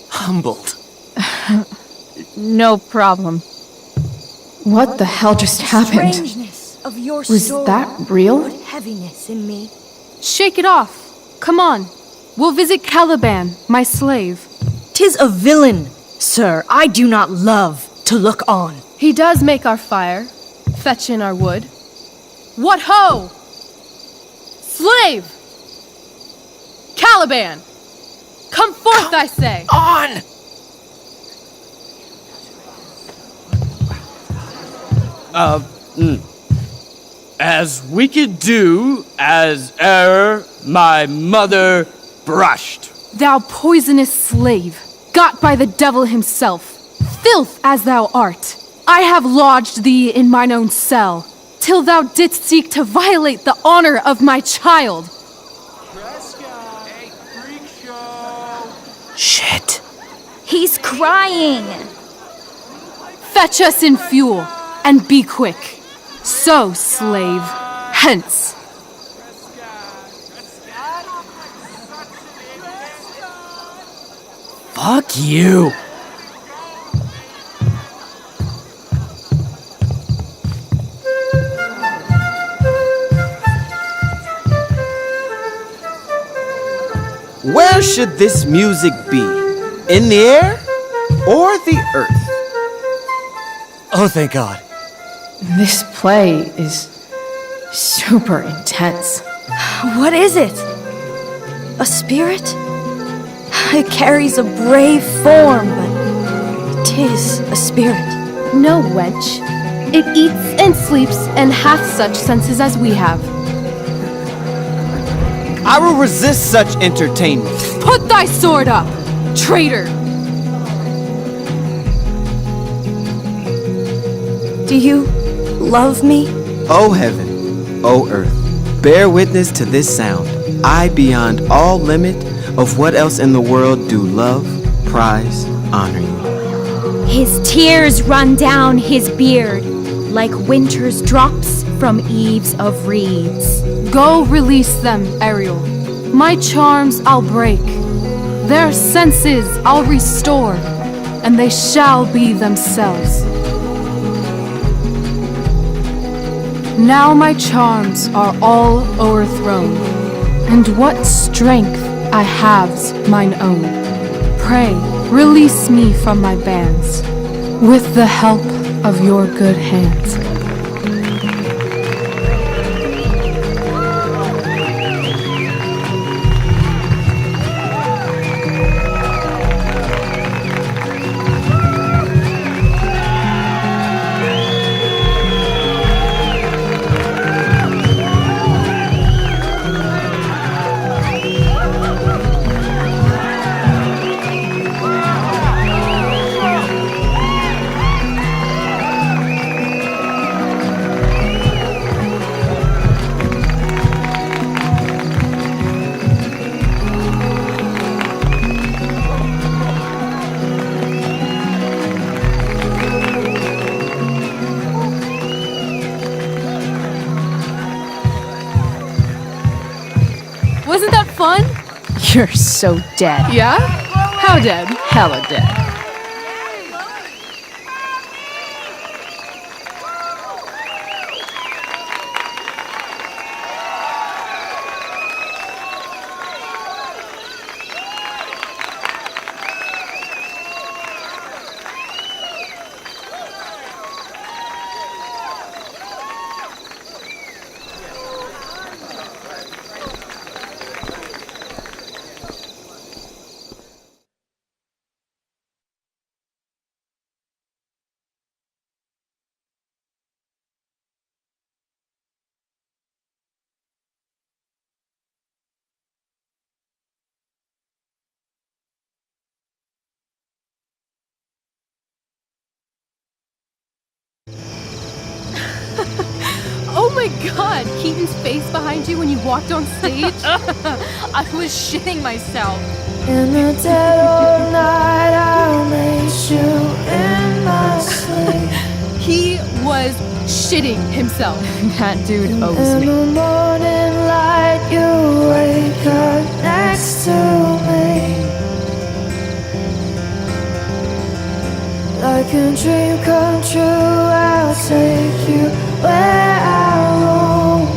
humbled. No problem. What the hell just happened? Strangeness of your Was story that real? put heaviness in me. Shake it off. Come on. We'll visit Caliban, my slave. 'Tis a villain, sir. I do not love to look on. He does make our fire, fetch in our wood. What ho! Slave! Caliban! Come forth, I say! On! As we could do as e'er my mother brushed. Thou poisonous slave, got by the devil himself, filth as thou art, I have lodged thee in mine own cell, till thou didst seek to violate the honor of my child. Shit. He's crying. Fetch us in fuel, and be quick. So, slave, hence. Fuck you. Where should this music be? In the air or the earth? Oh, thank God. This play is super intense. What is it? A spirit? It carries a brave form, but 'tis a spirit. No, wench. It eats and sleeps and hath such senses as we have. I will resist such entertainment. Put thy sword up, traitor! Do you love me? O heaven, O earth, bear witness to this sound. I, beyond all limit of what else in the world, do love, prize, honor you. His tears run down his beard like winter's drops from eaves of reeds. Go release them, Ariel. My charms I'll break. Their senses I'll restore, and they shall be themselves. Now my charms are all o'erthrown, and what strength I have's mine own. Pray, release me from my bands, with the help of your good hands. Wasn't that fun? You're so dead. Yeah? How dead? Hella dead. my god, Keaton's face behind you when you walked on stage? I was shitting myself. In the dead of night, I'll make you in my sleep. He was shitting himself. That dude owes In me. the morning light, you wake up next to me. Like a dream come true, I'll take you where I roam.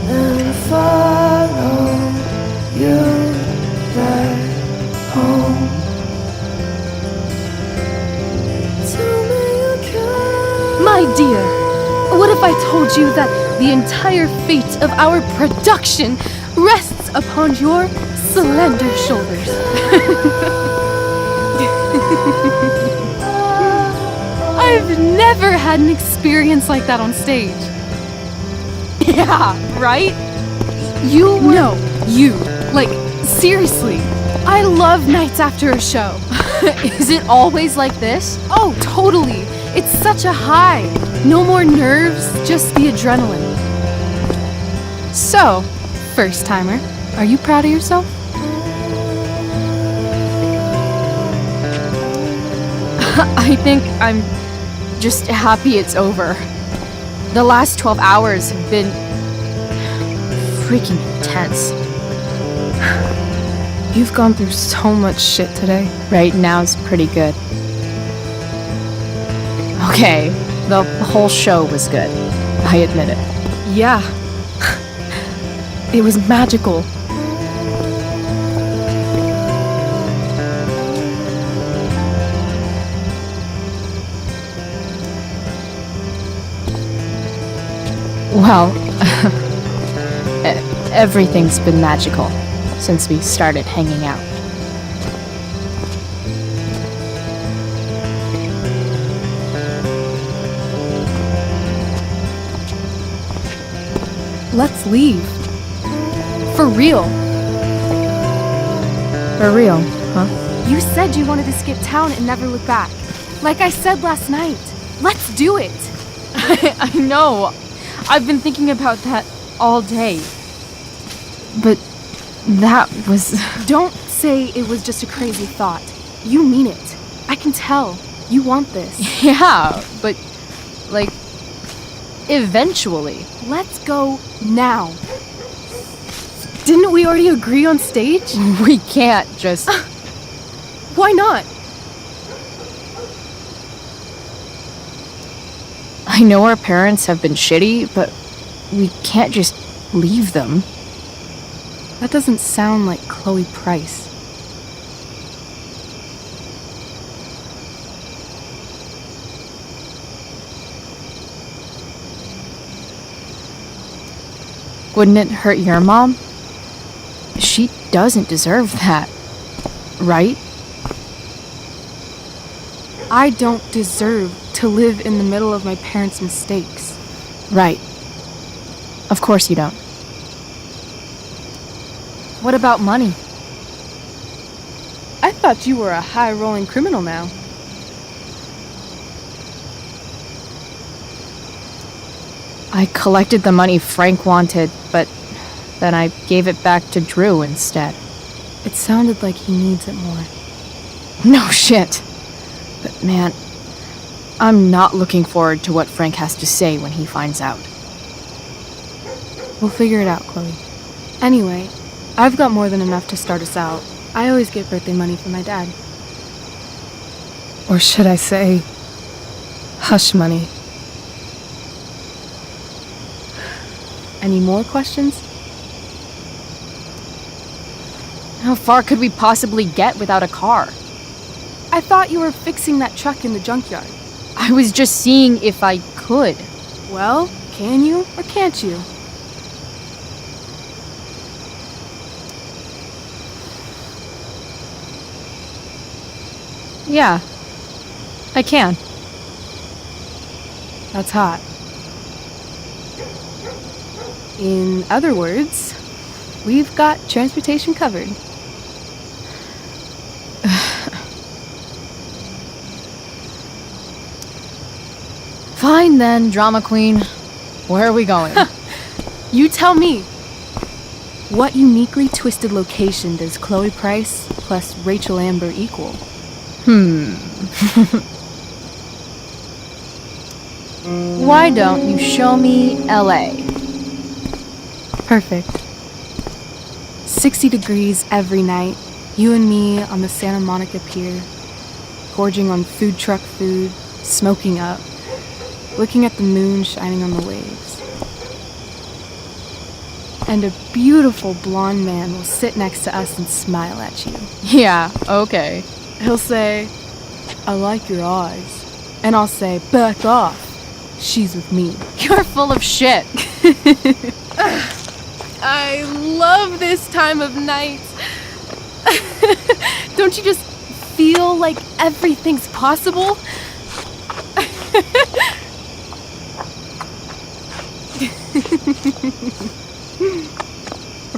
Then follow you back home. Tell me you care. My dear, what if I told you that the entire fate of our production rests upon your slender shoulders? I've never had an experience like that on stage. Yeah, right? You were... No, you. Like, seriously. I love nights after a show. Is it always like this? Oh, totally. It's such a high. No more nerves, just the adrenaline. So, first timer, are you proud of yourself? I think I'm just happy it's over. The last 12 hours have been freaking intense. You've gone through so much shit today. Right now's pretty good. Okay, the whole show was good. I admit it. Yeah. It was magical. Well, everything's been magical since we started hanging out. Let's leave. For real. For real, huh? You said you wanted to skip town and never look back. Like I said last night. Let's do it. I know. I've been thinking about that all day. But that was... Don't say it was just a crazy thought. You mean it. I can tell. You want this. Yeah, but, like, eventually. Let's go now. Didn't we already agree on stage? We can't just... Why not? I know our parents have been shitty, but we can't just leave them. That doesn't sound like Chloe Price. Wouldn't it hurt your mom? She doesn't deserve that, right? I don't deserve to live in the middle of my parents' mistakes. Right. Of course you don't. What about money? I thought you were a high-rolling criminal now. I collected the money Frank wanted, but then I gave it back to Drew instead. It sounded like he needs it more. No shit. But man, I'm not looking forward to what Frank has to say when he finds out. We'll figure it out, Chloe. Anyway, I've got more than enough to start us out. I always get birthday money from my dad. Or should I say, hush money. Any more questions? How far could we possibly get without a car? I thought you were fixing that truck in the junkyard. I was just seeing if I could. Well, can you or can't you? Yeah, I can. That's hot. In other words, we've got transportation covered. Fine then, drama queen. Where are we going? You tell me. What uniquely twisted location does Chloe Price plus Rachel Amber equal? Why don't you show me LA? Perfect. 60 degrees every night. You and me on the Santa Monica Pier, gorging on food truck food, smoking up, looking at the moon shining on the waves. And a beautiful blonde man will sit next to us and smile at you. Yeah, okay. He'll say, "I like your eyes." And I'll say, "Back off. She's with me." You're full of shit. I love this time of night. Don't you just feel like everything's possible?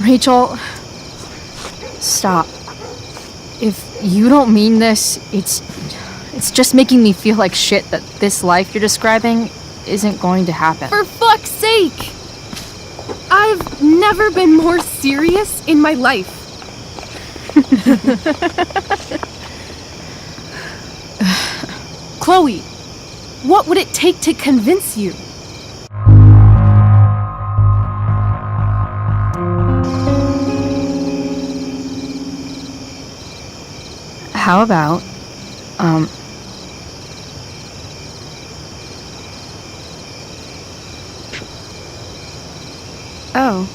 Rachel, stop. If you don't mean this, it's just making me feel like shit that this life you're describing isn't going to happen. For fuck's sake! I've never been more serious in my life. Chloe, what would it take to convince you? How about, Oh.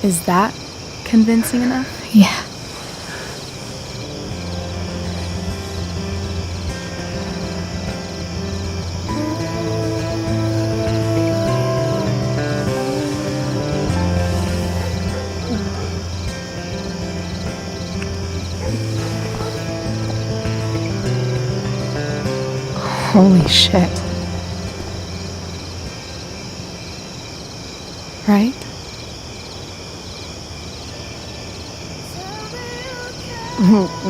Is that convincing enough? Yeah. Holy shit. Right?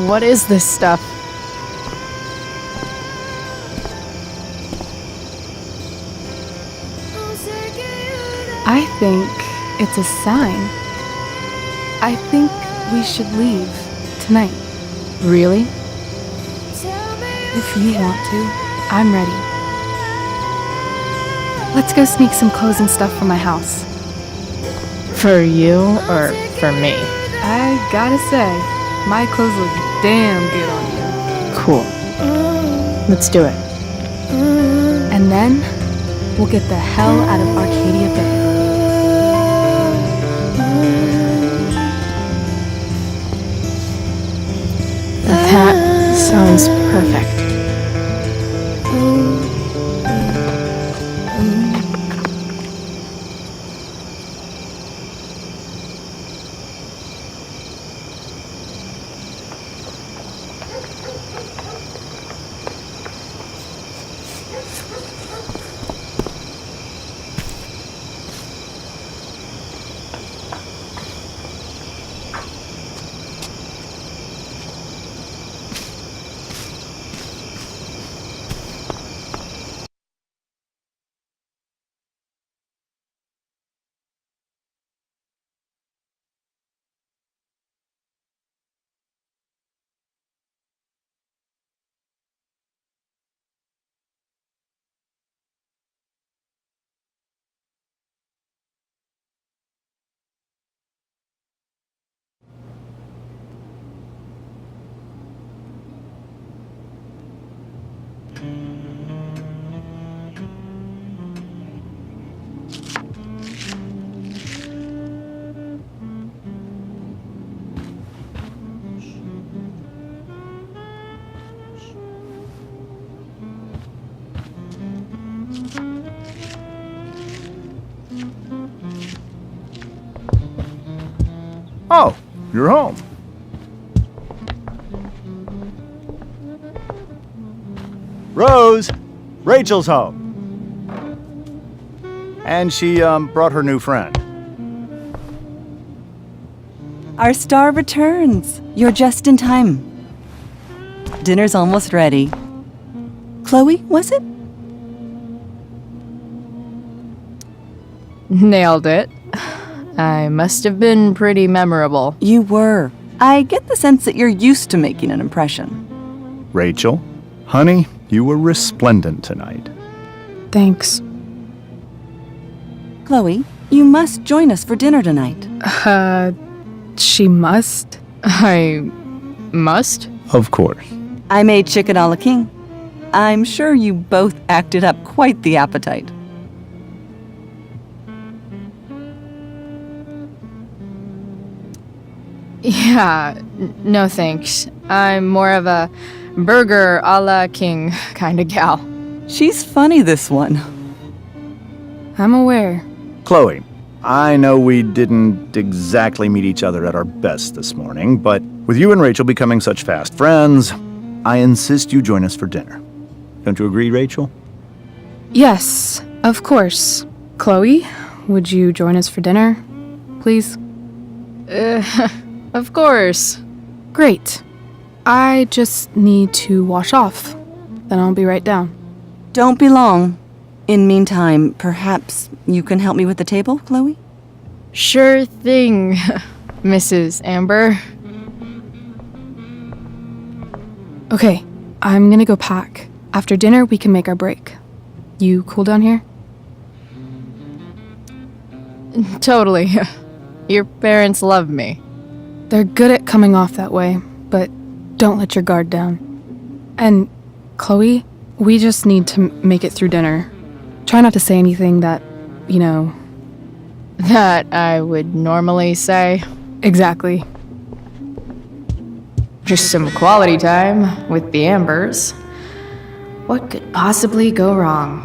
What is this stuff? I think it's a sign. I think we should leave tonight. Really? If you want to, I'm ready. Let's go sneak some clothes and stuff from my house. For you or for me? I gotta say, my clothes look damn good on you. Cool. Let's do it. And then, we'll get the hell out of Arcadia Bay. That sounds perfect. Oh, you're home. Rose! Rachel's home. And she, brought her new friend. Our star returns. You're just in time. Dinner's almost ready. Chloe, was it? Nailed it. I must have been pretty memorable. You were. I get the sense that you're used to making an impression. Rachel, honey, you were resplendent tonight. Thanks. Chloe, you must join us for dinner tonight. She must? I must? Of course. I made chicken a la king. I'm sure you both acted up quite the appetite. Yeah, no thanks. I'm more of a burger a la king kind of gal. She's funny, this one. I'm aware. Chloe, I know we didn't exactly meet each other at our best this morning, but with you and Rachel becoming such fast friends, I insist you join us for dinner. Don't you agree, Rachel? Yes, of course. Chloe, would you join us for dinner, please? Of course. Great. I just need to wash off. Then I'll be right down. Don't be long. In meantime, perhaps you can help me with the table, Chloe? Sure thing, Mrs. Amber. Okay, I'm gonna go pack. After dinner, we can make our break. You cool down here? Totally. Your parents love me. They're good at coming off that way, but don't let your guard down. And, Chloe, we just need to make it through dinner. Try not to say anything that, you know... That I would normally say. Exactly. Just some quality time with the Ambers. What could possibly go wrong?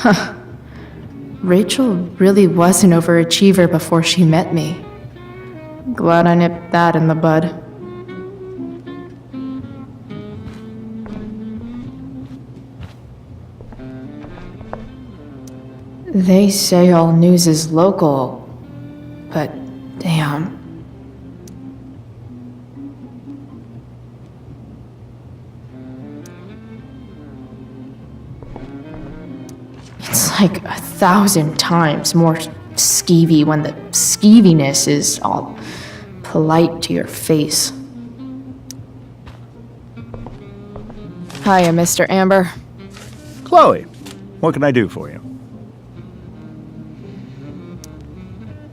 Huh. Rachel really was an overachiever before she met me. Glad I nipped that in the bud. They say all news is local, but damn. It's like 1,000 times more skeevy when the skeeviness is all polite to your face. Hiya, Mr. Amber. Chloe, what can I do for you?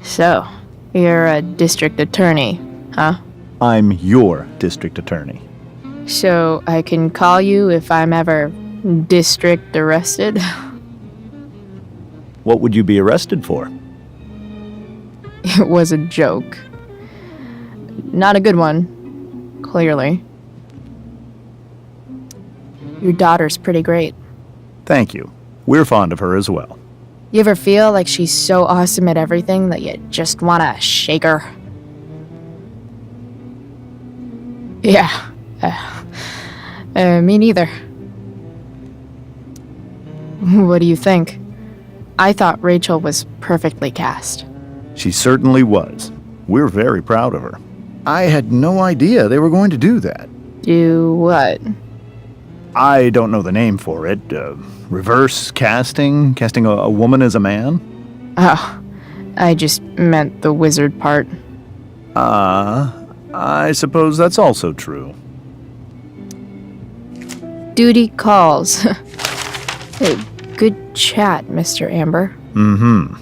So, you're a district attorney, huh? I'm your district attorney. So, I can call you if I'm ever district arrested? What would you be arrested for? It was a joke. Not a good one, clearly. Your daughter's pretty great. Thank you. We're fond of her as well. You ever feel like she's so awesome at everything that you just want to shake her? Yeah. Me neither. What do you think? I thought Rachel was perfectly cast. She certainly was. We're very proud of her. I had no idea they were going to do that. Do what? I don't know the name for it. Reverse casting? Casting a woman as a man? Oh, I just meant the wizard part. I suppose that's also true. Duty calls. Hey, good chat, Mr. Amber. Mm-hmm.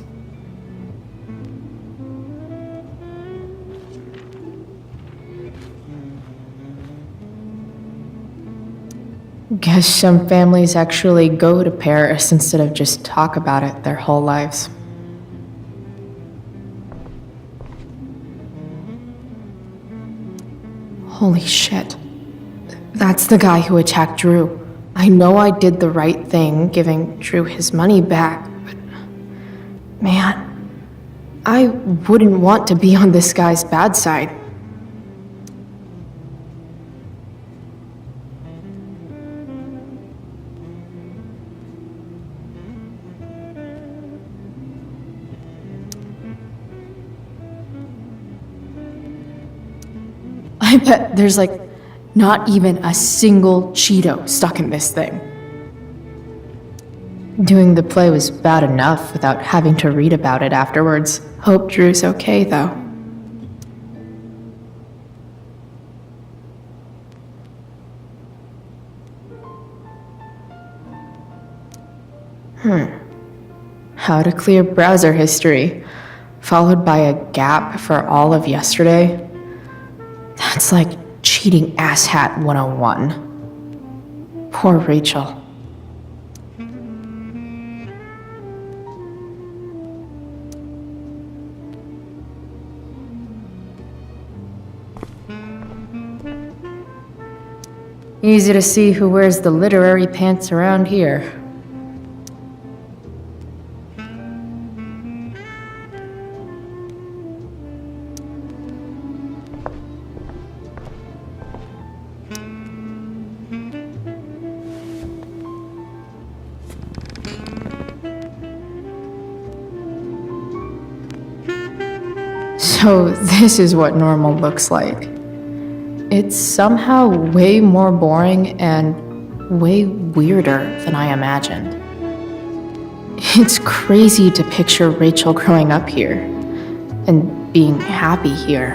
Guess some families actually go to Paris instead of just talk about it their whole lives. Holy shit. That's the guy who attacked Drew. I know I did the right thing giving Drew his money back, but man, I wouldn't want to be on this guy's bad side. I bet there's like not even a single Cheeto stuck in this thing. Doing the play was bad enough without having to read about it afterwards. Hope Drew's okay though. How to clear browser history, followed by a gap for all of yesterday. That's like cheating asshat 101. Poor Rachel. Easy to see who wears the literary pants around here. So this is what normal looks like. It's somehow way more boring and way weirder than I imagined. It's crazy to picture Rachel growing up here and being happy here,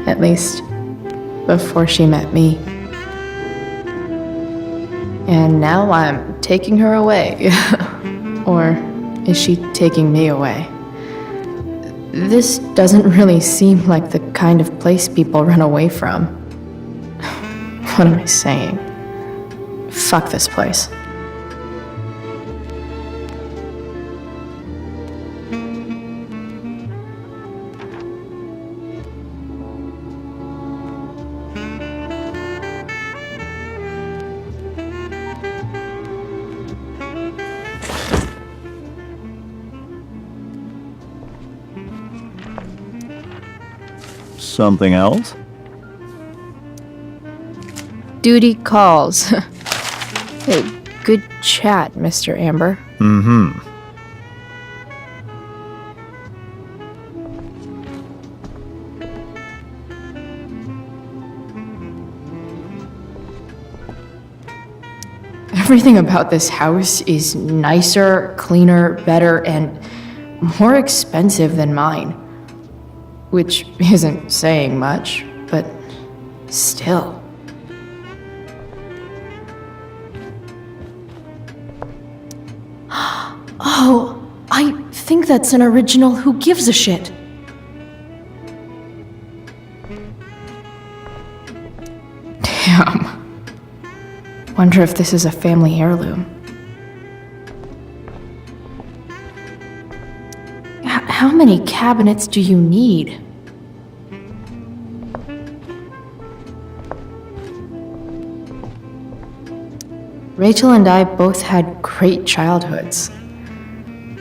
at least before she met me. And now I'm taking her away. Or is she taking me away? This doesn't really seem like the kind of place people run away from. What am I saying? Fuck this place. Something else? Duty calls. Hey, good chat, Mr. Amber. Mm-hmm. Everything about this house is nicer, cleaner, better, and more expensive than mine. Which isn't saying much, but still. Oh, I think that's an original Who Gives a Shit. Damn. Wonder if this is a family heirloom. How many cabinets do you need? Rachel and I both had great childhoods.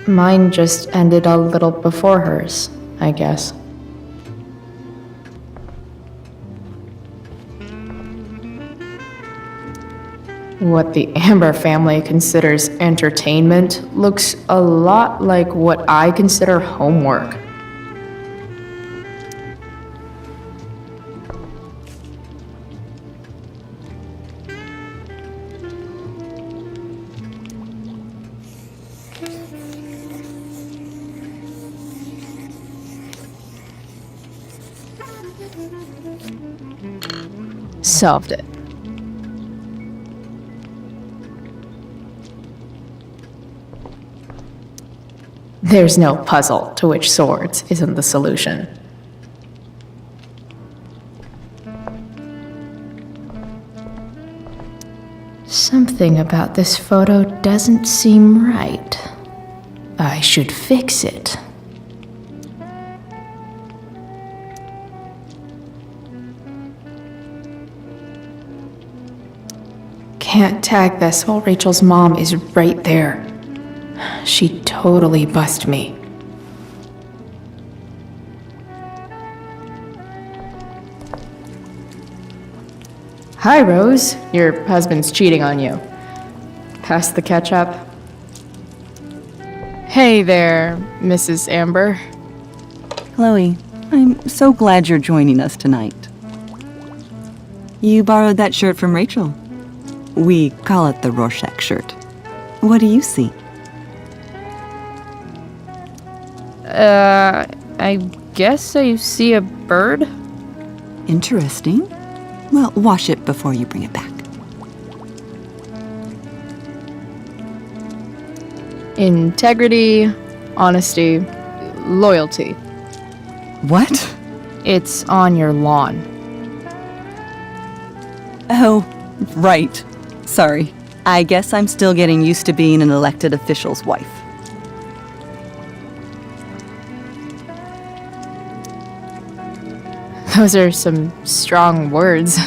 Mine just ended a little before hers, I guess. What the Amber family considers entertainment looks a lot like what I consider homework. solved it. There's no puzzle to which swords isn't the solution. Something about this photo doesn't seem right. I should fix it. Can't tag this while Rachel's mom is right there. She'd totally bust me. Hi, Rose. Your husband's cheating on you. Pass the ketchup. Hey there, Mrs. Amber. Chloe, I'm so glad you're joining us tonight. You borrowed that shirt from Rachel. We call it the Rorschach shirt. What do you see? I guess I see a bird? Interesting. Well, wash it before you bring it back. Integrity, honesty, loyalty. What? It's on your lawn. Oh, right. Sorry. I guess I'm still getting used to being an elected official's wife. Those are some strong words.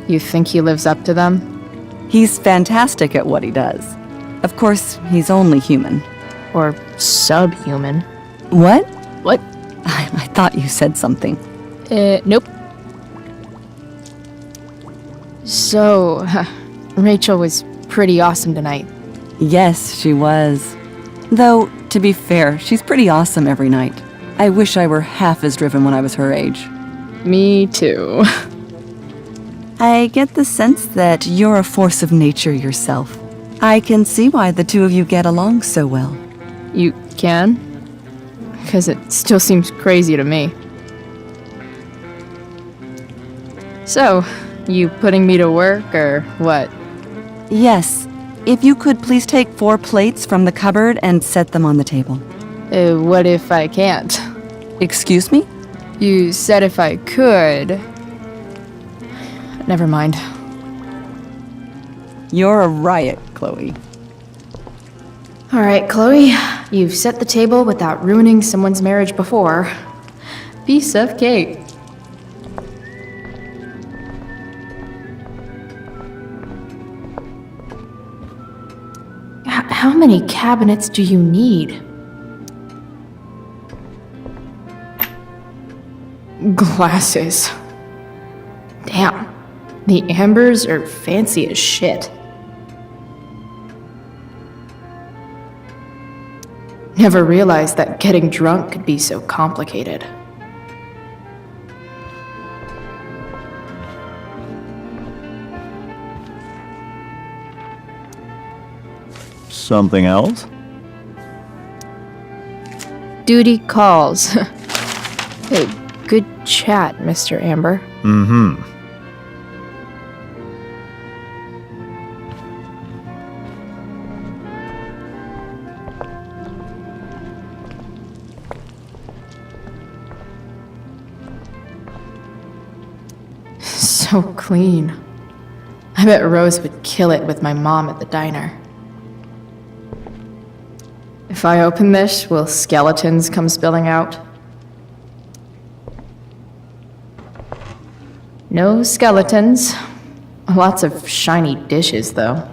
You think he lives up to them? He's fantastic at what he does. Of course, he's only human. Or subhuman. What? What? I thought you said something. Nope. So, Rachel was pretty awesome tonight. Yes, she was. Though, to be fair, she's pretty awesome every night. I wish I were half as driven when I was her age. Me too. I get the sense that you're a force of nature yourself. I can see why the two of you get along so well. You can? Because it still seems crazy to me. So, you putting me to work, or what? Yes. If you could please take 4 plates from the cupboard and set them on the table. What if I can't? Excuse me? You said if I could. Never mind. You're a riot, Chloe. All right, Chloe. You've set the table without ruining someone's marriage before. Piece of cake. How many cabinets do you need? Glasses. Damn. The Ambers are fancy as shit. Never realized that getting drunk could be so complicated. Something else? Duty calls. Hey, good chat, Mr. Amber. Mm-hmm. So clean. I bet Rose would kill it with my mom at the diner. If I open this, will skeletons come spilling out? No skeletons. Lots of shiny dishes, though.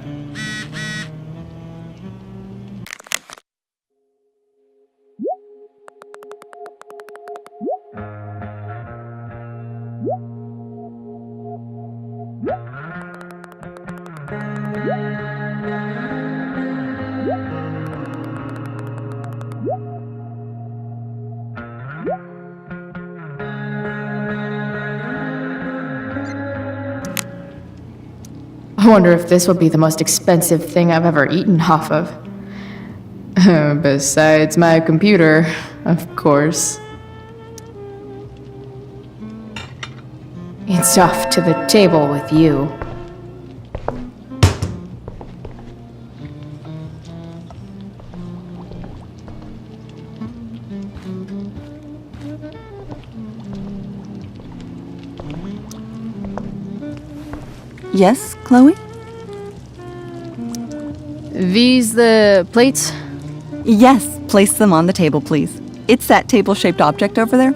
I wonder if this will be the most expensive thing I've ever eaten off of. Besides my computer, of course. It's stuff to the table with you. Yes, Chloe? These the plates? Yes, place them on the table, please. It's that table-shaped object over there.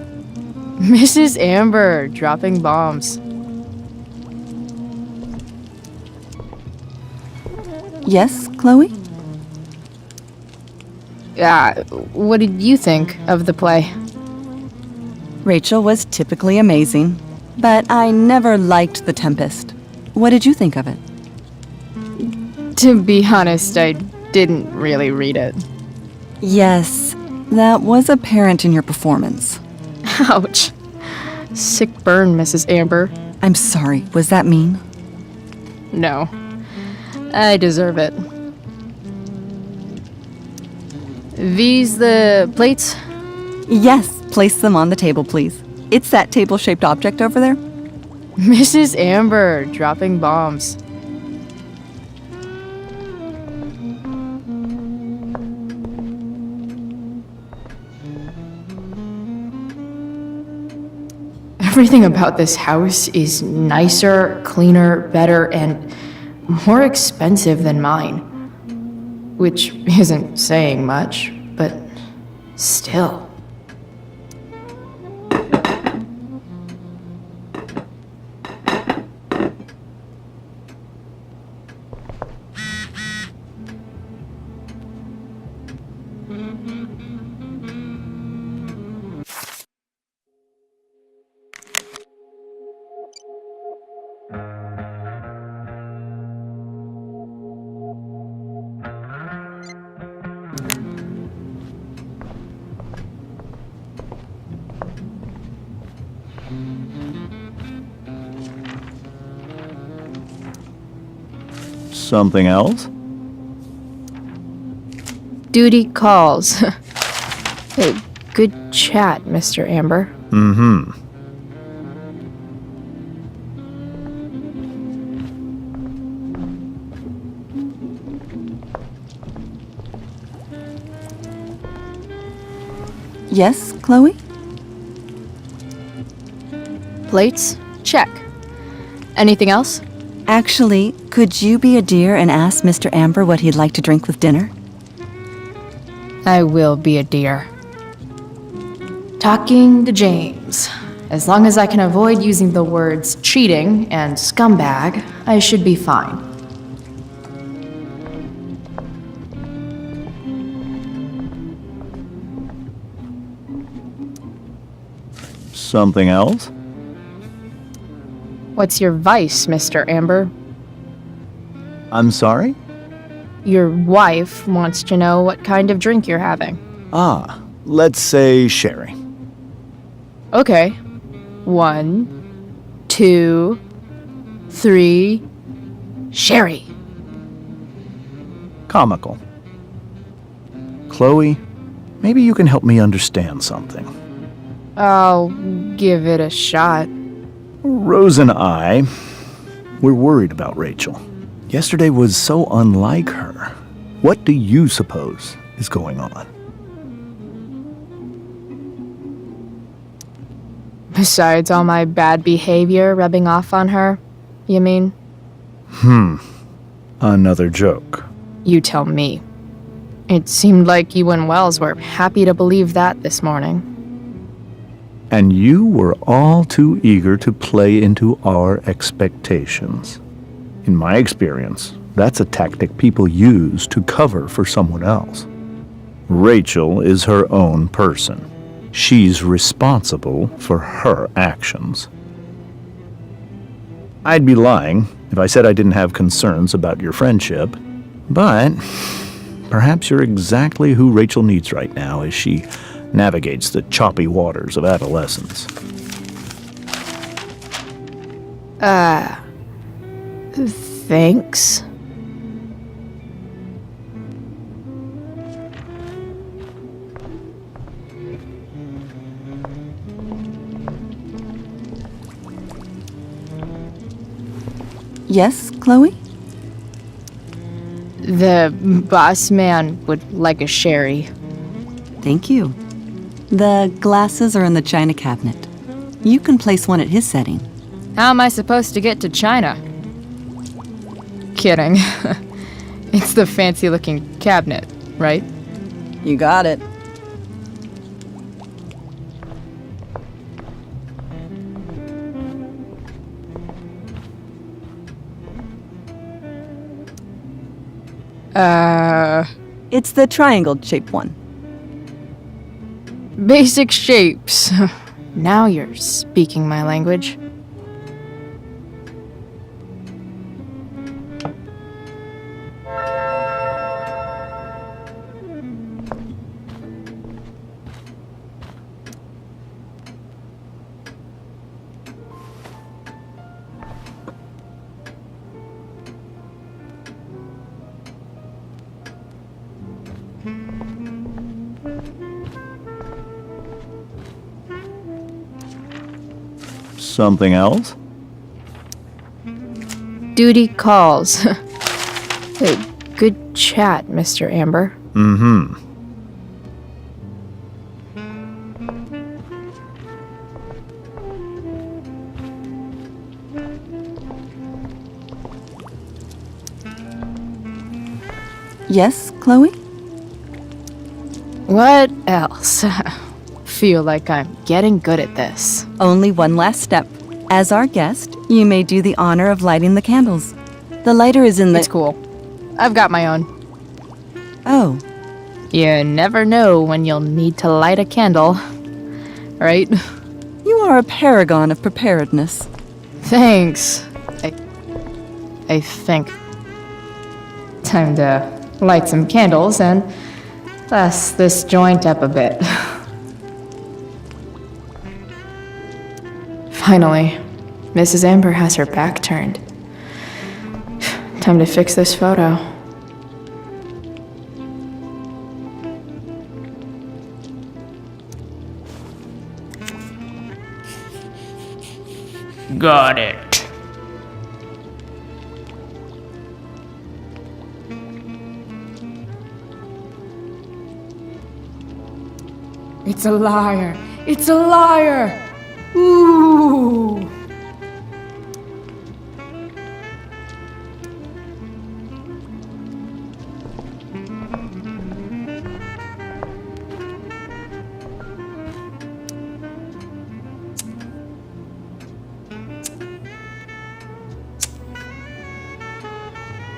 Mrs. Amber dropping bombs. Yes, Chloe? What did you think of the play? Rachel was typically amazing, but I never liked The Tempest. What did you think of it? To be honest, I didn't really read it. Yes, that was apparent in your performance. Ouch. Sick burn, Mrs. Amber. I'm sorry, was that mean? No. I deserve it. These the plates? Yes, place them on the table, please. It's that table-shaped object over there. Mrs. Amber dropping bombs. Everything about this house is nicer, cleaner, better, and more expensive than mine. Which isn't saying much, but still. Something else? Duty calls. Hey, good chat, Mr. Amber. Mm-hmm. Yes, Chloe? Plates? Check. Anything else? Actually, could you be a dear and ask Mr. Amber what he'd like to drink with dinner? I will be a dear. Talking to James. As long as I can avoid using the words cheating and scumbag, I should be fine. Something else? What's your vice, Mr. Amber? I'm sorry? Your wife wants to know what kind of drink you're having. Ah, let's say sherry. Okay. 1, 2, 3. Sherry. Comical. Chloe, maybe you can help me understand something. I'll give it a shot. Rose and I, we're worried about Rachel. Yesterday was so unlike her. What do you suppose is going on? Besides all my bad behavior rubbing off on her, you mean? Another joke. You tell me. It seemed like you and Wells were happy to believe that this morning. And you were all too eager to play into our expectations. In my experience, that's a tactic people use to cover for someone else. Rachel is her own person. She's responsible for her actions. I'd be lying if I said I didn't have concerns about your friendship, but perhaps you're exactly who Rachel needs right now as she navigates the choppy waters of adolescence. Thanks. Yes, Chloe? The boss man would like a sherry. Thank you. The glasses are in the china cabinet. You can place one at his setting. How am I supposed to get to China? Kidding. It's the fancy-looking cabinet, right? You got it. It's the triangle-shaped one. Basic shapes. Now you're speaking my language. Something else? Duty calls. Hey, good chat, Mr. Amber. Mm-hmm. Yes, Chloe? What else? Feel like I'm getting good at this. Only one last step. As our guest, you may do the honor of lighting the candles. The lighter is in the... It's cool. I've got my own. Oh. You never know when you'll need to light a candle, right? You are a paragon of preparedness. Thanks. I think. Time to light some candles and dust this joint up a bit. Finally, Mrs. Amber has her back turned. Time to fix this photo. Got it. It's a liar! It's a liar! Ooh!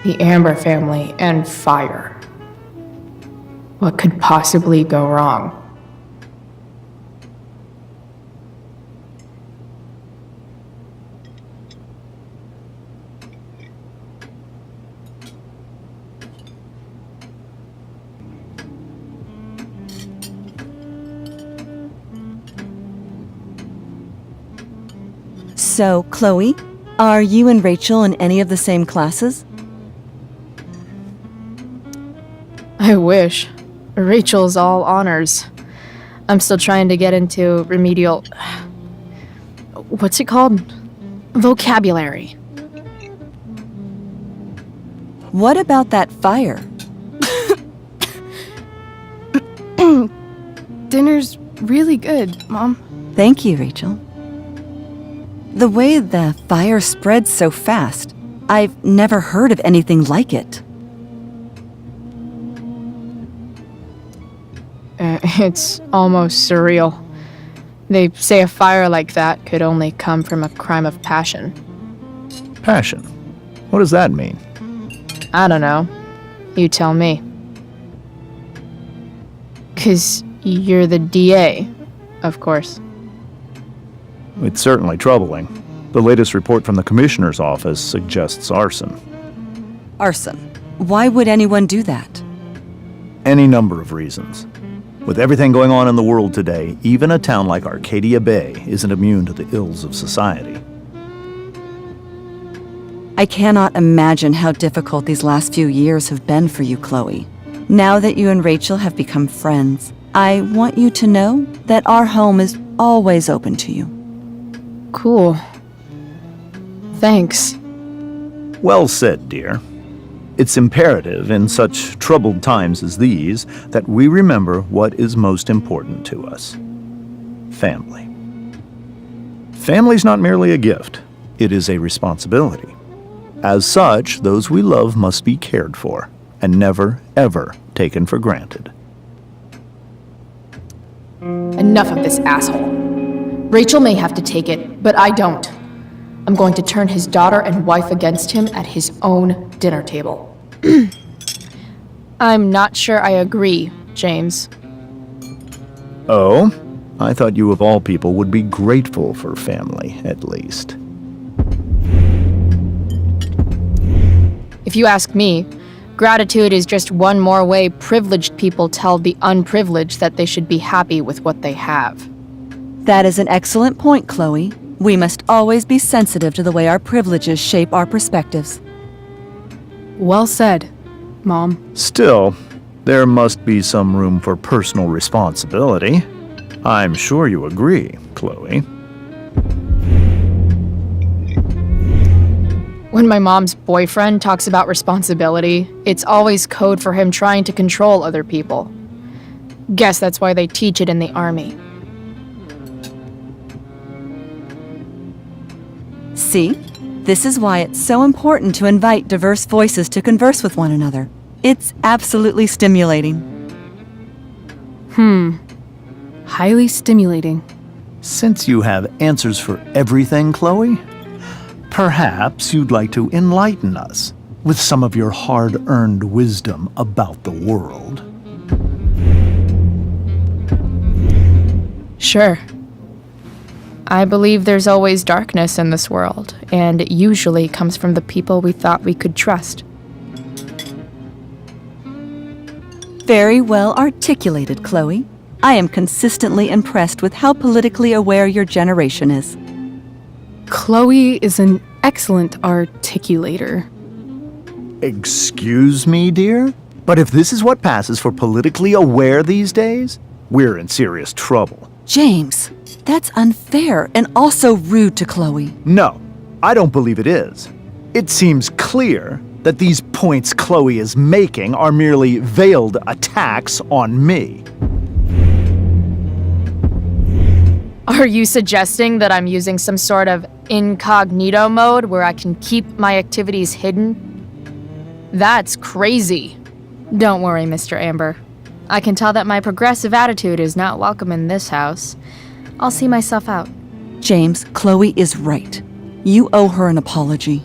The Amber family and fire. What could possibly go wrong? So, Chloe, are you and Rachel in any of the same classes? I wish. Rachel's all honors. I'm still trying to get into remedial... What's it called? Vocabulary. What about that fire? Dinner's really good, Mom. Thank you, Rachel. The way the fire spreads so fast, I've never heard of anything like it. It's almost surreal. They say a fire like that could only come from a crime of passion. Passion? What does that mean? I don't know. You tell me. 'Cause you're the DA, of course. It's certainly troubling. The latest report from the Commissioner's office suggests arson. Arson. Why would anyone do that? Any number of reasons. With everything going on in the world today, even a town like Arcadia Bay isn't immune to the ills of society. I cannot imagine how difficult these last few years have been for you, Chloe. Now that you and Rachel have become friends, I want you to know that our home is always open to you. Cool. Thanks. Well said, dear. It's imperative in such troubled times as these that we remember what is most important to us. Family. Family's not merely a gift, it is a responsibility. As such, those we love must be cared for and never, ever taken for granted. Enough of this asshole. Rachel may have to take it, but I don't. I'm going to turn his daughter and wife against him at his own dinner table. I'm not sure I agree, James. Oh? I thought you of all people would be grateful for family, at least. If you ask me, gratitude is just one more way privileged people tell the unprivileged that they should be happy with what they have. That is an excellent point, Chloe. We must always be sensitive to the way our privileges shape our perspectives. Well said, Mom. Still, there must be some room for personal responsibility. I'm sure you agree, Chloe. When my mom's boyfriend talks about responsibility, it's always code for him trying to control other people. Guess that's why they teach it in the army. See? This is why it's so important to invite diverse voices to converse with one another. It's absolutely stimulating. Highly stimulating. Since you have answers for everything, Chloe, perhaps you'd like to enlighten us with some of your hard-earned wisdom about the world. Sure. I believe there's always darkness in this world, and it usually comes from the people we thought we could trust. Very well articulated, Chloe. I am consistently impressed with how politically aware your generation is. Chloe is an excellent articulator. Excuse me, dear? But if this is what passes for politically aware these days, we're in serious trouble. James, that's unfair and also rude to Chloe. No, I don't believe it is. It seems clear that these points Chloe is making are merely veiled attacks on me. Are you suggesting that I'm using some sort of incognito mode where I can keep my activities hidden? That's crazy. Don't worry, Mr. Amber. I can tell that my progressive attitude is not welcome in this house. I'll see myself out. James, Chloe is right. You owe her an apology.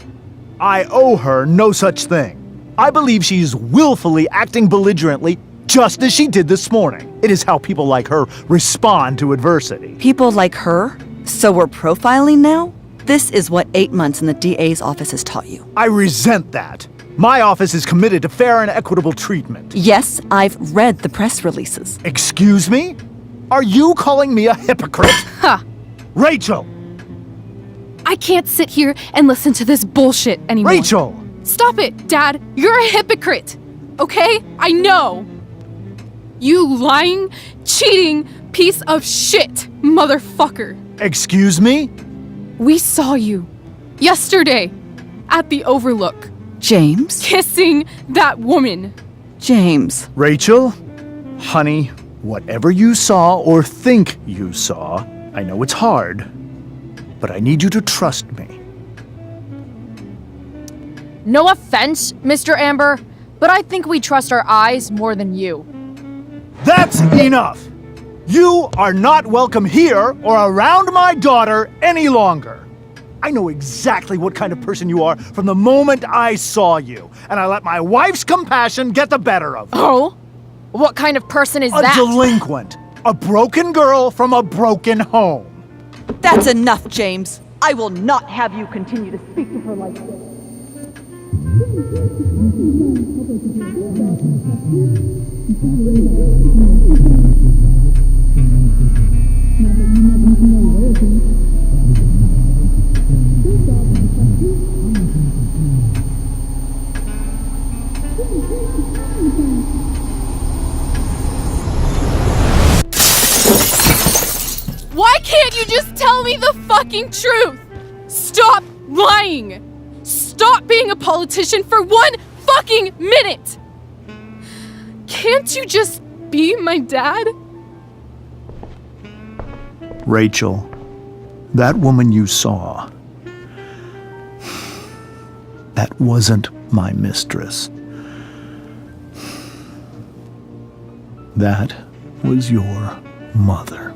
I owe her no such thing. I believe she's willfully acting belligerently just as she did this morning. It is how people like her respond to adversity. People like her? So we're profiling now? This is what 8 months in the DA's office has taught you. I resent that. My office is committed to fair and equitable treatment. Yes, I've read the press releases. Excuse me? Are you calling me a hypocrite? Ha! Rachel! I can't sit here and listen to this bullshit anymore. Rachel! Stop it, Dad! You're a hypocrite! Okay? I know! You lying, cheating piece of shit, motherfucker! Excuse me? We saw you yesterday at the Overlook. James? Kissing that woman. James. Rachel? Honey, whatever you saw or think you saw, I know it's hard, but I need you to trust me. No offense, Mr. Amber, but I think we trust our eyes more than you. That's enough! You are not welcome here or around my daughter any longer. I know exactly what kind of person you are from the moment I saw you, and I let my wife's compassion get the better of me. Oh? What kind of person is that? A delinquent. A broken girl from a broken home. That's enough, James. I will not have you continue to speak to her like this. Why can't you just tell me the fucking truth? Stop lying! Stop stop being a politician for 1 fucking minute? Can't you just be my dad? Rachel, that woman you saw, that wasn't my mistress. That was your mother.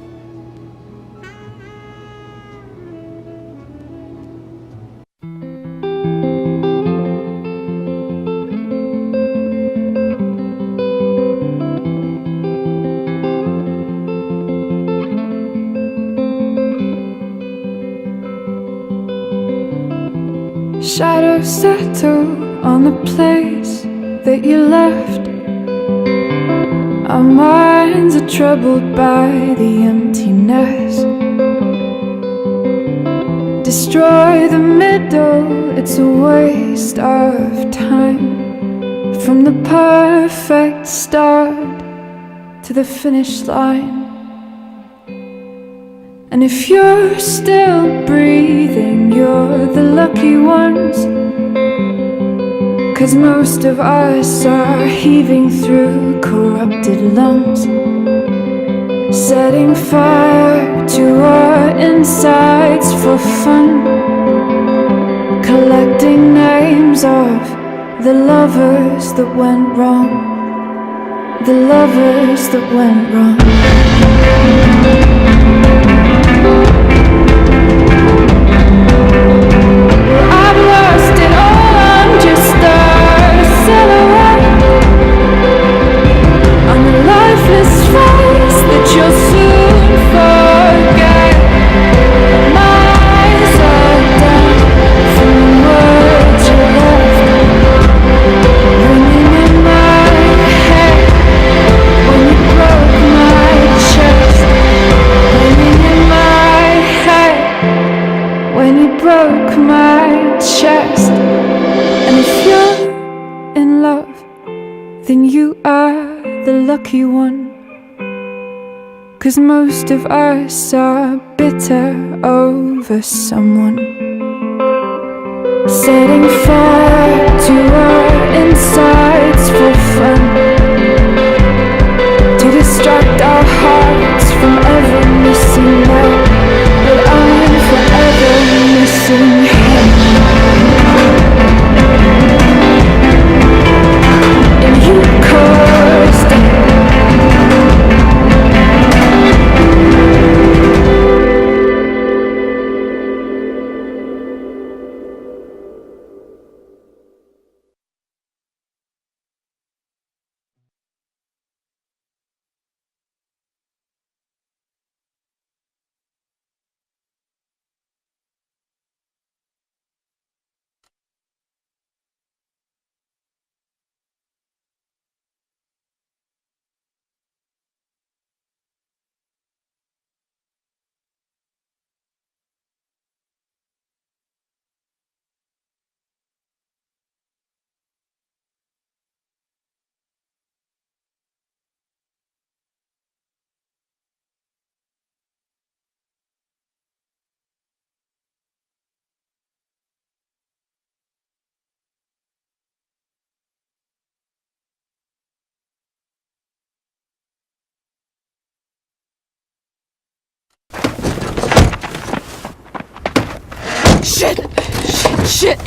Shadows settle on the place that you left. Our minds are troubled by the emptiness. Destroy the middle, it's a waste of time. From the perfect start to the finish line. And if you're still breathing, you're the lucky ones. 'Cause most of us are heaving through corrupted lungs, setting fire to our insides for fun, collecting names of the lovers that went wrong, the lovers that went wrong. I've lost it all, I'm just a silhouette on a lifeless face that you'll soon forget. My eyes are down from the words you left, ringing in my head when you broke my chest, ringing in my head when you broke my chest. And if you're in love, then you are the lucky one. 'Cause most of us are bitter over someone, setting fire to our insides for fun, to distract our hearts from ever missing out. But I'm forever missing him. And you caused it. Shit!